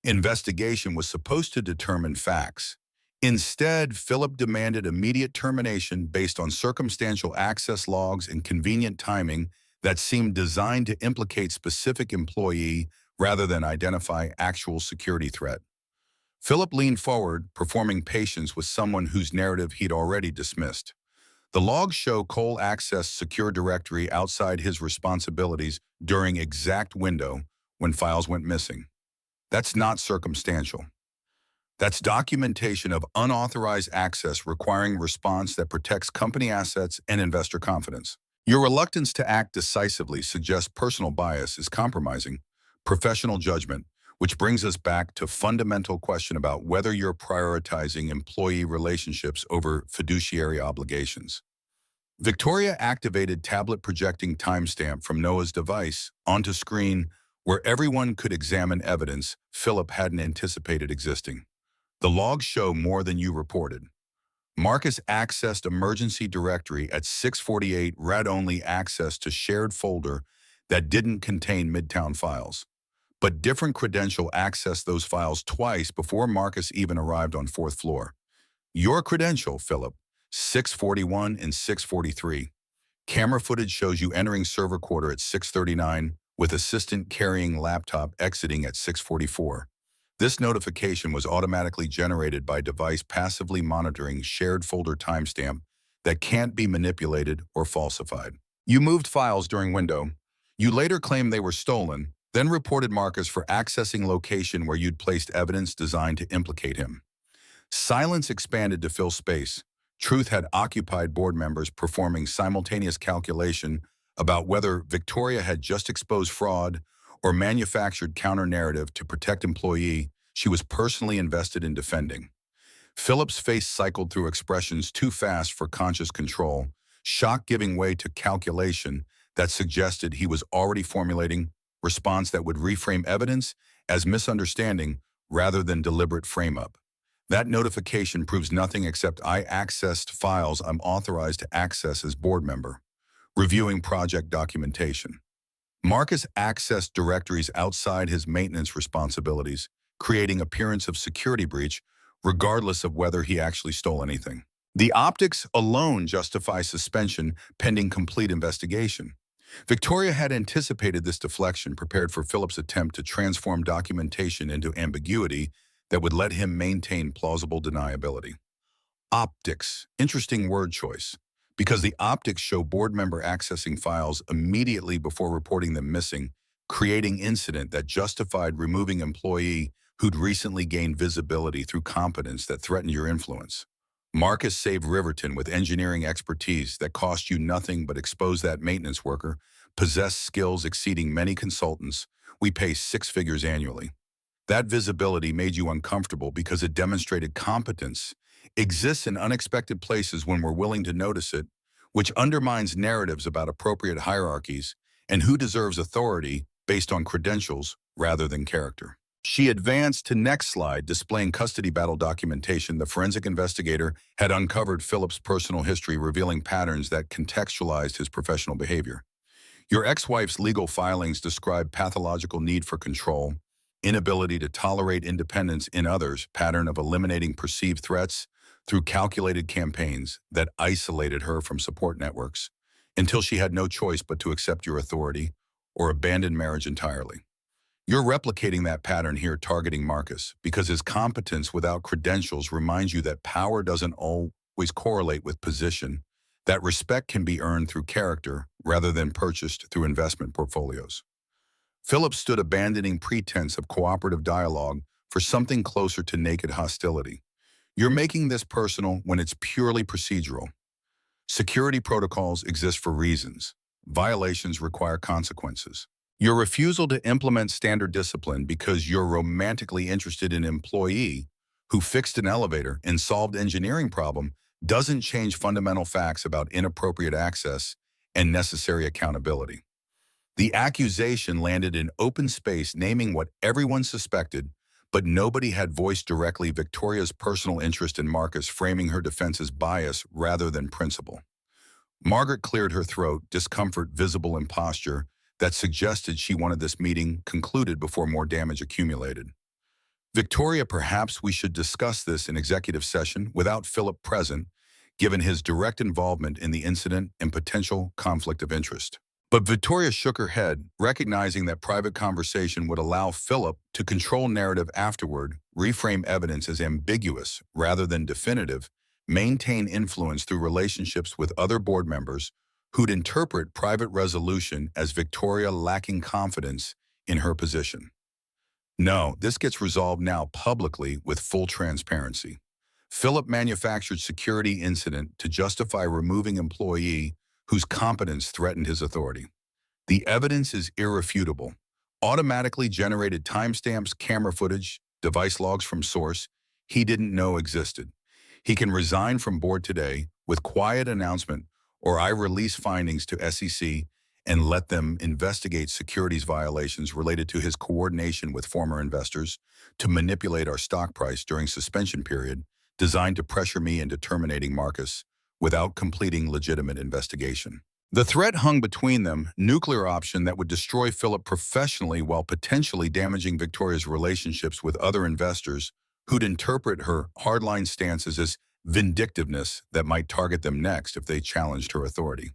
Investigation was supposed to determine facts. Instead, Philip demanded immediate termination based on circumstantial access logs and convenient timing that seemed designed to implicate specific employee rather than identify actual security threat. Philip leaned forward, performing patience with someone whose narrative he'd already dismissed. The logs show Cole accessed secure directory outside his responsibilities during exact window when files went missing. That's not circumstantial. That's documentation of unauthorized access requiring response that protects company assets and investor confidence. Your reluctance to act decisively suggests personal bias is compromising professional judgment, which brings us back to fundamental question about whether you're prioritizing employee relationships over fiduciary obligations. Victoria activated tablet projecting timestamp from Noah's device onto screen where everyone could examine evidence Philip hadn't anticipated existing. The logs show more than you reported. Marcus accessed emergency directory at 6:48, read-only access to shared folder that didn't contain Midtown files. But different credential accessed those files twice before Marcus even arrived on fourth floor. Your credential, Philip, 6:41 and 6:43. Camera footage shows you entering server quarter at 6:39 with assistant carrying laptop exiting at 6:44. This notification was automatically generated by device passively monitoring shared folder timestamp that can't be manipulated or falsified. You moved files during window. You later claimed they were stolen, then reported Marcus for accessing location where you'd placed evidence designed to implicate him. Silence expanded to fill space. Truth had occupied board members performing simultaneous calculation about whether Victoria had just exposed fraud or manufactured counter-narrative to protect employee she was personally invested in defending. Philip's face cycled through expressions too fast for conscious control, shock giving way to calculation that suggested he was already formulating response that would reframe evidence as misunderstanding rather than deliberate frame-up. That notification proves nothing except I accessed files I'm authorized to access as board member. Reviewing project documentation. Marcus accessed directories outside his maintenance responsibilities, creating appearance of security breach regardless of whether he actually stole anything. The optics alone justify suspension pending complete investigation. Victoria had anticipated this deflection, prepared for Philip's attempt to transform documentation into ambiguity that would let him maintain plausible deniability. Optics, interesting word choice, because the optics show board member accessing files immediately before reporting them missing, creating incident that justified removing employee who'd recently gained visibility through competence that threatened your influence. Marcus saved Riverton with engineering expertise that cost you nothing but expose that maintenance worker, possessed skills exceeding many consultants. We pay 6 figures annually. That visibility made you uncomfortable because it demonstrated competence exists in unexpected places when we're willing to notice it, which undermines narratives about appropriate hierarchies and who deserves authority based on credentials rather than character. She advanced to next slide, displaying custody battle documentation. The forensic investigator had uncovered Philip's personal history, revealing patterns that contextualized his professional behavior. Your ex-wife's legal filings describe pathological need for control, inability to tolerate independence in others, pattern of eliminating perceived threats through calculated campaigns that isolated her from support networks until she had no choice but to accept your authority or abandon marriage entirely. You're replicating that pattern here, targeting Marcus, because his competence without credentials reminds you that power doesn't always correlate with position, that respect can be earned through character rather than purchased through investment portfolios. Philip stood abandoning pretense of cooperative dialogue for something closer to naked hostility. You're making this personal when it's purely procedural. Security protocols exist for reasons. Violations require consequences. Your refusal to implement standard discipline because you're romantically interested in an employee who fixed an elevator and solved engineering problem doesn't change fundamental facts about inappropriate access and necessary accountability. The accusation landed in open space, naming what everyone suspected, but nobody had voiced directly Victoria's personal interest in Marcus, framing her defense as bias rather than principle. Margaret cleared her throat, discomfort visible in posture that suggested she wanted this meeting concluded before more damage accumulated. Victoria, perhaps we should discuss this in executive session without Philip present, given his direct involvement in the incident and potential conflict of interest. But Victoria shook her head, recognizing that private conversation would allow Philip to control narrative afterward, reframe evidence as ambiguous rather than definitive, maintain influence through relationships with other board members who'd interpret private resolution as Victoria lacking confidence in her position. No, this gets resolved now publicly with full transparency. Philip manufactured security incident to justify removing employee whose competence threatened his authority. The evidence is irrefutable. Automatically generated timestamps, camera footage, device logs from source he didn't know existed. He can resign from board today with quiet announcement, or I release findings to SEC and let them investigate securities violations related to his coordination with former investors to manipulate our stock price during suspension period designed to pressure me into terminating Marcus without completing legitimate investigation. The threat hung between them, nuclear option that would destroy Philip professionally while potentially damaging Victoria's relationships with other investors who'd interpret her hardline stances as vindictiveness that might target them next if they challenged her authority.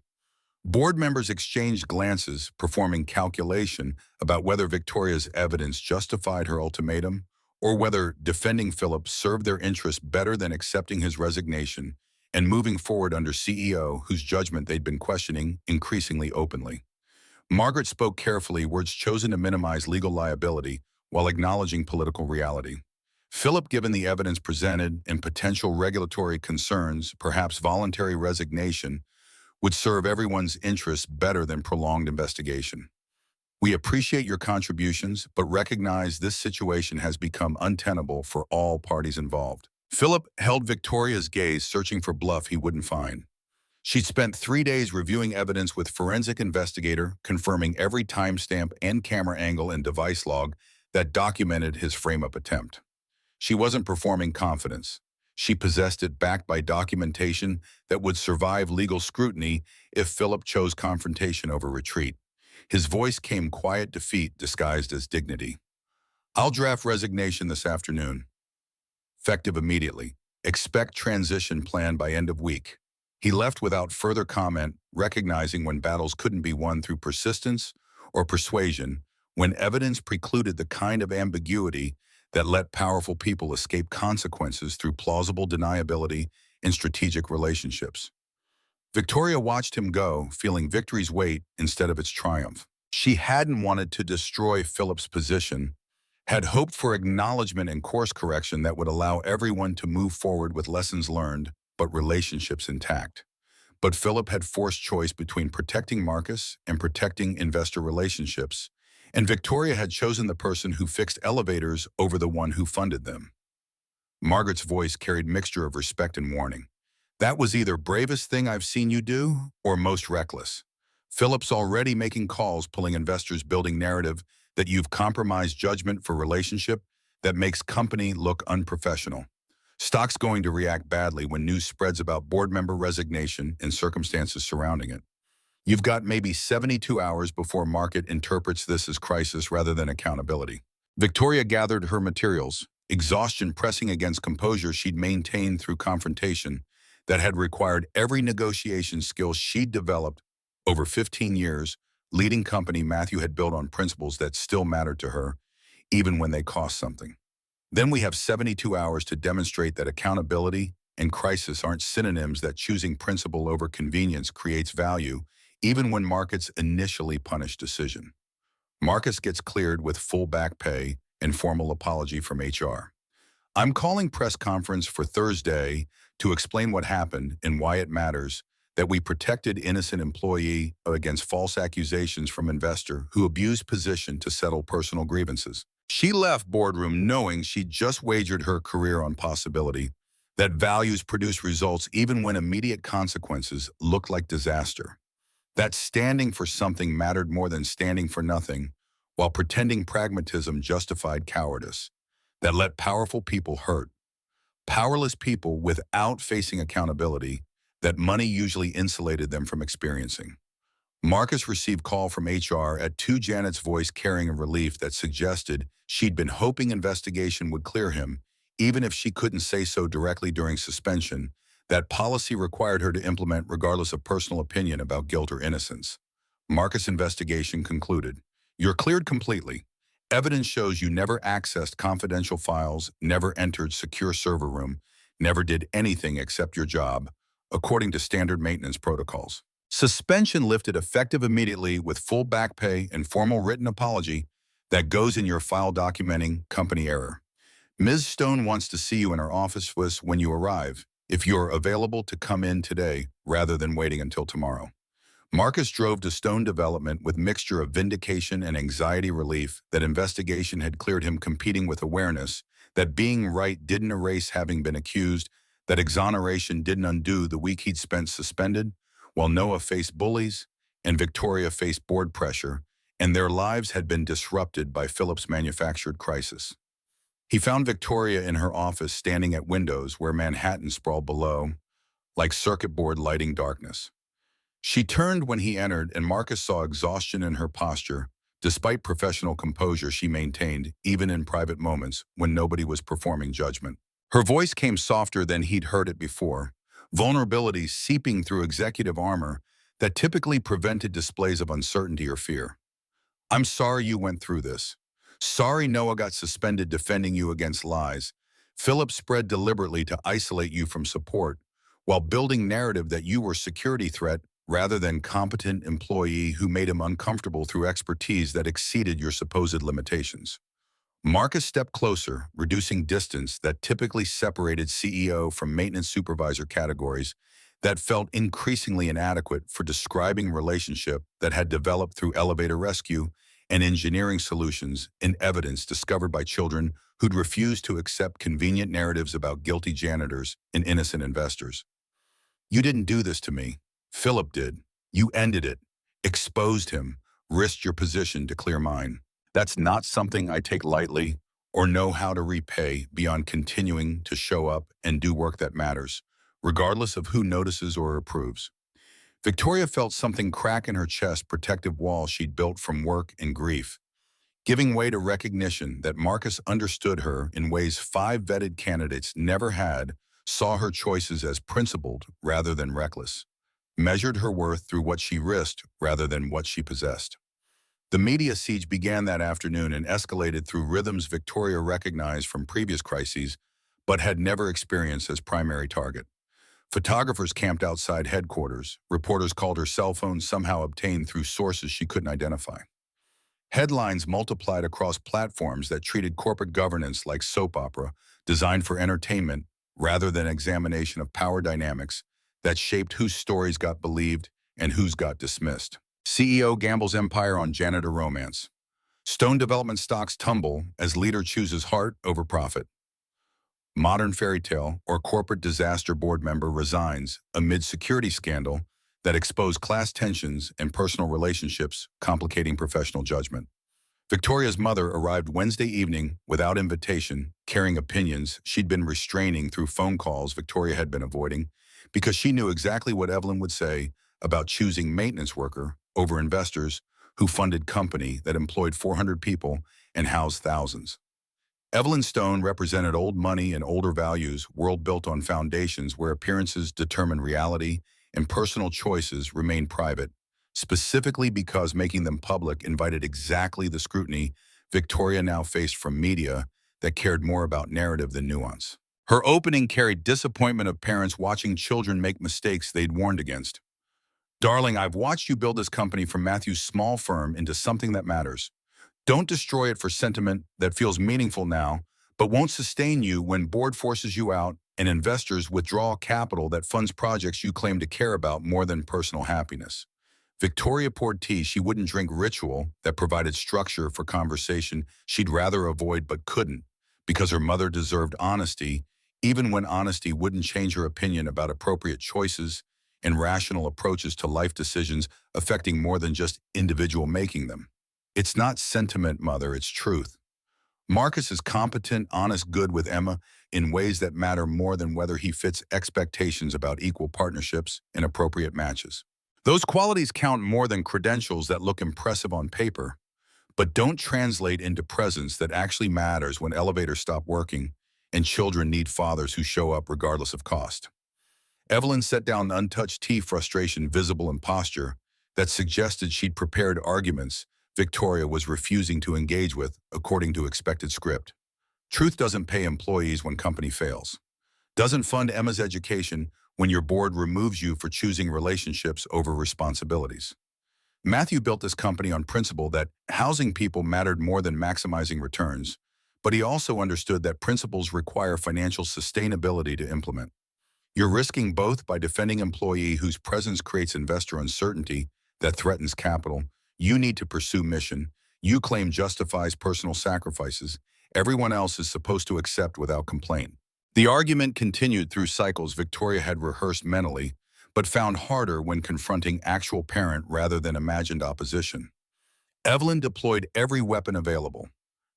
Board members exchanged glances, performing calculation about whether Victoria's evidence justified her ultimatum or whether defending Philip served their interests better than accepting his resignation and moving forward under CEO whose judgment they'd been questioning increasingly openly. Margaret spoke carefully, words chosen to minimize legal liability while acknowledging political reality. Philip, given the evidence presented and potential regulatory concerns, perhaps voluntary resignation, would serve everyone's interests better than prolonged investigation. We appreciate your contributions, but recognize this situation has become untenable for all parties involved. Philip held Victoria's gaze, searching for bluff he wouldn't find. She'd spent 3 days reviewing evidence with forensic investigator, confirming every timestamp and camera angle and device log that documented his frame-up attempt. She wasn't performing confidence. She possessed it backed by documentation that would survive legal scrutiny if Philip chose confrontation over retreat. His voice came quiet defeat disguised as dignity. I'll draft resignation this afternoon. Effective immediately. Expect transition plan by end of week. He left without further comment, recognizing when battles couldn't be won through persistence or persuasion, when evidence precluded the kind of ambiguity that let powerful people escape consequences through plausible deniability in strategic relationships. Victoria watched him go, feeling victory's weight instead of its triumph. She hadn't wanted to destroy Philip's position, had hoped for acknowledgement and course correction that would allow everyone to move forward with lessons learned, but relationships intact. But Philip had forced choice between protecting Marcus and protecting investor relationships, and Victoria had chosen the person who fixed elevators over the one who funded them. Margaret's voice carried mixture of respect and warning. That was either bravest thing I've seen you do or most reckless. Philip's already making calls, pulling investors, building narrative that you've compromised judgment for relationship that makes company look unprofessional. Stock's going to react badly when news spreads about board member resignation and circumstances surrounding it. You've got maybe 72 hours before market interprets this as crisis rather than accountability. Victoria gathered her materials, exhaustion pressing against composure she'd maintained through confrontation that had required every negotiation skill she'd developed over 15 years, leading company Matthew had built on principles that still mattered to her, even when they cost something. Then we have 72 hours to demonstrate that accountability and crisis aren't synonyms, that choosing principle over convenience creates value, even when markets initially punish decision. Marcus gets cleared with full back pay and formal apology from HR. I'm calling press conference for Thursday to explain what happened and why it matters that we protected innocent employee against false accusations from investor who abused position to settle personal grievances. She left boardroom knowing she'd just wagered her career on possibility that values produce results even when immediate consequences looked like disaster. That standing for something mattered more than standing for nothing, while pretending pragmatism justified cowardice. That let powerful people hurt. Powerless people without facing accountability that money usually insulated them from experiencing. Marcus received call from HR at 2, Janet's voice carrying a relief that suggested she'd been hoping investigation would clear him, even if she couldn't say so directly during suspension. That policy required her to implement regardless of personal opinion about guilt or innocence. Marcus' investigation concluded. You're cleared completely. Evidence shows you never accessed confidential files, never entered secure server room, never did anything except your job, according to standard maintenance protocols. Suspension lifted effective immediately with full back pay and formal written apology. That goes in your file documenting company error. Ms. Stone wants to see you in her office when you arrive, if you're available to come in today rather than waiting until tomorrow. Marcus drove to Stone Development with mixture of vindication and anxiety relief that investigation had cleared him, competing with awareness that being right didn't erase having been accused, that exoneration didn't undo the week he'd spent suspended, while Noah faced bullies and Victoria faced board pressure, and their lives had been disrupted by Philip's manufactured crisis. He found Victoria in her office, standing at windows where Manhattan sprawled below, like circuit board lighting darkness. She turned when he entered, and Marcus saw exhaustion in her posture, despite professional composure she maintained, even in private moments when nobody was performing judgment. Her voice came softer than he'd heard it before, vulnerability seeping through executive armor that typically prevented displays of uncertainty or fear. "I'm sorry you went through this. Sorry Noah got suspended defending you against lies. Philip spread deliberately to isolate you from support, while building narrative that you were security threat rather than competent employee who made him uncomfortable through expertise that exceeded your supposed limitations." Marcus stepped closer, reducing distance that typically separated CEO from maintenance supervisor categories that felt increasingly inadequate for describing relationship that had developed through elevator rescue and engineering solutions in evidence discovered by children who'd refused to accept convenient narratives about guilty janitors and innocent investors. "You didn't do this to me. Philip did. You ended it, exposed him, risked your position to clear mine. That's not something I take lightly or know how to repay beyond continuing to show up and do work that matters, regardless of who notices or approves." Victoria felt something crack in her chest, protective wall she'd built from work and grief, giving way to recognition that Marcus understood her in ways 5 vetted candidates never had, saw her choices as principled rather than reckless, measured her worth through what she risked rather than what she possessed. The media siege began that afternoon and escalated through rhythms Victoria recognized from previous crises, but had never experienced as primary target. Photographers camped outside headquarters. Reporters called her cell phone, somehow obtained through sources she couldn't identify. Headlines multiplied across platforms that treated corporate governance like soap opera, designed for entertainment rather than examination of power dynamics that shaped whose stories got believed and whose got dismissed. CEO gambles empire on janitor romance. Stone Development stocks tumble as leader chooses heart over profit. Modern fairy tale or corporate disaster board member resigns amid security scandal that exposed class tensions and personal relationships, complicating professional judgment. Victoria's mother arrived Wednesday evening without invitation, carrying opinions she'd been restraining through phone calls Victoria had been avoiding, because she knew exactly what Evelyn would say about choosing maintenance worker over investors who funded company that employed 400 people and housed thousands. Evelyn Stone represented old money and older values, world built on foundations where appearances determine reality and personal choices remain private, specifically because making them public invited exactly the scrutiny Victoria now faced from media that cared more about narrative than nuance. Her opening carried disappointment of parents watching children make mistakes they'd warned against. "Darling, I've watched you build this company from Matthew's small firm into something that matters. Don't destroy it for sentiment that feels meaningful now, but won't sustain you when board forces you out and investors withdraw capital that funds projects you claim to care about more than personal happiness." Victoria poured tea she wouldn't drink, ritual that provided structure for conversation she'd rather avoid but couldn't, because her mother deserved honesty, even when honesty wouldn't change her opinion about appropriate choices and rational approaches to life decisions affecting more than just individual making them. "It's not sentiment, Mother, it's truth. Marcus is competent, honest, good with Emma in ways that matter more than whether he fits expectations about equal partnerships and appropriate matches. Those qualities count more than credentials that look impressive on paper, but don't translate into presence that actually matters when elevators stop working and children need fathers who show up regardless of cost." Evelyn set down untouched tea, frustration visible in posture that suggested she'd prepared arguments Victoria was refusing to engage with according to expected script. "Truth doesn't pay employees when company fails. Doesn't fund Emma's education when your board removes you for choosing relationships over responsibilities. Matthew built this company on principle that housing people mattered more than maximizing returns, but he also understood that principles require financial sustainability to implement. You're risking both by defending employee whose presence creates investor uncertainty that threatens capital. You need to pursue mission. You claim justifies personal sacrifices. Everyone else is supposed to accept without complaint. The argument continued through cycles Victoria had rehearsed mentally, but found harder when confronting actual parent rather than imagined opposition. Evelyn deployed every weapon available.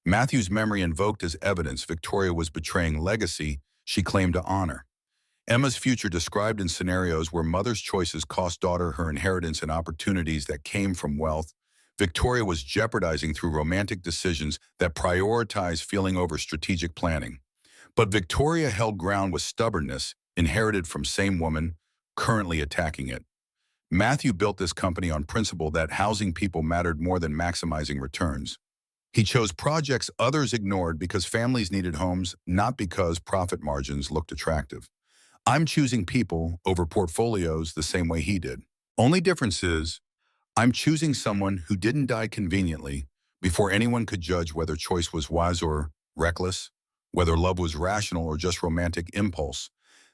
Matthew's memory invoked as evidence Victoria was betraying legacy she claimed to honor. Emma's future described in scenarios where mother's choices cost daughter her inheritance and opportunities that came from wealth. Victoria was jeopardizing through romantic decisions that prioritize feeling over strategic planning. But Victoria held ground with stubbornness, inherited from same woman, currently attacking it. Matthew built this company on principle that housing people mattered more than maximizing returns. He chose projects others ignored because families needed homes, not because profit margins looked attractive. I'm choosing people over portfolios the same way he did. Only difference is, I'm choosing someone who didn't die conveniently before anyone could judge whether choice was wise or reckless, whether love was rational or just romantic impulse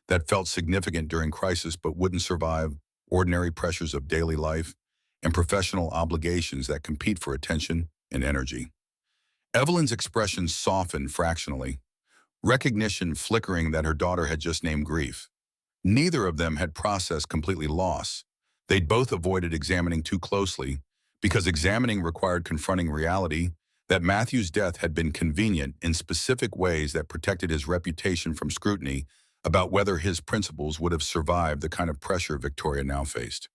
that felt significant during crisis but wouldn't survive ordinary pressures of daily life and professional obligations that compete for attention and energy. Evelyn's expression softened fractionally, recognition flickering that her daughter had just named grief. Neither of them had processed completely loss. They'd both avoided examining too closely because examining required confronting reality that Matthew's death had been convenient in specific ways that protected his reputation from scrutiny about whether his principles would have survived the kind of pressure Victoria now faced.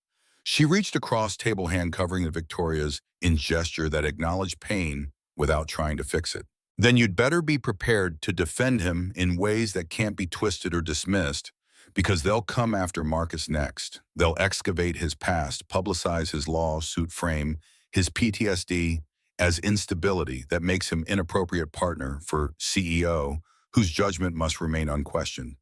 She reached across, table hand covering the Victoria's in gesture that acknowledged pain without trying to fix it. Then you'd better be prepared to defend him in ways that can't be twisted or dismissed, because they'll come after Marcus next. They'll excavate his past, publicize his lawsuit frame, his PTSD as instability that makes him inappropriate partner for CEO, whose judgment must remain unquestioned.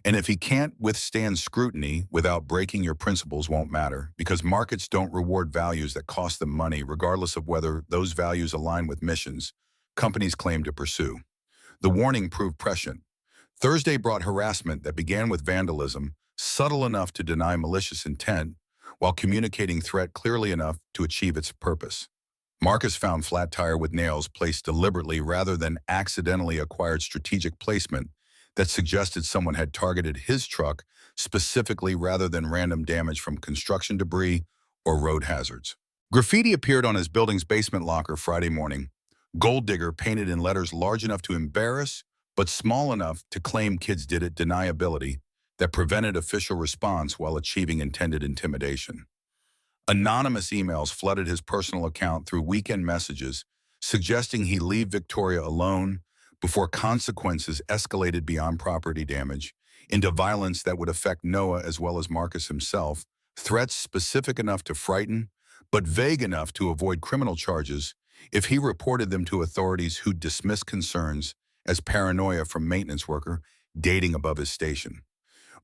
And if he can't withstand scrutiny without breaking your principles won't matter, because markets don't reward values that cost them money, regardless of whether those values align with missions companies claim to pursue. The warning proved prescient. Thursday brought harassment that began with vandalism, subtle enough to deny malicious intent, while communicating threat clearly enough to achieve its purpose. Marcus found flat tire with nails placed deliberately rather than accidentally acquired strategic placement that suggested someone had targeted his truck specifically rather than random damage from construction debris or road hazards. Graffiti appeared on his building's basement locker Friday morning, gold digger painted in letters large enough to embarrass but small enough to claim kids did it, deniability that prevented official response while achieving intended intimidation. Anonymous emails flooded his personal account through weekend messages, suggesting he leave Victoria alone before consequences escalated beyond property damage into violence that would affect Noah as well as Marcus himself, threats specific enough to frighten, but vague enough to avoid criminal charges if he reported them to authorities who dismissed concerns as paranoia from maintenance worker dating above his station.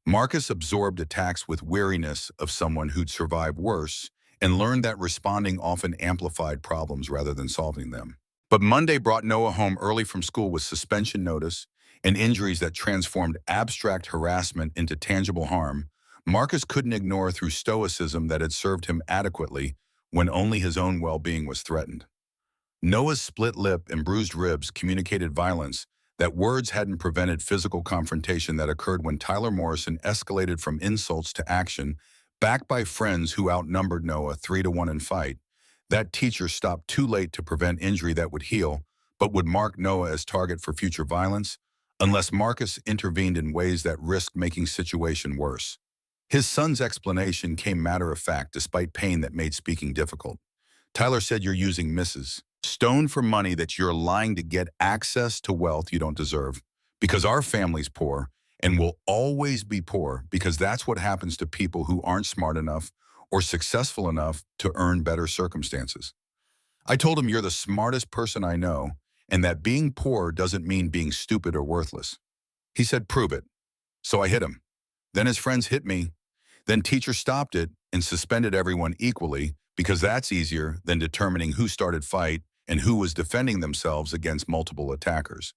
Marcus absorbed attacks with weariness of someone who'd survived worse and learned that responding often amplified problems rather than solving them. But Monday brought Noah home early from school with suspension notice and injuries that transformed abstract harassment into tangible harm. Marcus couldn't ignore through stoicism that had served him adequately when only his own well-being was threatened. Noah's split lip and bruised ribs communicated violence that words hadn't prevented physical confrontation that occurred when Tyler Morrison escalated from insults to action, backed by friends who outnumbered Noah 3-1 in fight. That teacher stopped too late to prevent injury that would heal, but would mark Noah as target for future violence, unless Marcus intervened in ways that risked making situation worse. His son's explanation came matter-of-fact despite pain that made speaking difficult. Tyler said, "You're using Mrs. Stone for money that you're lying to get access to wealth you don't deserve, because our family's poor and will always be poor because that's what happens to people who aren't smart enough or successful enough to earn better circumstances." I told him, "You're the smartest person I know, and that being poor doesn't mean being stupid or worthless." He said, "Prove it." So I hit him. Then his friends hit me. Then teacher stopped it and suspended everyone equally, because that's easier than determining who started fight and who was defending themselves against multiple attackers.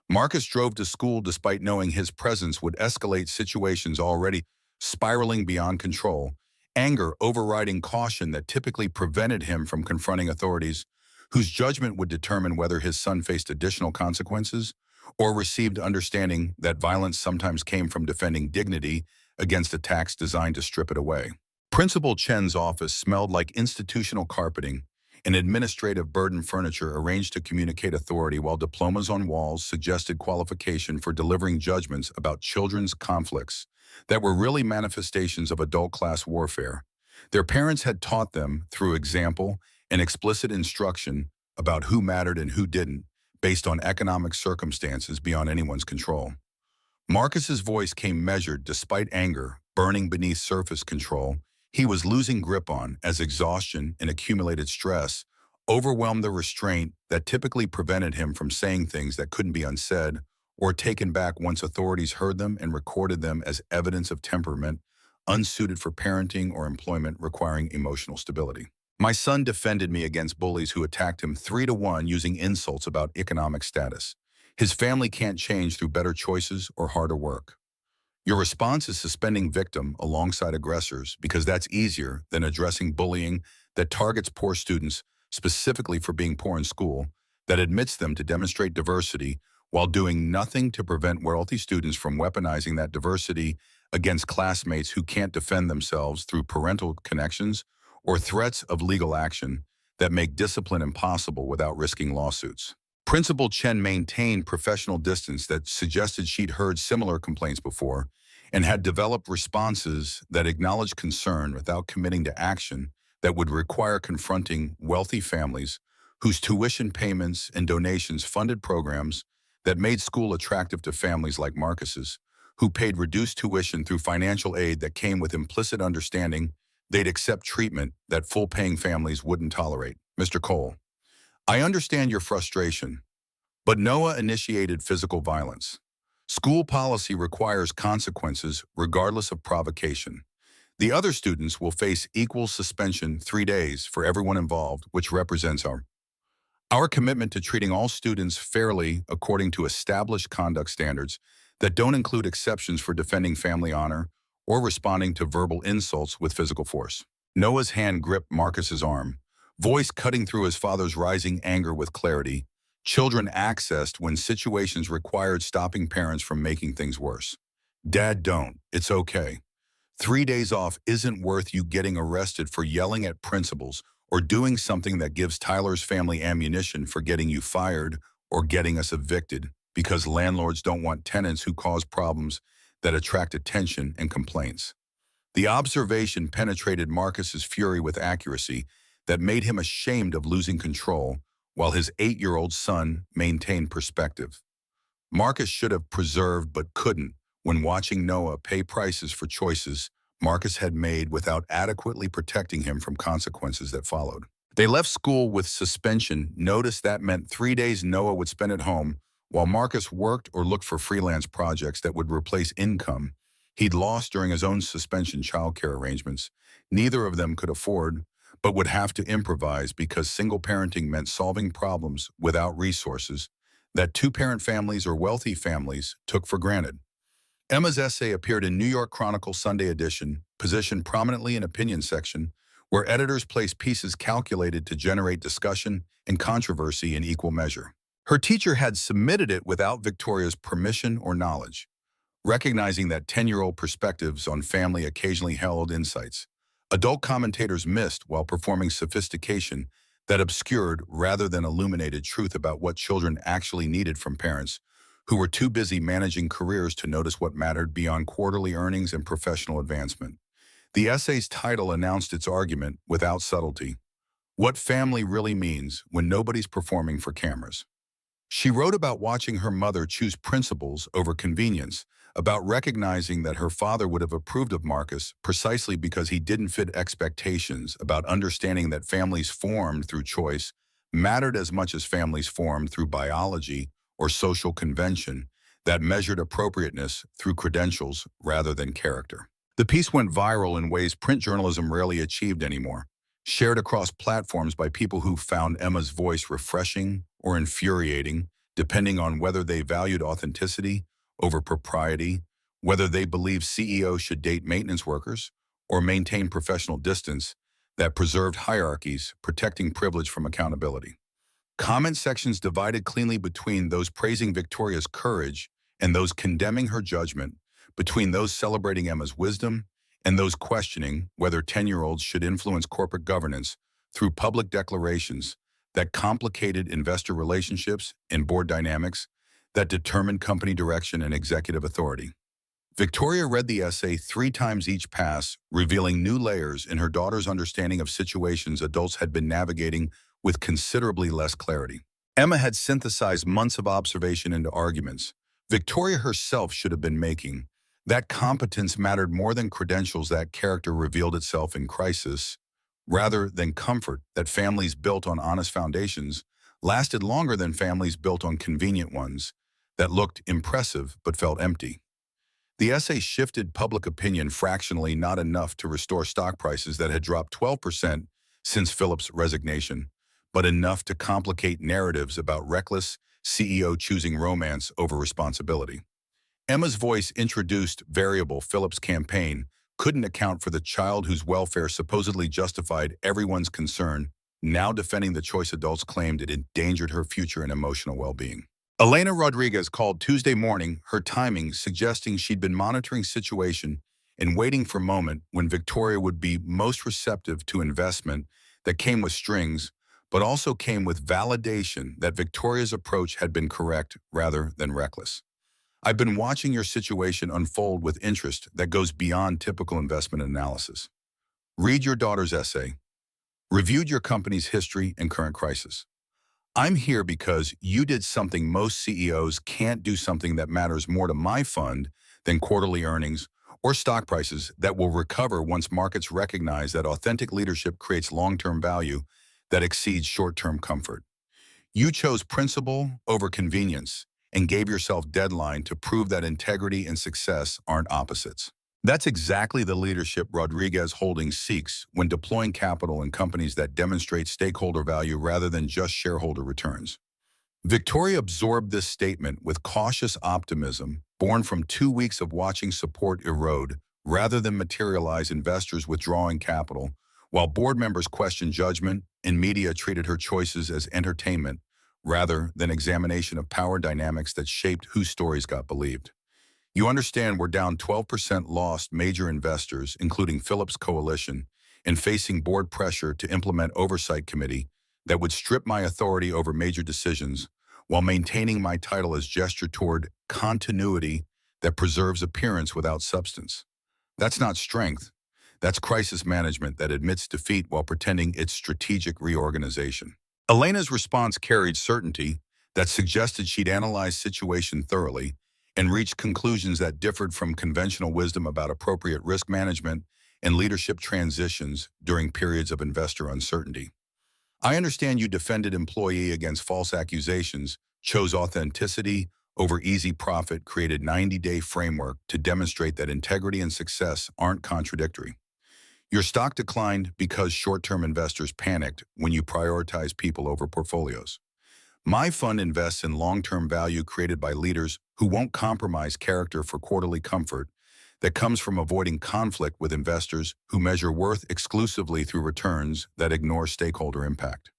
Marcus drove to school despite knowing his presence would escalate situations already spiraling beyond control, anger overriding caution that typically prevented him from confronting authorities whose judgment would determine whether his son faced additional consequences or received understanding that violence sometimes came from defending dignity against attacks designed to strip it away. Principal Chen's office smelled like institutional carpeting and administrative burden furniture arranged to communicate authority, while diplomas on walls suggested qualification for delivering judgments about children's conflicts that were really manifestations of adult-class warfare. Their parents had taught them, through example and explicit instruction, about who mattered and who didn't, based on economic circumstances beyond anyone's control. Marcus's voice came measured despite anger burning beneath surface control. He was losing grip on as exhaustion and accumulated stress overwhelmed the restraint that typically prevented him from saying things that couldn't be unsaid or taken back once authorities heard them and recorded them as evidence of temperament unsuited for parenting or employment requiring emotional stability. My son defended me against bullies who attacked him 3-to-1 using insults about economic status. His family can't change through better choices or harder work. Your response is suspending victim alongside aggressors because that's easier than addressing bullying that targets poor students specifically for being poor in school, that admits them to demonstrate diversity while doing nothing to prevent wealthy students from weaponizing that diversity against classmates who can't defend themselves through parental connections or threats of legal action that make discipline impossible without risking lawsuits. Principal Chen maintained professional distance that suggested she'd heard similar complaints before and had developed responses that acknowledged concern without committing to action that would require confronting wealthy families whose tuition payments and donations funded programs that made school attractive to families like Marcus's, who paid reduced tuition through financial aid that came with implicit understanding they'd accept treatment that full-paying families wouldn't tolerate. Mr. Cole, I understand your frustration, but Noah initiated physical violence. School policy requires consequences regardless of provocation. The other students will face equal suspension 3 days for everyone involved, which represents our commitment to treating all students fairly according to established conduct standards that don't include exceptions for defending family honor or responding to verbal insults with physical force. Noah's hand gripped Marcus's arm, voice cutting through his father's rising anger with clarity. Children accessed when situations required stopping parents from making things worse. Dad, don't. It's okay. 3 days off isn't worth you getting arrested for yelling at principals or doing something that gives Tyler's family ammunition for getting you fired or getting us evicted because landlords don't want tenants who cause problems that attract attention and complaints. The observation penetrated Marcus's fury with accuracy that made him ashamed of losing control while his 8-year-old son maintained perspective. Marcus should have preserved but couldn't when watching Noah pay prices for choices Marcus had made without adequately protecting him from consequences that followed. They left school with suspension. Notice that meant 3 days Noah would spend at home while Marcus worked or looked for freelance projects that would replace income he'd lost during his own suspension childcare arrangements. Neither of them could afford, but would have to improvise because single parenting meant solving problems without resources that two-parent families or wealthy families took for granted. Emma's essay appeared in New York Chronicle Sunday edition, positioned prominently in opinion section, where editors placed pieces calculated to generate discussion and controversy in equal measure. Her teacher had submitted it without Victoria's permission or knowledge, recognizing that 10-year-old perspectives on family occasionally held insights adult commentators missed while performing sophistication that obscured rather than illuminated truth about what children actually needed from parents who were too busy managing careers to notice what mattered beyond quarterly earnings and professional advancement. The essay's title announced its argument without subtlety: what family really means when nobody's performing for cameras. She wrote about watching her mother choose principles over convenience, about recognizing that her father would have approved of Marcus precisely because he didn't fit expectations, about understanding that families formed through choice mattered as much as families formed through biology or social convention that measured appropriateness through credentials rather than character. The piece went viral in ways print journalism rarely achieved anymore, shared across platforms by people who found Emma's voice refreshing or infuriating, depending on whether they valued authenticity over propriety, whether they believed CEOs should date maintenance workers or maintain professional distance that preserved hierarchies, protecting privilege from accountability. Comment sections divided cleanly between those praising Victoria's courage and those condemning her judgment, between those celebrating Emma's wisdom and those questioning whether 10-year-olds should influence corporate governance through public declarations that complicated investor relationships and board dynamics that determined company direction and executive authority. Victoria read the essay 3 times each pass, revealing new layers in her daughter's understanding of situations adults had been navigating with considerably less clarity. Emma had synthesized months of observation into arguments Victoria herself should have been making. That competence mattered more than credentials. That character revealed itself in crisis, rather than comfort. That families built on honest foundations lasted longer than families built on convenient ones that looked impressive but felt empty. The essay shifted public opinion fractionally, not enough to restore stock prices that had dropped 12% since Phillips' resignation, but enough to complicate narratives about reckless CEO choosing romance over responsibility. Emma's voice introduced variable Phillips' campaign couldn't account for the child whose welfare supposedly justified everyone's concern, now defending the choice adults claimed it endangered her future and emotional well-being. Elena Rodriguez called Tuesday morning, her timing suggesting she'd been monitoring situation and waiting for a moment when Victoria would be most receptive to investment that came with strings, but also came with validation that Victoria's approach had been correct rather than reckless. I've been watching your situation unfold with interest that goes beyond typical investment analysis. Read your daughter's essay, reviewed your company's history and current crisis. I'm here because you did something most CEOs can't do, something that matters more to my fund than quarterly earnings or stock prices that will recover once markets recognize that authentic leadership creates long-term value that exceeds short-term comfort. You chose principle over convenience and gave yourself deadline to prove that integrity and success aren't opposites. That's exactly the leadership Rodriguez Holdings seeks when deploying capital in companies that demonstrate stakeholder value rather than just shareholder returns. Victoria absorbed this statement with cautious optimism, born from 2 weeks of watching support erode rather than materialize, investors withdrawing capital, while board members questioned judgment and media treated her choices as entertainment rather than examination of power dynamics that shaped whose stories got believed. You understand we're down 12%, lost major investors, including Phillips Coalition, and facing board pressure to implement oversight committee that would strip my authority over major decisions while maintaining my title as gesture toward continuity that preserves appearance without substance. That's not strength. That's crisis management that admits defeat while pretending it's strategic reorganization. Elena's response carried certainty that suggested she'd analyzed situation thoroughly and reached conclusions that differed from conventional wisdom about appropriate risk management and leadership transitions during periods of investor uncertainty. I understand you defended employee against false accusations, chose authenticity over easy profit, created 90-day framework to demonstrate that integrity and success aren't contradictory. Your stock declined because short-term investors panicked when you prioritize people over portfolios. My fund invests in long-term value created by leaders who won't compromise character for quarterly comfort that comes from avoiding conflict with investors who measure worth exclusively through returns that ignore stakeholder impact.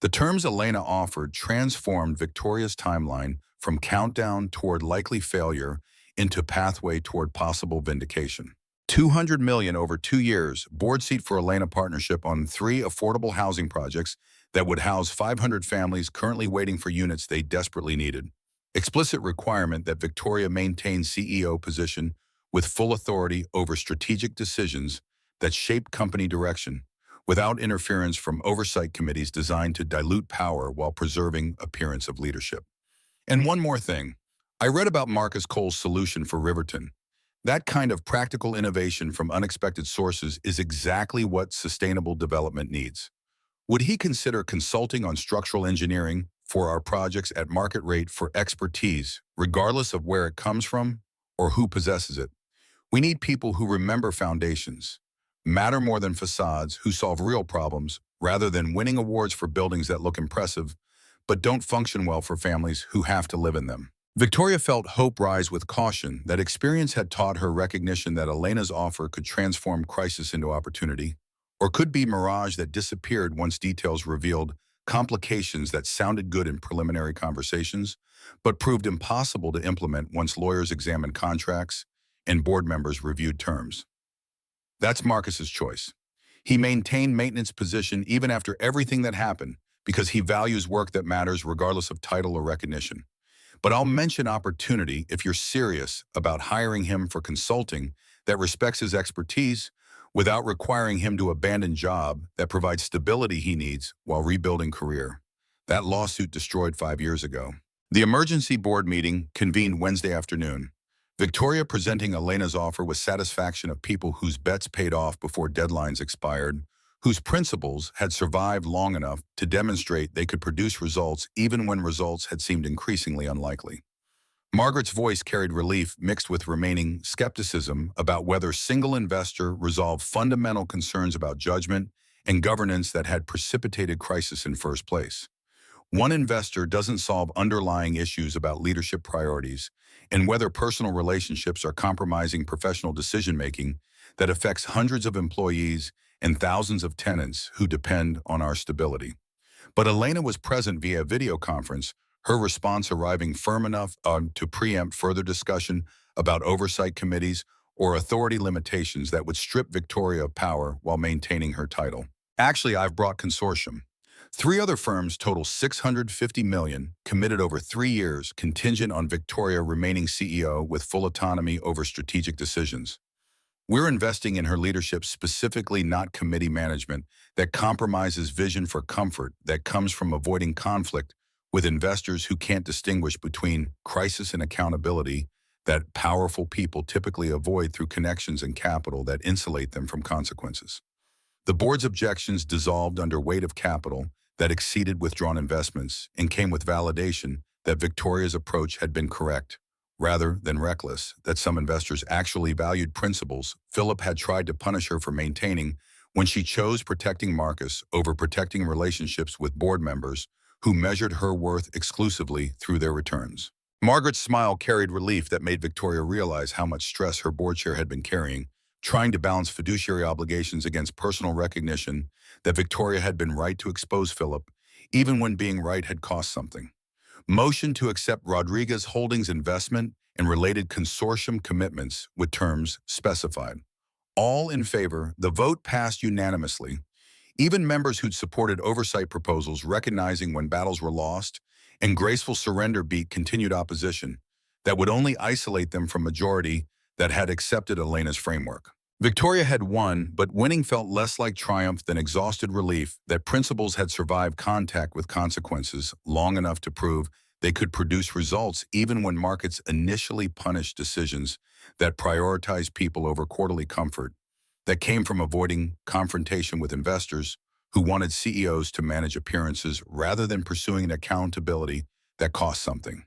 The terms Elena offered transformed Victoria's timeline from countdown toward likely failure into pathway toward possible vindication. $200 million over 2 years, board seat for Elena partnership on 3 affordable housing projects that would house 500 families currently waiting for units they desperately needed. Explicit requirement that Victoria maintain CEO position with full authority over strategic decisions that shape company direction, without interference from oversight committees designed to dilute power while preserving appearance of leadership. And one more thing. I read about Marcus Cole's solution for Riverton. That kind of practical innovation from unexpected sources is exactly what sustainable development needs. Would he consider consulting on structural engineering for our projects at market rate for expertise, regardless of where it comes from or who possesses it? We need people who remember foundations, matter more than facades, who solve real problems, rather than winning awards for buildings that look impressive, but don't function well for families who have to live in them. Victoria felt hope rise with caution. That experience had taught her recognition that Elena's offer could transform crisis into opportunity, or could be mirage that disappeared once details revealed complications that sounded good in preliminary conversations, but proved impossible to implement once lawyers examined contracts and board members reviewed terms. That's Marcus's choice. He maintained maintenance position even after everything that happened because he values work that matters regardless of title or recognition. But I'll mention opportunity if you're serious about hiring him for consulting that respects his expertise without requiring him to abandon job that provides stability he needs while rebuilding career. That lawsuit destroyed 5 years ago. The emergency board meeting convened Wednesday afternoon. Victoria presenting Elena's offer with satisfaction of people whose bets paid off before deadlines expired, whose principles had survived long enough to demonstrate they could produce results even when results had seemed increasingly unlikely. Margaret's voice carried relief mixed with remaining skepticism about whether single investor resolved fundamental concerns about judgment and governance that had precipitated crisis in first place. One investor doesn't solve underlying issues about leadership priorities and whether personal relationships are compromising professional decision-making that affects hundreds of employees and thousands of tenants who depend on our stability. But Elena was present via video conference, her response arriving firm enough to preempt further discussion about oversight committees or authority limitations that would strip Victoria of power while maintaining her title. Actually, I've brought consortium. 3 other firms total $650 million, committed over 3 years, contingent on Victoria remaining CEO with full autonomy over strategic decisions. We're investing in her leadership specifically, not committee management that compromises vision for comfort that comes from avoiding conflict with investors who can't distinguish between crisis and accountability that powerful people typically avoid through connections and capital that insulate them from consequences. The board's objections dissolved under weight of capital that exceeded withdrawn investments and came with validation that Victoria's approach had been correct, rather than reckless, that some investors actually valued principles Philip had tried to punish her for maintaining when she chose protecting Marcus over protecting relationships with board members who measured her worth exclusively through their returns. Margaret's smile carried relief that made Victoria realize how much stress her board chair had been carrying, trying to balance fiduciary obligations against personal recognition that Victoria had been right to expose Philip, even when being right had cost something. Motion to accept Rodriguez Holdings investment and related consortium commitments with terms specified. All in favor, the vote passed unanimously. Even members who'd supported oversight proposals recognizing when battles were lost and graceful surrender beat continued opposition that would only isolate them from majority that had accepted Elena's framework. Victoria had won, but winning felt less like triumph than exhausted relief that principles had survived contact with consequences long enough to prove they could produce results even when markets initially punished decisions that prioritized people over quarterly comfort, that came from avoiding confrontation with investors who wanted CEOs to manage appearances rather than pursuing an accountability that cost something.